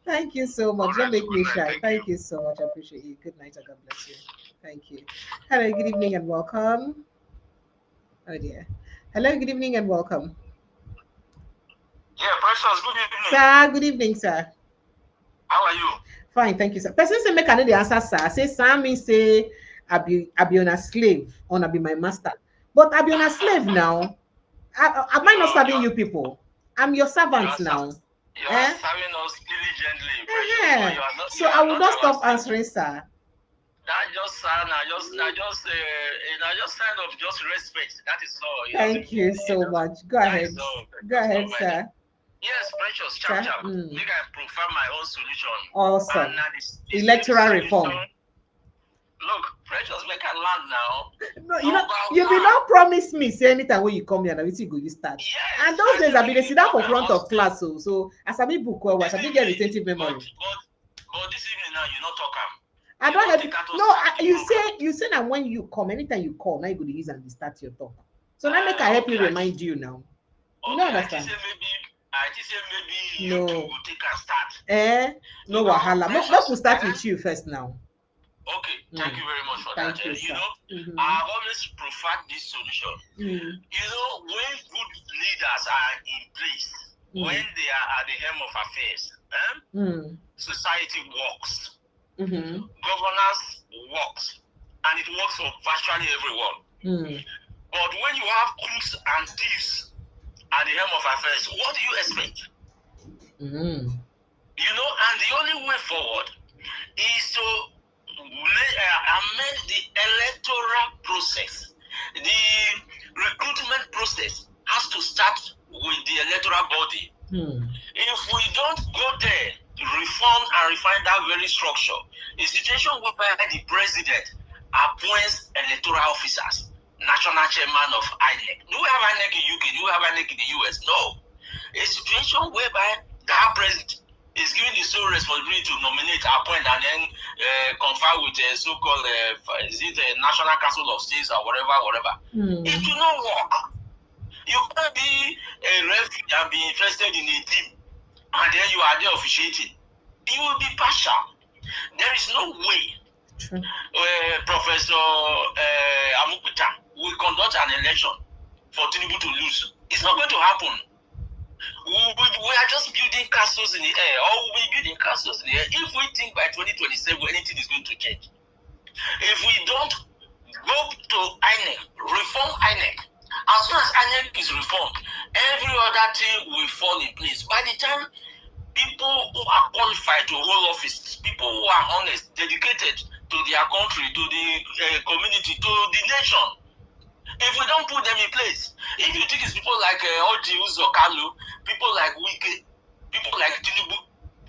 Thank you so much. Don't make me shy. Thank you so much. I appreciate you. Good night and God bless you. Thank you. Hello, good evening and welcome. Oh dear. Hello, good evening and welcome. Yeah, Precious, good evening. Sir, good evening, sir. How are you? Fine, thank you, sir. Person say make another answer, sir. Say sir means say I be on a slave, or I be my master. But I be on a slave now. Am I not serving you people? I'm your servant now. You are serving us diligently. So I will not stop answering, sir. That just sign of just respect. That is all. Thank you so much. Go ahead. Go ahead, sir. Yes, Precious. Chap. Make I prefer my own solution. Awesome. Electoral reform. Look, Precious, make I land now. No, you did not promise me say anytime when you come here, now you start. Yes, and those days I be sit down for front of class, so as I be book well, as I be get retentive memory. But this evening now you not talk am. I don't have you say that when you come, anytime you call, now you go to use and start your talk. So now make I help you remind you now. You don't understand? I just say maybe you will take a start. No wahala. Let's start with you first now. Okay, thank you very much for that. You know, I always prefer this solution. You know, when good leaders are in place, when they are at the helm of affairs, society works. Governance works, and it works for virtually everyone. But when you have crooks and thieves at the helm of affairs, what do you expect? You know, and the only way forward is to amend the electoral process. The recruitment process has to start with the electoral body. If we don't go there, reform and refine that very structure, a situation whereby the president appoints electoral officers, national chairman of INEC. Do we have INEC in UK? Do we have INEC in the US? No. A situation whereby that president is given the sole responsibility to nominate, appoint, and then confer with a so-called National Council of States or whatever. It will not work. You can't be a refugee and be interested in a team, and then you are there officiating. You will be partial. There is no way Professor Amukuta will conduct an election for Tinubu to lose. It's not going to happen. We are just building castles in the air, or we'll be building castles in the air if we think by 2027 anything is going to change. If we don't go to INEC, reform INEC, As soon as INEC is reformed, every other thing will fall in place. By the time people who are qualified to hold office, people who are honest, dedicated to their country, to the community, to the nation, if we don't put them in place, if you think it's people like Oji Uzokalu, people like Wike, people like Tinubu,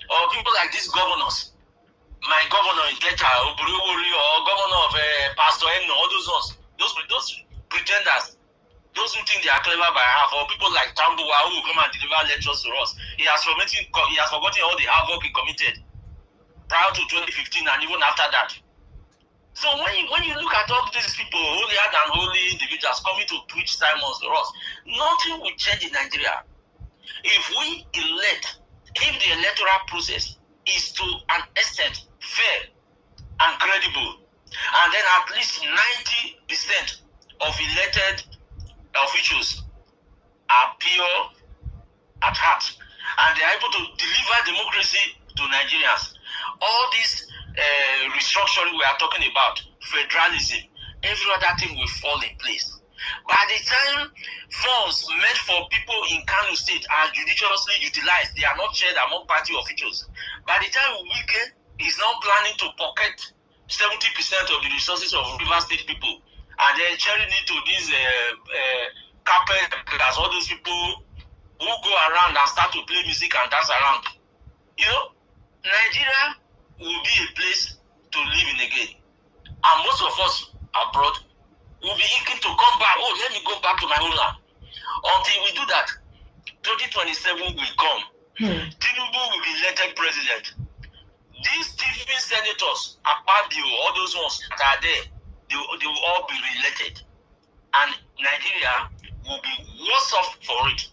or people like these governors, my governor in Delta, or governor of Pastor Eno, all those ones, those pretenders, those who think they are clever by half, or people like Tambuwa who come and deliver lectures to us, he has forgotten all the havoc he committed prior to 2015 and even after that. So when you look at all these people, holier than holy individuals coming to preach sermons to us, nothing will change in Nigeria. If the electoral process is to an extent fair and credible, and then at least 90% of elected officials are pure at heart, and they are able to deliver democracy to Nigerians, all this restructuring we are talking about, federalism, every other thing will fall in place. By the time funds meant for people in Kano State are judiciously utilized, they are not shared among party officials. By the time Wike is now planning to pocket 70% of the resources of River State people, and then sharing it to these carpet, all those people who go around and start to play music and dance around. You know, Nigeria will be a place to live in again. And most of us abroad will be eager to come back. Oh, let me go back to my homeland. Until we do that, 2027 will come. Tinubu will be elected president. These thieving senators, Akpabio, all those ones that are there, they will all be re-elected. And Nigeria will be worse off for it.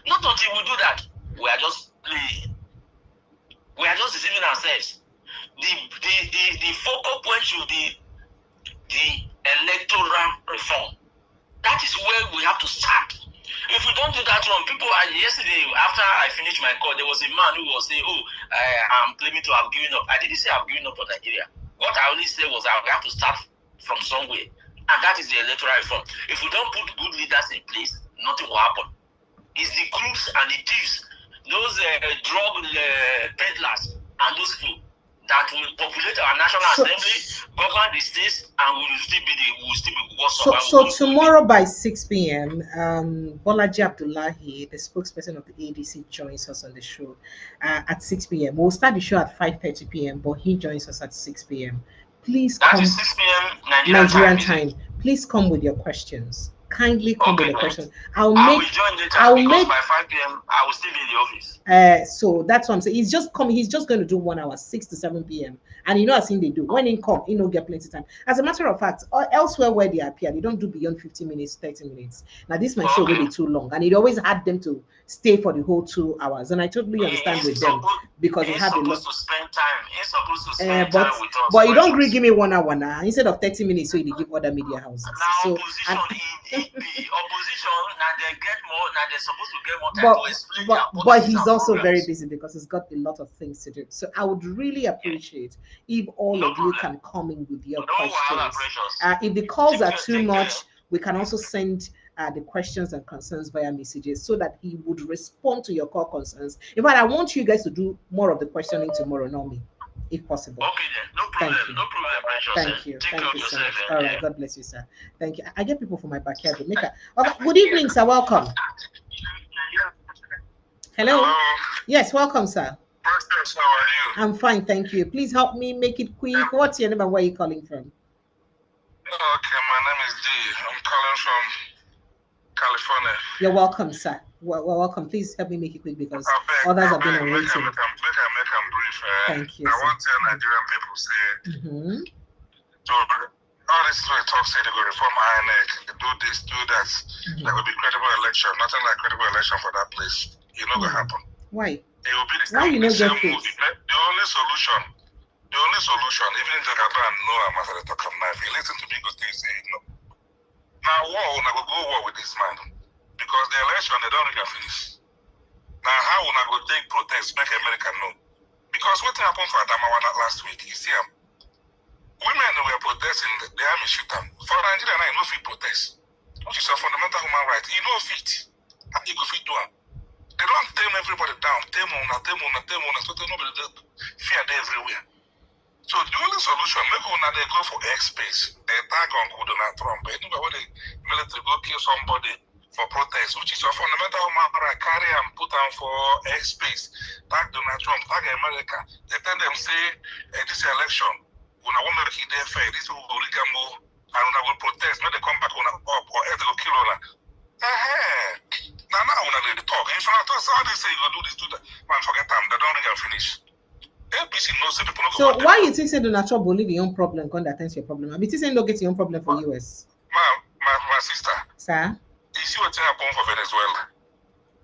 Not until we do that, we are just playing. We are just deceiving ourselves. The focal point should be the electoral reform. That is where we have to start. If we don't do that one, people, yesterday, after I finished my call, there was a man who was saying, I'm claiming to have given up. I didn't say I've given up on Nigeria. What I only said was I have to start from somewhere. And that is the electoral reform. If we don't put good leaders in place, nothing will happen. It's the crooks and the thieves, those drug peddlers and those people that will populate our National Assembly, govern the states, and will still be worse off. So tomorrow by 6 p.m., Bolaji Abdullahi, the spokesperson of the ADC, joins us on the show at 6 p.m. We'll start the show at 5:30 p.m., but he joins us at 6 p.m. Please come. That is 6 p.m. Nigerian time. Please come with your questions. Kindly come with the question. I will join later because by 5 p.m. I will still be in the office. So that's what I'm saying. He's just coming. He's just going to do 1 hour, 6 to 7 p.m. And you know, as in they do. When he come, he don't get plenty of time. As a matter of fact, elsewhere where they appear, they don't do beyond 50 minutes, 30 minutes. Now this might show will be too long, and it always had them to stay for the whole 2 hours. And I totally understand with them because they have a lot. To spend time. He's supposed to spend time with us. But you don't really give me 1 hour now. Instead of 30 minutes, so you give other media houses. Now, the opposition, now they get more, now they're supposed to get more time to explain their policies. But he's also very busy because he's got a lot of things to do. So I would really appreciate if all of you can come in with your questions. If the calls are too much, we can also send the questions and concerns via messages so that he would respond to your call concerns. In fact, I want you guys to do more of the questioning tomorrow, not me, if possible. Okay, then. No problem. Thank you. No problem, Precious. Thank you. Take care of so yourself. much. All right. God bless you, sir. Thank you. I get people from my backyard. Okay. Good evening, sir. Welcome. Hello. Yes, welcome, sir. Precious, how are you? I'm fine, thank you. Please help me make it quick. What's your name and where are you calling from? Okay, my name is D. I'm calling from California. You're welcome, sir. Well, welcome. Please help me make it quick because others have been on waiting. Make them brief. Thank you. I want to tell Nigerian people say, so all this way talk say they go reform INEC, do this, do that. There will be credible election. Nothing like credible election for that place. You know what happen? Why? It will be the same move. The only solution, even in Japan, no, I'm not going to talk now. If you listen to me, go say no. Now, we're going to go war with this man because the election, they don't really finish. Now, how will I go take protest, make America know? Because what happened for Adamawa last week, you see, women were protesting, the army shoot them. For Nigeria, now, no free protest. which is a fundamental human right. You know fit. And you go fit do it. They don't tame everybody down. Tame on, so nobody fear there everywhere. So the only solution, make una they go for airspace. They tag on Donald Trump. But anyway, when the military go kill somebody for protest, which is a fundamental human right, carry and put on for airspace. Tag Donald Trump, tag America. They tell them say this election, when I want to make it there fair, this will go and una will protest. When they come back on up or they go kill una. Now una they talk. If I talk, how they say you go do this, do that. Man, forget them. They don't really finish. APC knows the people. So why you think say Donald Trump will leave your own problem? Can't attend your problem. I mean, saying don't get your own problem for US. My sister. Sir. You see what happened for Venezuela?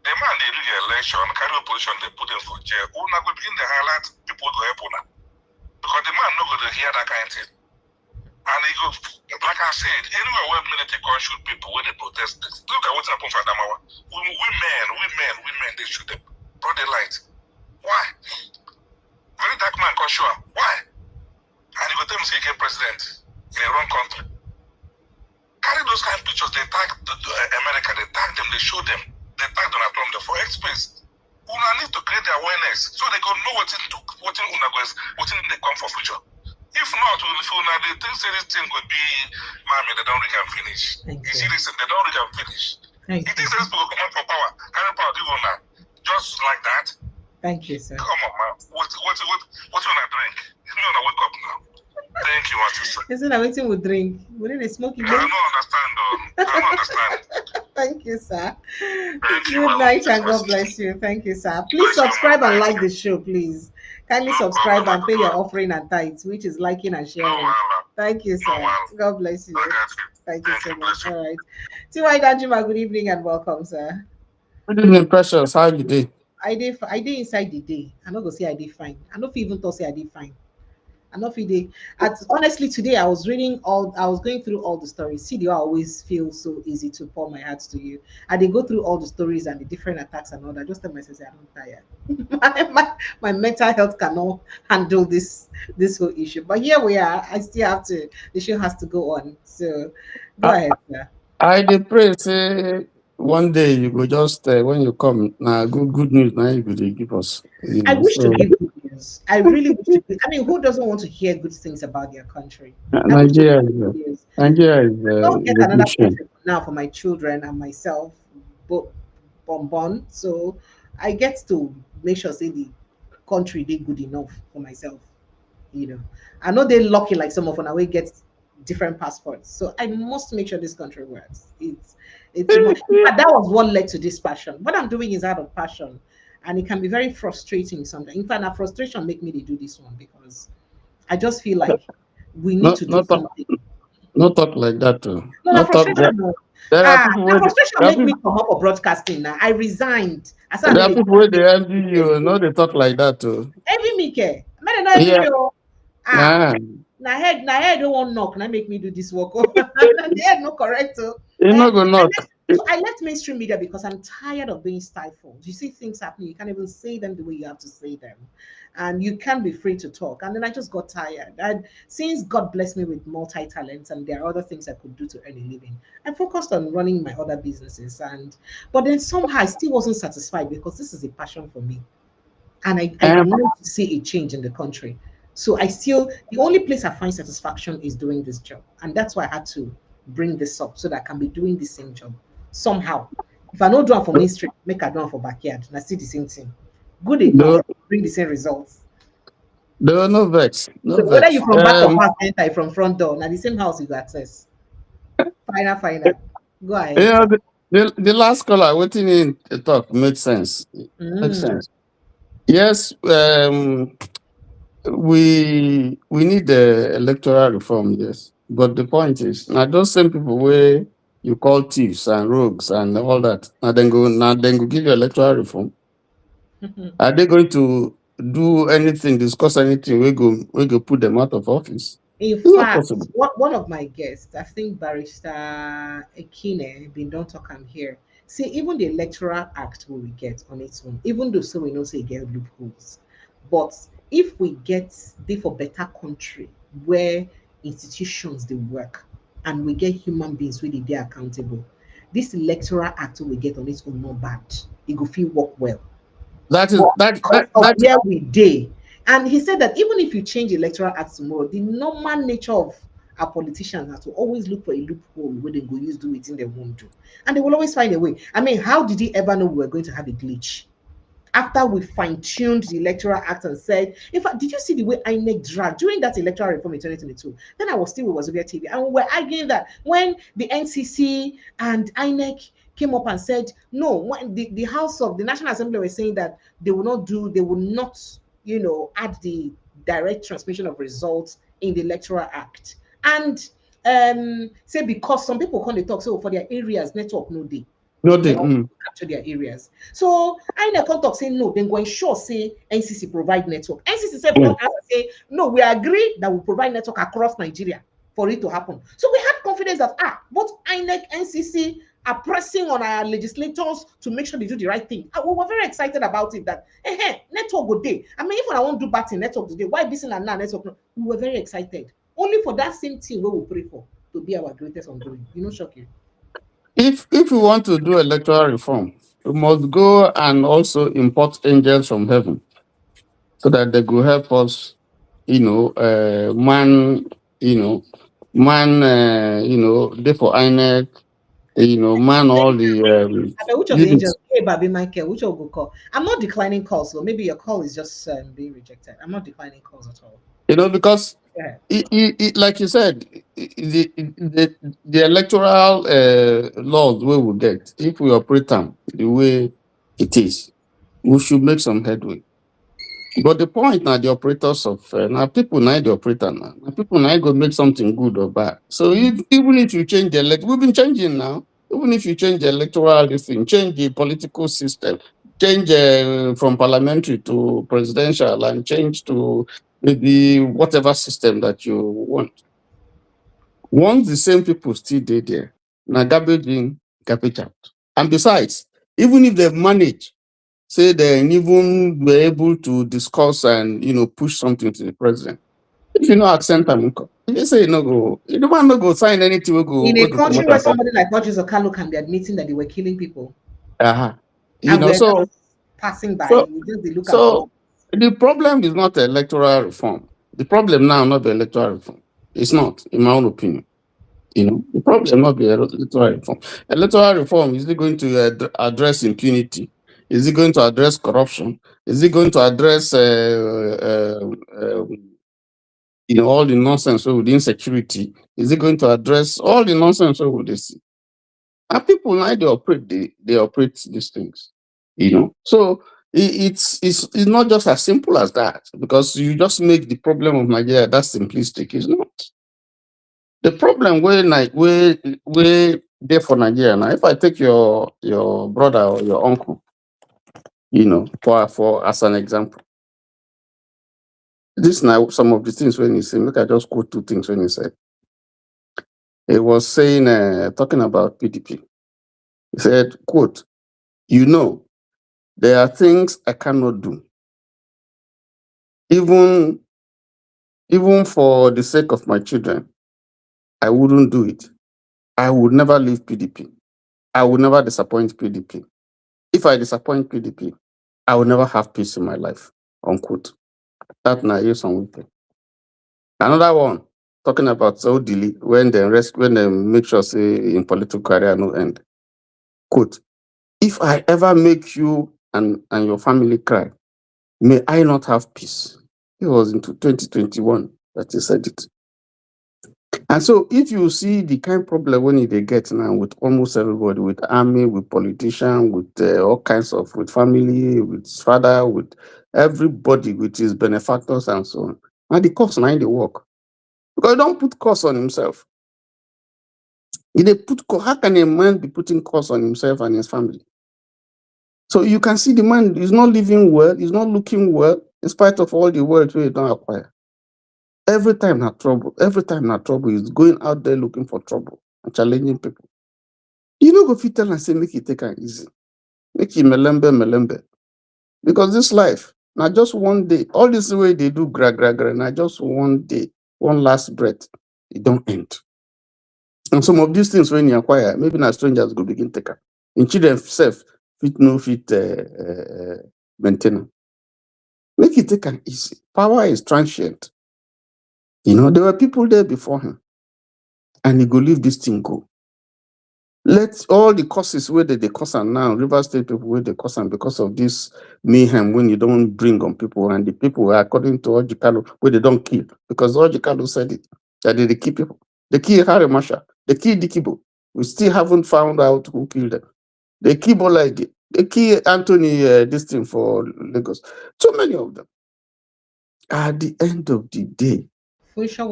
The man they do the election, carry opposition, they put them for jail. Who not going to begin the highlight people go help una? Because the man not going to hear that kind of thing. And he goes, like I said, anywhere where military can shoot people when they protest, look at what happened for Adamawa. Women, they shoot them. Brought the light. Why? Very dark man, sure. Why? And you go tell me say you get president in a wrong country. Carry those kind of pictures, they tag America, they tag them, they show them, they tag Donald Trump, the for airspace. Una need to create the awareness so they can know what they come for future. If not, if una they think say this thing could be mommy, they don't really finish. You see this, they don't really finish. You think this people come out for power, carry power give una just like that? Thank you, sir. Come on, man. What you wanna drink? You wanna wake up now. Thank you, what you say. Isn't that waiting with drink? Wouldn't they smoke you? I don't understand, though. I don't understand. Thank you, sir. Thank you. Good night and God bless you. Thank you, sir. Please subscribe and like the show, please. Kindly subscribe and pay your offering and tithes, which is liking and sharing. Thank you, sir. God bless you. Thank you so much. All right. T.Y. Danjuma, good evening and welcome, sir. Good evening, Precious. How you doing? I did inside the day. I not go say I did fine. I not even thought say I did fine. I not feel day. Honestly, today I was going through all the stories. See, I always feel so easy to pour my heart to you. And they go through all the stories and the different attacks and all that. Just tell myself, I'm tired. my mental health cannot handle this whole issue. But here we are. I still have to. The show has to go on. So go ahead, sir. I did pray say one day you go just when you come now good news now you could give us. I wish to give good news. I really wish to give. I mean, who doesn't want to hear good things about their country? Nigeria is I'll get another country now for my children and myself, both born. So I get to make sure say the country did good enough for myself. I know they're lucky like some of them we get different passports. So I must make sure this country works. That was what led to this passion. What I'm doing is out of passion, and it can be very frustrating sometimes. In fact, that frustration make me to do this one because I just feel like we need to do something. Not talk like that. No, frustration. Frustration make me come up for broadcasting now. I resigned. There are people where they envy you, no, they talk like that too. Envy me, ke? Na head don't want knock. Now make me do this work. The head no correct. You not go knock. So I left mainstream media because I'm tired of being stifled. You see things happening, you can't even say them the way you have to say them, and you can't be free to talk. And then I just got tired. And since God blessed me with multi-talents and there are other things I could do to earn a living, I focused on running my other businesses. But then somehow I still wasn't satisfied because this is a passion for me, and I wanted to see a change in the country. So the only place I find satisfaction is doing this job, and that's why I had to bring this up so that I can be doing the same job somehow. If I don't do it for mainstream, make I do it for backyard, and I see the same thing. Good enough, bring the same results. There are no vex. So whether you from back of house, enter from front door, now the same house you got access. Final. Go ahead. Yeah, the last caller waiting in the talk makes sense. Makes sense. Yes, we need the electoral reform, yes. But the point is, now those same people where you call thieves and rogues and all that, now then go give you electoral reform. Are they going to do anything, discuss anything? We go put them out of office. In fact, one of my guests, I think Barrister Ekine, been don't talk I'm here. See, even the electoral act will we get on its own, even though so we know say get loopholes. But if we get for better country where institutions they work, and we get human beings really they accountable. This electoral act we get on its own not bad. It go feel work well. That is But that because that, of that where we day. And he said that even if you change the electoral act tomorrow, the normal nature of our politicians are to always look for a loophole where they go use do it in they won't do. And they will always find a way. I mean, how did he ever know we were going to have a glitch? After we fine-tuned the electoral act and said, in fact, did you see the way INEC dragged during that electoral reform in 2022? Then I was still with Wazobia TV, and we were arguing that when the NCC and INEC came up and said, no, when the House of the National Assembly were saying that they will not, add the direct transmission of results in the electoral act. And say because some people come they talk, so for their areas, network no day no to they, help capture their areas. So I in contact say no, then go ensure say NCC provide network. NCC say don't answer say no, we agree that we provide network across Nigeria for it to happen. So we had confidence that both INEC, NCC are pressing on our legislators to make sure they do the right thing. We were very excited about it that network go day. I mean, if I want to do bad in network today, why this and now network? No? We were very excited. Only for that same thing we will pray for to be our greatest ongoing. Shock you. if we want to do electoral reform, we must go and also import angels from heaven so that they will help us, man, therefore INEC, man all the I mean, which of the angels? Hey, Baby Michael, which of will call? I'm not declining calls, so maybe your call is just being rejected. I'm not declining calls at all. Because like you said, the electoral laws we will get, if we operate them the way it is, we should make some headway. But the point now, the operators of now people now the operator now people now go make something good or bad. So even if you change the we've been changing now. Even if you change the electoral thing, change the political system, change from parliamentary to presidential, and change to maybe whatever system that you want. Once the same people still there, now garbage in, garbage out. And besides, even if they manage, say they even were able to discuss and push something to the president. If you know accent them, you say no go, you don't want to go sign anything. We go in a country where come somebody like Rogers Okalo can be admitting that they were killing people, and we're so just passing by, so we just look at so the problem is not electoral reform. The problem now not the electoral reform. It's not, in my own opinion. The problem not the electoral reform. Electoral reform, is it going to address impunity? Is it going to address corruption? Is it going to address all the nonsense with insecurity? Is it going to address all the nonsense with this? And people now they operate these things. So it's not just as simple as that, because you just make the problem of Nigeria that simplistic. It's not. The problem where there for Nigeria now, if I take your brother or your uncle, for as an example. This now some of the things when he said, look, I just quote two things when he said. He was saying, talking about PDP. He said, quote, there are things I cannot do. Even for the sake of my children, I wouldn't do it. I would never leave PDP. I would never disappoint PDP. If I disappoint PDP, I will never have peace in my life. Unquote. That now is on weekend. Another one, talking about Saudi when they make sure say in political career no end. Quote, if I ever make you and your family cry, may I not have peace. It was in 2021 that he said it. And so if you see the kind of problem when they get now with almost everybody, with army, with politicians, with all kinds of, with family, with father, with everybody, with his benefactors and so on. And the cost now in the work. Because he don't put cost on himself. How can a man be putting cost on himself and his family? So you can see the man is not living well, he's not looking well, in spite of all the wealth he don't acquire. Every time had trouble, he's going out there looking for trouble and challenging people. You know, go fit tell and say, make it take it easy. Make it melembe. Because this life, now just one day, all this way they do gra, now just one day, one last breath, it don't end. And some of these things, when you acquire, maybe not strangers go begin take up. In children self, fit no fit maintain. Make it take an easy. Power is transient. You know, there were people there before him, and he go leave this thing go. Let all the causes where they cause am now, River State people where they cause am because of this mayhem when you don't bring on people, and the people are according to Ojikalu where they don't kill, because Ojikalu said it that they kill people. They kill Harry Masha, they kill Dikibo. We still haven't found out who killed them. They kill Bolage, they kill Anthony this thing for Lagos. So many of them. At the end of the day, Funshaw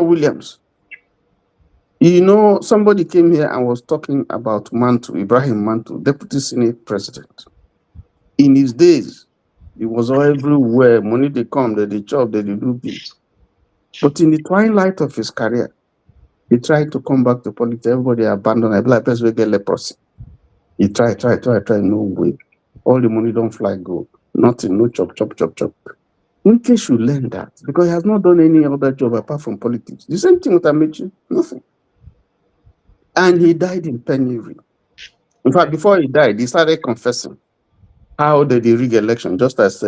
Williams. You know, somebody came here and was talking about Mantu, Ibrahim Mantu, Deputy Senate President. In his days, it was all everywhere. Money they come, they chop, they do things. But in the twilight of his career, he tried to come back to politics. Everybody abandoned. I like person will get leprosy. He tried, no way. All the money don't fly, go. Nothing, no chop. Nike should learn that because he has not done any other job apart from politics. The same thing with Amechi, nothing. And he died in penury. In fact, before he died, he started confessing how they rig election, just as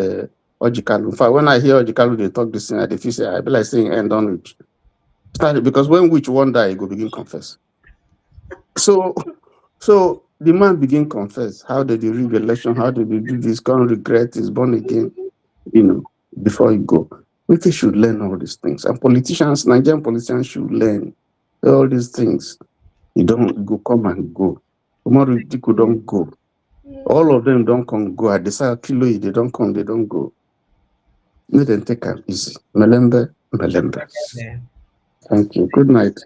Ojikalu. In fact, when I hear Ojikalu, they talk this thing, I feel say, I be like saying end on witch. Started because when witch one die, he go begin confess. So the man begin confess how they rig election, how did they do this, can't regret, is born again, you know, before he go. We should learn all these things. And politicians, Nigerian politicians should learn all these things. You don't go, come and go. Tomorrow, you don't go. All of them don't come, go. At the side kilo, they don't come, they don't go. Let them take it easy. Melembe. Thank you. Good night.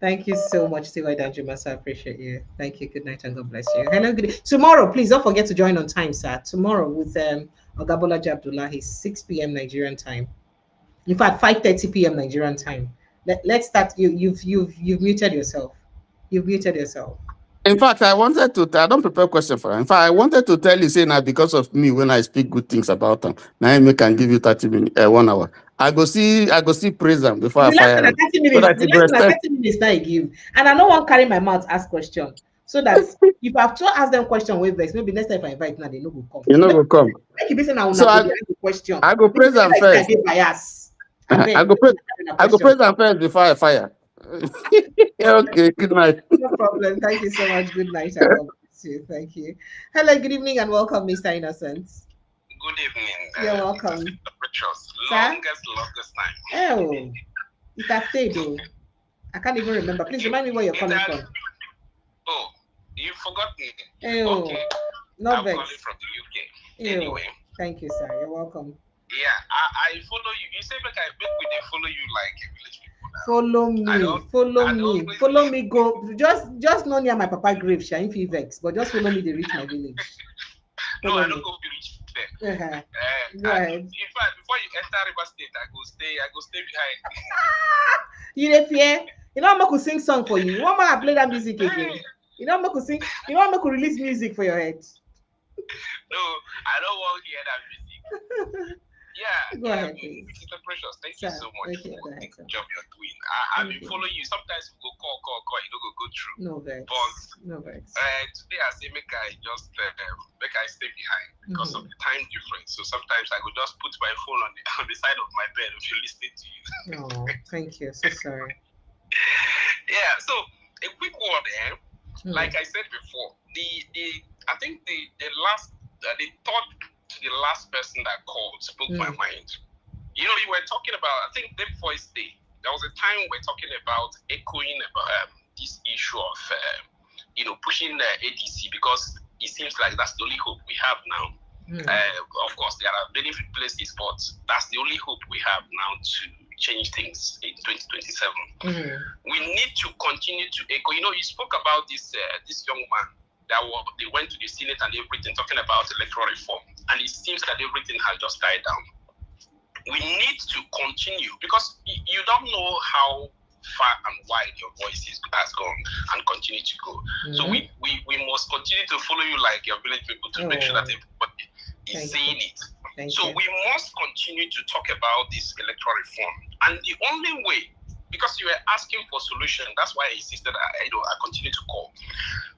Thank you so much, Tiwa Danjumasa. I appreciate you. Thank you. Good night and God bless you. Hello, good. Tomorrow, please don't forget to join on time, sir. Tomorrow with Ogabola Abdullahi, 6 p.m. Nigerian time. In fact, 5:30 p.m. Nigerian time. Let's start. You've muted yourself. You've muted yourself. In fact, I don't prepare a question for her. In fact, I wanted to tell you, say now because of me, when I speak good things about them, now I can give you 30 minutes, 1 hour. I go see praise them before I fire them. 30 minutes, the last 30 minutes that I give. And I don't want to carry my mouth ask question. So that if I have to ask them question with this, maybe next time if I invite now, they know who come. You know who come. So I go praise them first. I go praise them first before I fire. Okay, good night. No problem. Thank you so much. Good night. And God bless you. Thank you. Hello, good evening, and welcome, Mr. Innocence. Good evening. You're welcome. Longest time. Oh, it has stayed though. I can't even remember. Please remind me where you're coming from. Oh, you forgot me. Oh, okay. No I'm vex. calling from the UK. Ew. Anyway. Thank you, sir. You're welcome. Yeah, I follow you. You say like I bet we they follow you like a village people now. Follow me. Go just not near my papa grave, Shine if vex, but just follow me to reach my village. No, I don't go to reach there. Right. In fact, before you enter River State, I go stay behind. You dey fear? You know I'm going to sing song for you. You want me to play that music again? You know I'm going to sing. You know I'm going to release music for your head. No, I don't want to hear that music. Yeah, Go ahead, please. Mr. Precious, thank you so much for the job you're doing. I've been following you. Sometimes we go call, you don't go through. No vex. Today I say make I stay behind because of the time difference. So sometimes I go just put my phone on the side of my bed if you're listening to you. Oh, thank you. So sorry. Yeah, so a quick word there. Like I said before, I think the thought to the last person that called spoke my mind. You know, you were talking about, I think day before his day, there was a time we were talking about echoing about this issue of, pushing the ADC because it seems like that's the only hope we have now. Of course, there are many places, but that's the only hope we have now to change things in 2027. We need to continue to echo. You know, you spoke about this young man they went to the Senate and everything, talking about electoral reform, and it seems that everything has just died down. We need to continue because you don't know how far and wide your voice has gone and continue to go. So we must continue to follow you like your village people to make sure that everybody is saying it. So we must continue to talk about this electoral reform, and the only way because you were asking for solution. That's why I insisted. I continue to call.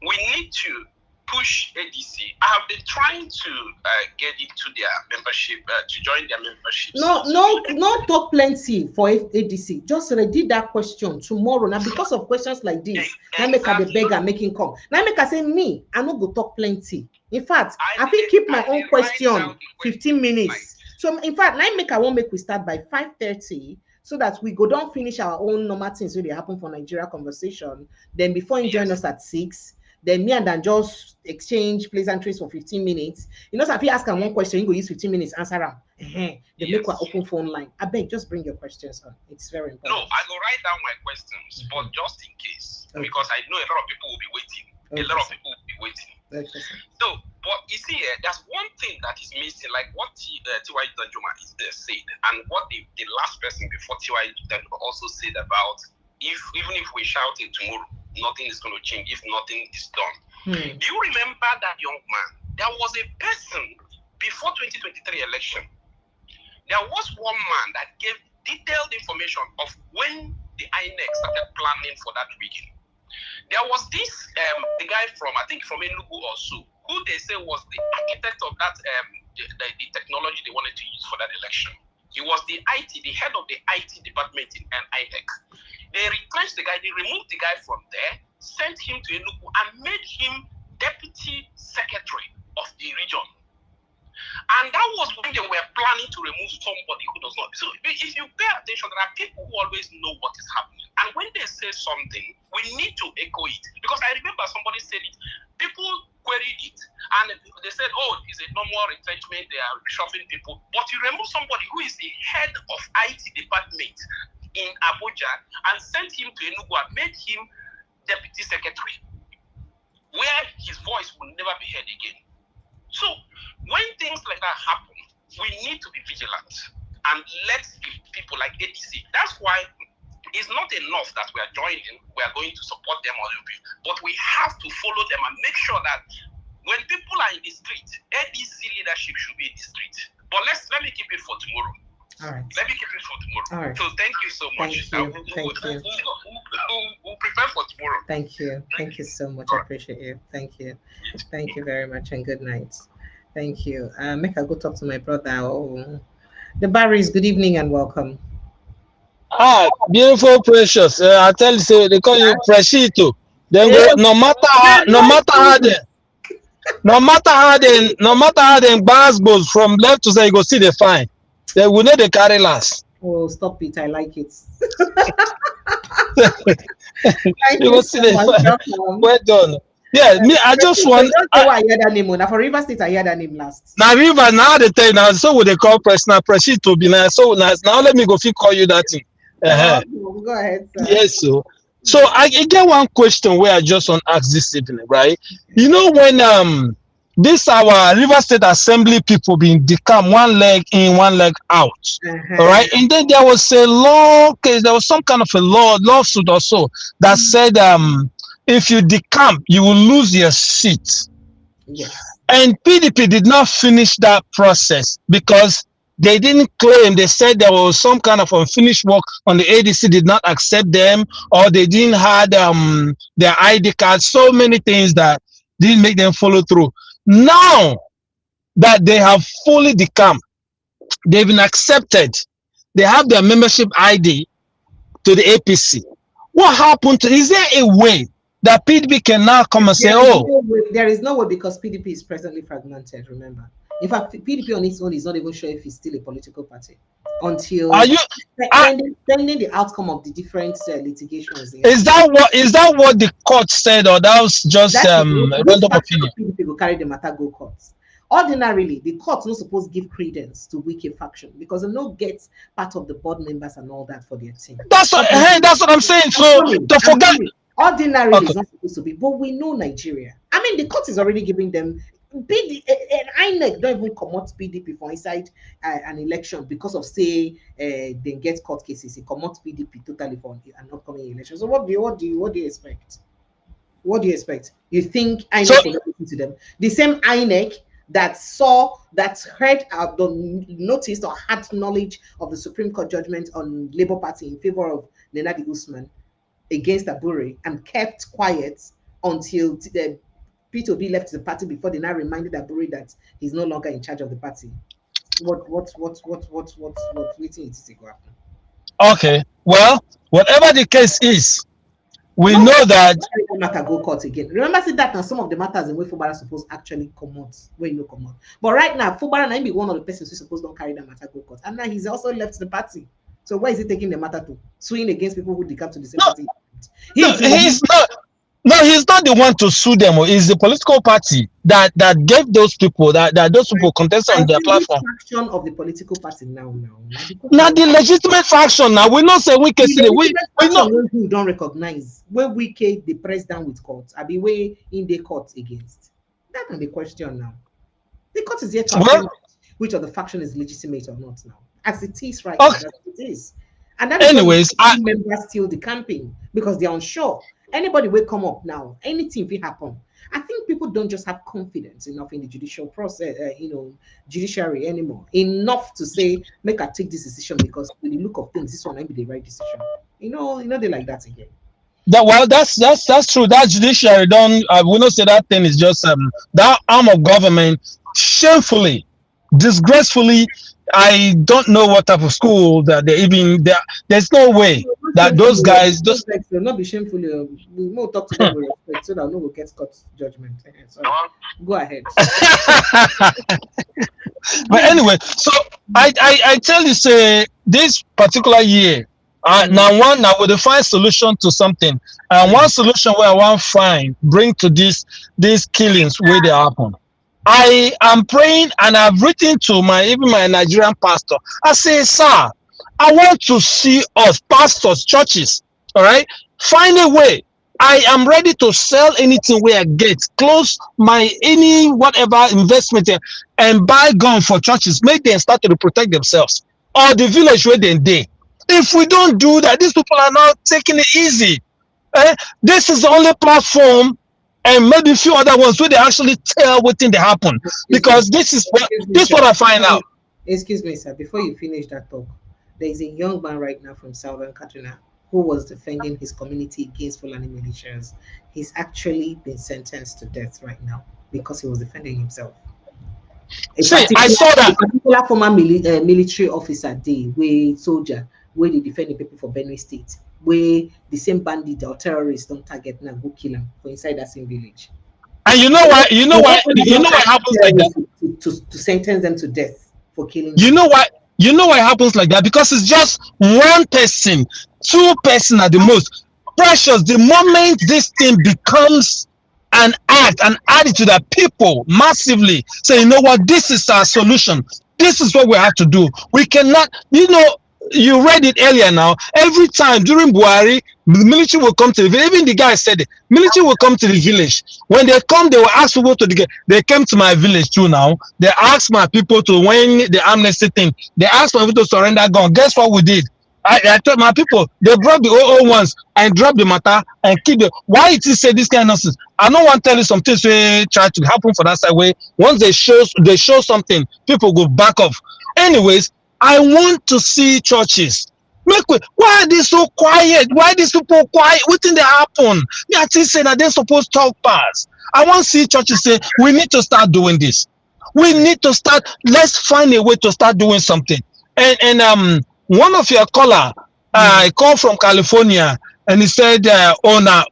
We need to push ADC. I have been trying to get into their membership, to join their membership. No talk plenty for ADC. Just ready that question tomorrow. Now, because of questions like this, now make her the beggar making come. Now make her say me, I no go talk plenty. In fact, I think keep my own question 15 minutes. So in fact, now make I won't make we start by 5:30. So that we go down finish our own normal things when they happen for Nigeria conversation. Then before you join us at 6, then me and Dan just exchange pleasantries for 15 minutes. You know, so if you ask them one question, you go use 15 minutes, answer them. They make an open phone line. I beg, just bring your questions on. It's very important. No, I go write down my questions, but just in case, because I know a lot of people will be waiting. A lot of people will be waiting. So, but you see, there's one thing that is missing, like what T.Y. Danjuma said, and what the last person before T.Y. Danjuma also said about even if we shout it tomorrow, nothing is going to change if nothing is done. Do you remember that young man? There was a person before 2023 election. There was one man that gave detailed information of when the INEC started planning for that weekend. There was this the guy from, I think from Enugu or so, who they say was the architect of that the technology they wanted to use for that election. He was the head of the IT department in INEC. They retrenched the guy, they removed the guy from there, sent him to Enugu and made him deputy secretary of the region. And that was when they were planning to remove somebody who does not. So if you pay attention, there are people who always know what is happening. And when they say something, we need to echo it. Because I remember somebody said it. People queried it. And they said, oh, it's a normal retrenchment. They are reshuffling people. But you remove somebody who is the head of IT department in Abuja and sent him to Enugu and made him deputy secretary, where his voice will never be heard again. So when things like that happen, we need to be vigilant and let's give people like ADC. That's why it's not enough that we are joining, we are going to support them or but we have to follow them and make sure that when people are in the street, ADC leadership should be in the street. But let me keep it for tomorrow. All right. Let me keep it for tomorrow. All right. So thank you so much. We'll prepare for tomorrow. Thank you. Thank you so much. I appreciate you. Thank you. Thank you very much and good night. Thank you. Make I go talk to my brother. Oh, the Barrys, good evening and welcome. Beautiful, precious. I tell you, so they call you Preshito. Then go, no matter how they basketballs from left to say you go see the fine. They will not the carry last. Oh, stop it! I like it. You go see the fine. Well done. Yeah, me. I just want. I hear that name. Now for River State, I hear that name last. Now River, now they tell you now. So what they call Preshito be nice. So nice. Now let me go call you that thing. Go ahead, sir. Yes, so I get one question where I just want to ask this evening, right? You know when this our River State Assembly people being decam one leg in, one leg out, all right? And then there was a law case, there was some kind of a lawsuit or so that said if you decamp, you will lose your seat. Yes. And PDP did not finish that process because they didn't claim, they said there was some kind of unfinished work on the ADC, did not accept them, or they didn't have their ID cards, so many things that didn't make them follow through. Now that they have fully decamped, they've been accepted, they have their membership ID to the APC. What happened is there a way that PDP can now come and say, there is no way because PDP is presently fragmented, remember. In fact, PDP on its own is not even sure if it's still a political party until pending the outcome of the different litigations. Is that what the court said, or that was just random opinion? PDP will carry the matter go courts. Ordinarily, the courts not supposed to give credence to Wike faction because they don't get part of the board members and all that for their team. That's what I'm saying. So to forget. Ordinarily, it's not supposed to be, but we know Nigeria. I mean, the court is already giving them. INEC don't even come out PDP for inside an election because of say they get court cases. It come out PDP totally for an upcoming election. So what do you expect? What do you expect? You think INEC will listen to them? The same INEC that heard, noticed or had knowledge of the Supreme Court judgment on Labour Party in favor of Nenadi Usman against Abure and kept quiet until Peter Obi left the party before they now reminded Abure that he's no longer in charge of the party. What waiting it to go happen? Okay, well, whatever the case is, we know that matter go court again. Remember, see that now some of the matters in which Fubara supposed actually come out, where you come out. But right now, Fubara might be one of the persons who supposed don't carry that matter go court, and now he's also left the party. So why is he taking the matter to swing against people who come to the same party? He's not. No, he's not the one to sue them. It's the political party that gave those people that those people contested on their platform. Faction of the political party now. Now the legitimate faction. Now we not say we can see we not who don't recognize where we can the press down with court. I be way in the court against. That can be question now. The court is yet to acknowledge which of the faction is legitimate or not now. As it is right now, as it is. And that anyways, members still the campaign because they're unsure. Anybody will come up now, anything will happen. I think people don't just have confidence enough in the judicial process, judiciary anymore. Enough to say, make I take this decision because with the look of things, this one might be the right decision. You know, they like that again. That's true. That judiciary don't. We not say that thing is just that arm of government shamefully, disgracefully. I don't know what type of school that they even there. There's no way that those guys just will not be shameful. We will talk to them with respect so that no one gets court judgment. Sorry. Go ahead. But anyway, so I tell you, say this particular year, now we define solution to something, and one solution where I want find bring to these killings where they happen. I am praying and I've written to my Nigerian pastor. I say, sir, I want to see us pastors, churches, all right, find a way. I am ready to sell anything where I get, close my any whatever investment and buy gun for churches. Make them start to protect themselves or the village where they. If we don't do that, these people are not taking it easy. This is the only platform. And maybe a few other ones where they actually tell what thing they happen, because this is what I find out. Excuse me, sir. Before you finish that talk, there is a young man right now from Southern Katrina who was defending his community against Fulani militias. He's actually been sentenced to death right now because he was defending himself. I saw that. A particular former military officer, soldier, where they defending people for Benue State, where the same bandit or terrorists don't target now, go kill them for inside that same village. And you know why it happens like that? To sentence them to death for killing. You know why it happens like that? Because it's just one person, two person at the most. Precious, the moment this thing becomes an attitude that people massively say, you know what, this is our solution. This is what we have to do. We cannot, you read it earlier now. Every time during Buhari, the military will come to the village. Even the guy said it. Military will come to the village. When they come, they will ask people to they came to my village too now. They asked my people to win the amnesty thing. They asked my people to surrender gun. Guess what we did? I told my people, they brought the 001s and dropped the matter and keep the. Why it is say this kind of nonsense? I don't want to tell you some things we try to happen for that side way. Once they show something, people go back off. Anyways, I want to see churches. Why are they so quiet? Why are these people quiet? What did they happen? Me actually say that they're supposed to talk fast. I want to see churches say, we need to start doing this. We need to start. Let's find a way to start doing something. And one of your caller, I called from California, and he said, "Ona."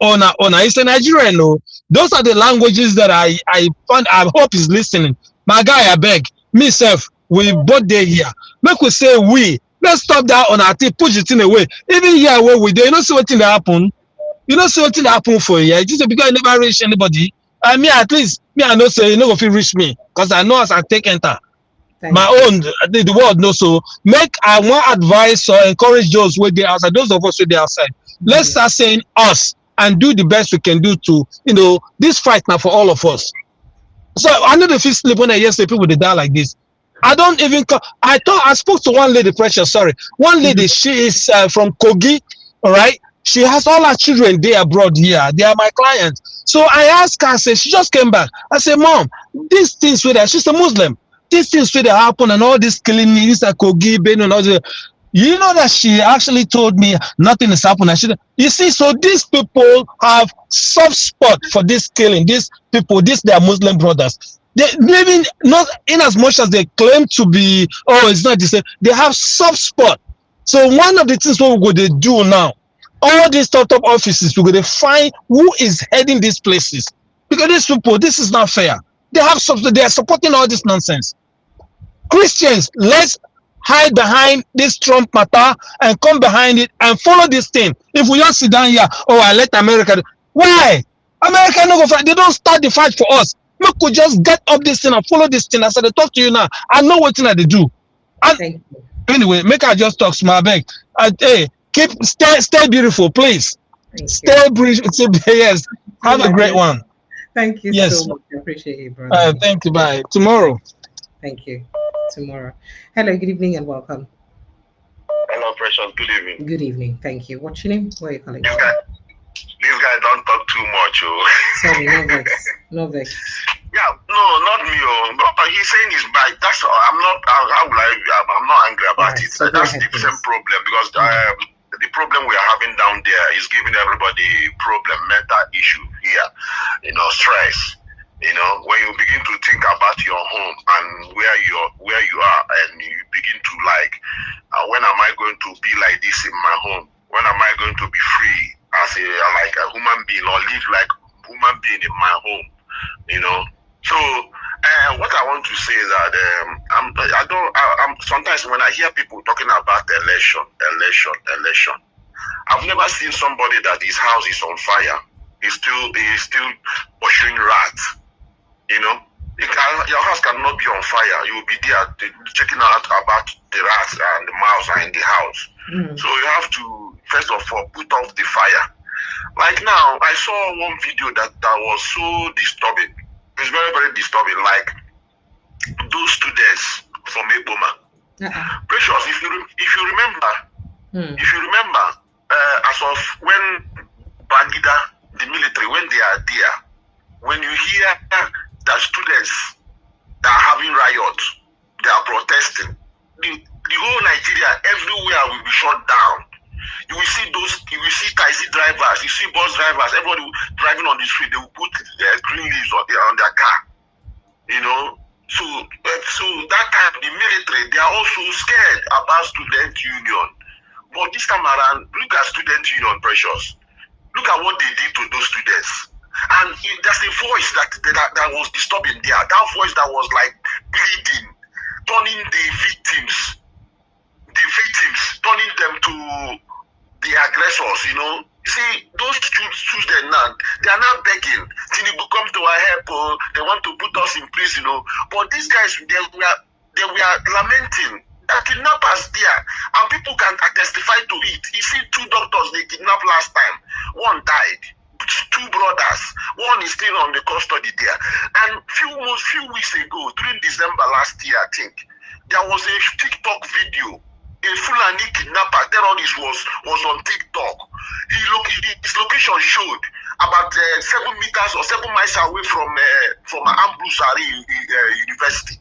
He's a Nigerian. No, those are the languages that I found. I hope he's listening. My guy, I beg, myself, we both there here. Make we say we. Let's stop that on our team, push it in away. Even here where we do, you know, see what thing that happen. You know, see what thing that happen for you. Just because I never reach anybody. I mean, at least me, I know say you know if you reach me, because I know as I take enter. My own, the world knows. So I want advice or encourage those who they outside, those of us who they outside. Let's start saying us and do the best we can do to, this fight now for all of us. So I know the fifth sleep when I hear say people they die like this. I don't even. I spoke to one lady, Precious. Sorry, one lady. She is from Kogi. All right. She has all her children there abroad here. They are my clients. So I asked her, I said, she just came back. I said, Mom, these things with her, she's a Muslim. These things with her happen and all this killing, this Kogi, Ben, and all this. You know that she actually told me nothing is happening. You see, so these people have soft spot for this killing. These people, their Muslim brothers. They maybe not in as much as they claim to be, oh, it's not the same. They have soft spot. So one of the things what we're going to do now, all these top offices, we're going to find who is heading these places. Because these people, this is not fair. They have something, they are supporting all this nonsense. Christians, let's hide behind this Trump matter and come behind it and follow this thing. If we just sit down here, oh, I let America. Why? America no go fight. They don't start the fight for us. We could just get up this thing and follow this thing. I said, I talk to you now. I know what thing they do. And anyway, make I just talk small beg. Hey, stay beautiful, please. Stay beautiful. Yes. Have a great one. Thank you so much. I appreciate you, brother. Thank you. Bye. Tomorrow. Thank you. Tomorrow. Hello, good evening and welcome. Hello, Precious. Good evening. Good evening. Thank you. What's your name? Where are you calling? This guy don't talk too much, oh. Sorry, no vex. No vex. Yeah, no, not me, oh. But he's saying he's bad. That's all. I'm not angry about it. So that's the same problem because the problem we are having down there is giving everybody mental issue here. Stress. When you begin to think about your home and where you are, and you begin to when am I going to be like this in my home? When am I going to be free as a human being or live like human being in my home? So what I want to say is that I'm sometimes when I hear people talking about election, I've never seen somebody that his house is on fire. He's still pursuing rats. Your house cannot be on fire. You will be there checking out about the rats and the mouse are in the house. So you have to first of all put off the fire. Like now, I saw one video that was so disturbing. It's very, very disturbing. Like those students from Eboma. Precious, if you remember, as of when Bagida, the military, when they are there, when you hear that students are having riots, they are protesting, the whole Nigeria, everywhere will be shut down. You will see taxi drivers, you see bus drivers, everybody driving on the street, they will put green leaves on their car. So that time the military, they are also scared about student union. But this time around, look at student union, Precious. Look at what they did to those students. And there's a voice that was disturbing there. That voice that was like pleading, turning the victims, turning them to the aggressors, You see, those students now, they are not begging. Tinubu come to our help, they want to put us in prison, But these guys, they were lamenting. The kidnappers there, and people can testify to it. You see, 2 doctors they kidnapped last time. One died. 2 brothers. One is still on the custody there. And few weeks ago, during December last year, I think, there was a TikTok video. A Fulani kidnapper terrorist was on TikTok. His location showed about 7 meters or 7 miles away from Ambrusari University.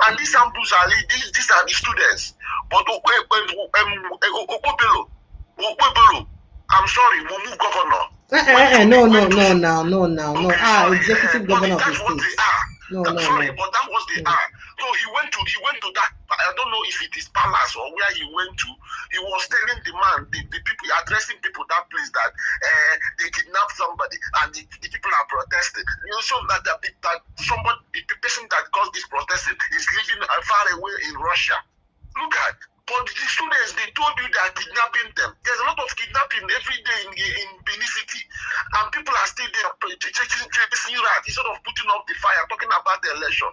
And these Ambrusari, these are the students. But Okobelo, I'm sorry, Mumu governor. No. Executive governor of the state. I'm sorry, but that was the So he went to that. I don't know if it is palace or where he went to. He was telling the man, the people, addressing people that place that they kidnapped somebody and the people are protesting. You saw that the person that caused this protesting is living far away in Russia. Look at. But the students, they told you they are kidnapping them. There's a lot of kidnapping every day in Benin City. And people are still there chasing rats instead of putting up the fire, talking about the election.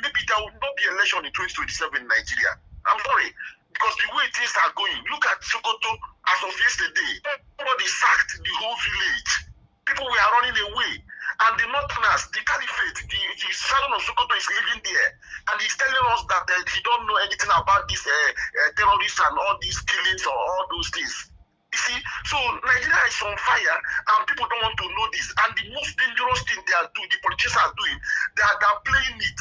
Maybe there will not be election in 2027 in Nigeria. I'm sorry. Because the way things are going, look at Sokoto as of yesterday. Everybody sacked the whole village. People were running away. And the Northerners, the Caliphate, the Sultan of Sokoto is living there. And he's telling us that he don't know anything about these terrorists and all these killings or all those things. You see, so Nigeria is on fire, and people don't want to know this. And the most dangerous thing they are doing, the politicians are doing, they are playing it.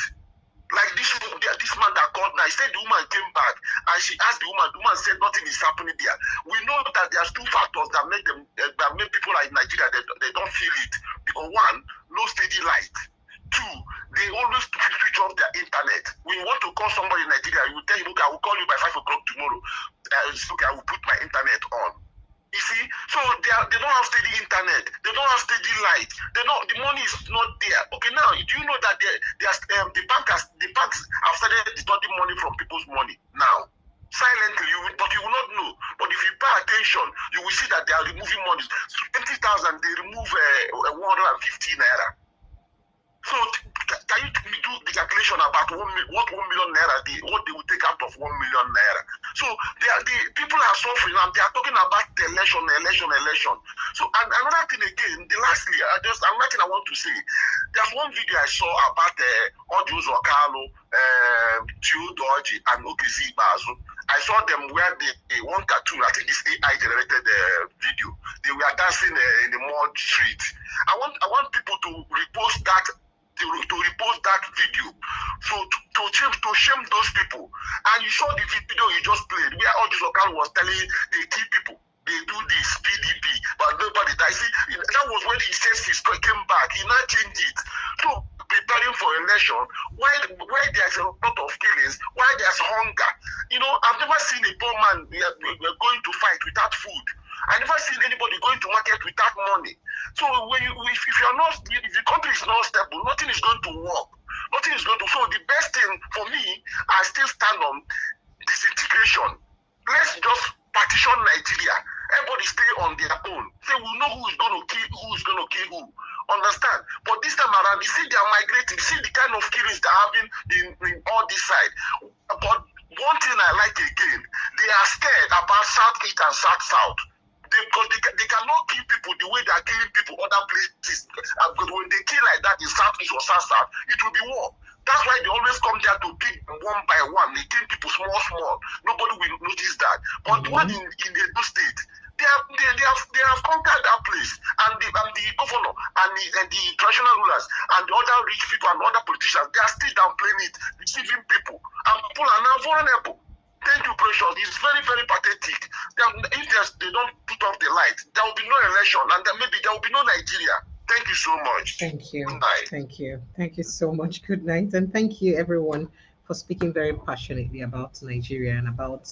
Like this man that called now, he said the woman came back and she asked the woman said nothing is happening there. We know that there's two factors that make people like Nigeria, they don't feel it. Because one, no steady light. Two, they always switch off their internet. When you want to call somebody in Nigeria, you tell him, okay, I will call you by 5 o'clock tomorrow. Okay, I will put my internet on. You see, so they don't have steady internet. They don't have steady light. The money is not there. Okay, now do you know that the banks have started deducting money from people's money now, silently? But you will not know. But if you pay attention, you will see that they are removing money. 20,000, they remove 150 naira. So can you do the calculation about what 1 million naira, what they will take out of 1 million naira? So the people are suffering, and they are talking about the election. So and another thing again, lastly, another thing I want to say, there's one video I saw about Audios Okalo, Theodoji, and Okezi Bazu. I saw them where they one cartoon, I think it's AI generated video. They were dancing in the mud street. I want people to repost that. To repost that video, so to shame those people. And you saw the video you just played where Audis Okal was telling they kill people, they do this PDP, but nobody dies. That was when he says he came back. He now changed it. So preparing for election, why there's a lot of killings, why there's hunger. You know, I've never seen a poor man we're going to fight without food. I never seen anybody going to market without money. So if the country is not stable, nothing is going to work. Nothing is going to. So the best thing for me, I still stand on disintegration. Let's just partition Nigeria. Everybody stay on their own. Say we know who is going to kill who. Understand? But this time around, you see they are migrating. You see the kind of killings they're having in all this side. But one thing I like again, they are scared about South-East and South-South. Because they cannot kill people the way they are killing people other places. Because when they kill like that in South-East or South-South, it will be war. That's why they always come there to kill one by one. They kill people small. Nobody will notice that. But the one in Edo State, they have conquered that place. And the governor and the traditional rulers and the other rich people and other politicians, they are still downplaying it, deceiving people. And people are now vulnerable. Thank you, Precious. It's very, very pathetic. If they don't put off the light, there will be no election, and then maybe there will be no Nigeria. Thank you so much. Thank you. Good night. Thank you. Thank you so much. Good night. And thank you, everyone, for speaking very passionately about Nigeria and about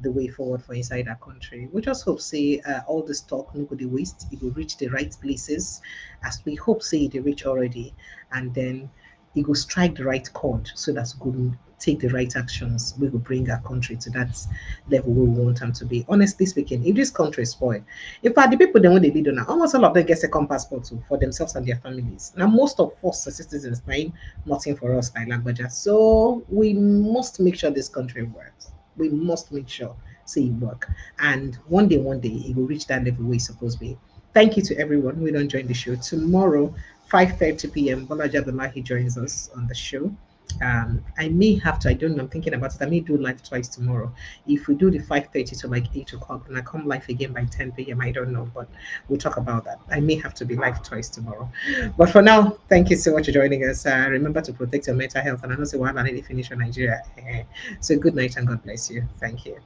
the way forward for inside our country. We just hope, say, all this talk, no go the waste, it will reach the right places, as we hope, say, they reach already, and then it will strike the right chord so that we could take the right actions. We will bring our country to that level we want them to be. Honestly speaking, if this country is spoiled, in fact, the people, then when they lead on, almost all of them get second passport too, for themselves and their families. Now, most of us as citizens find nothing for us like language. So we must make sure this country works. We must make sure it work. And one day, it will reach that level where it's supposed to be. Thank you to everyone who don't join the show. Tomorrow, 5:30 p.m., Bolaji Abdullahi joins us on the show. I may have to, I don't know, I'm thinking about it. I may do live twice tomorrow. If we do the 5:30 to like 8 o'clock, and I come live again by 10 p.m., I don't know, but we'll talk about that. I may have to be live twice tomorrow. But for now, thank you so much for joining us. Remember to protect your mental health, and I know say, well, I need to finish on Nigeria. So good night and God bless you. Thank you.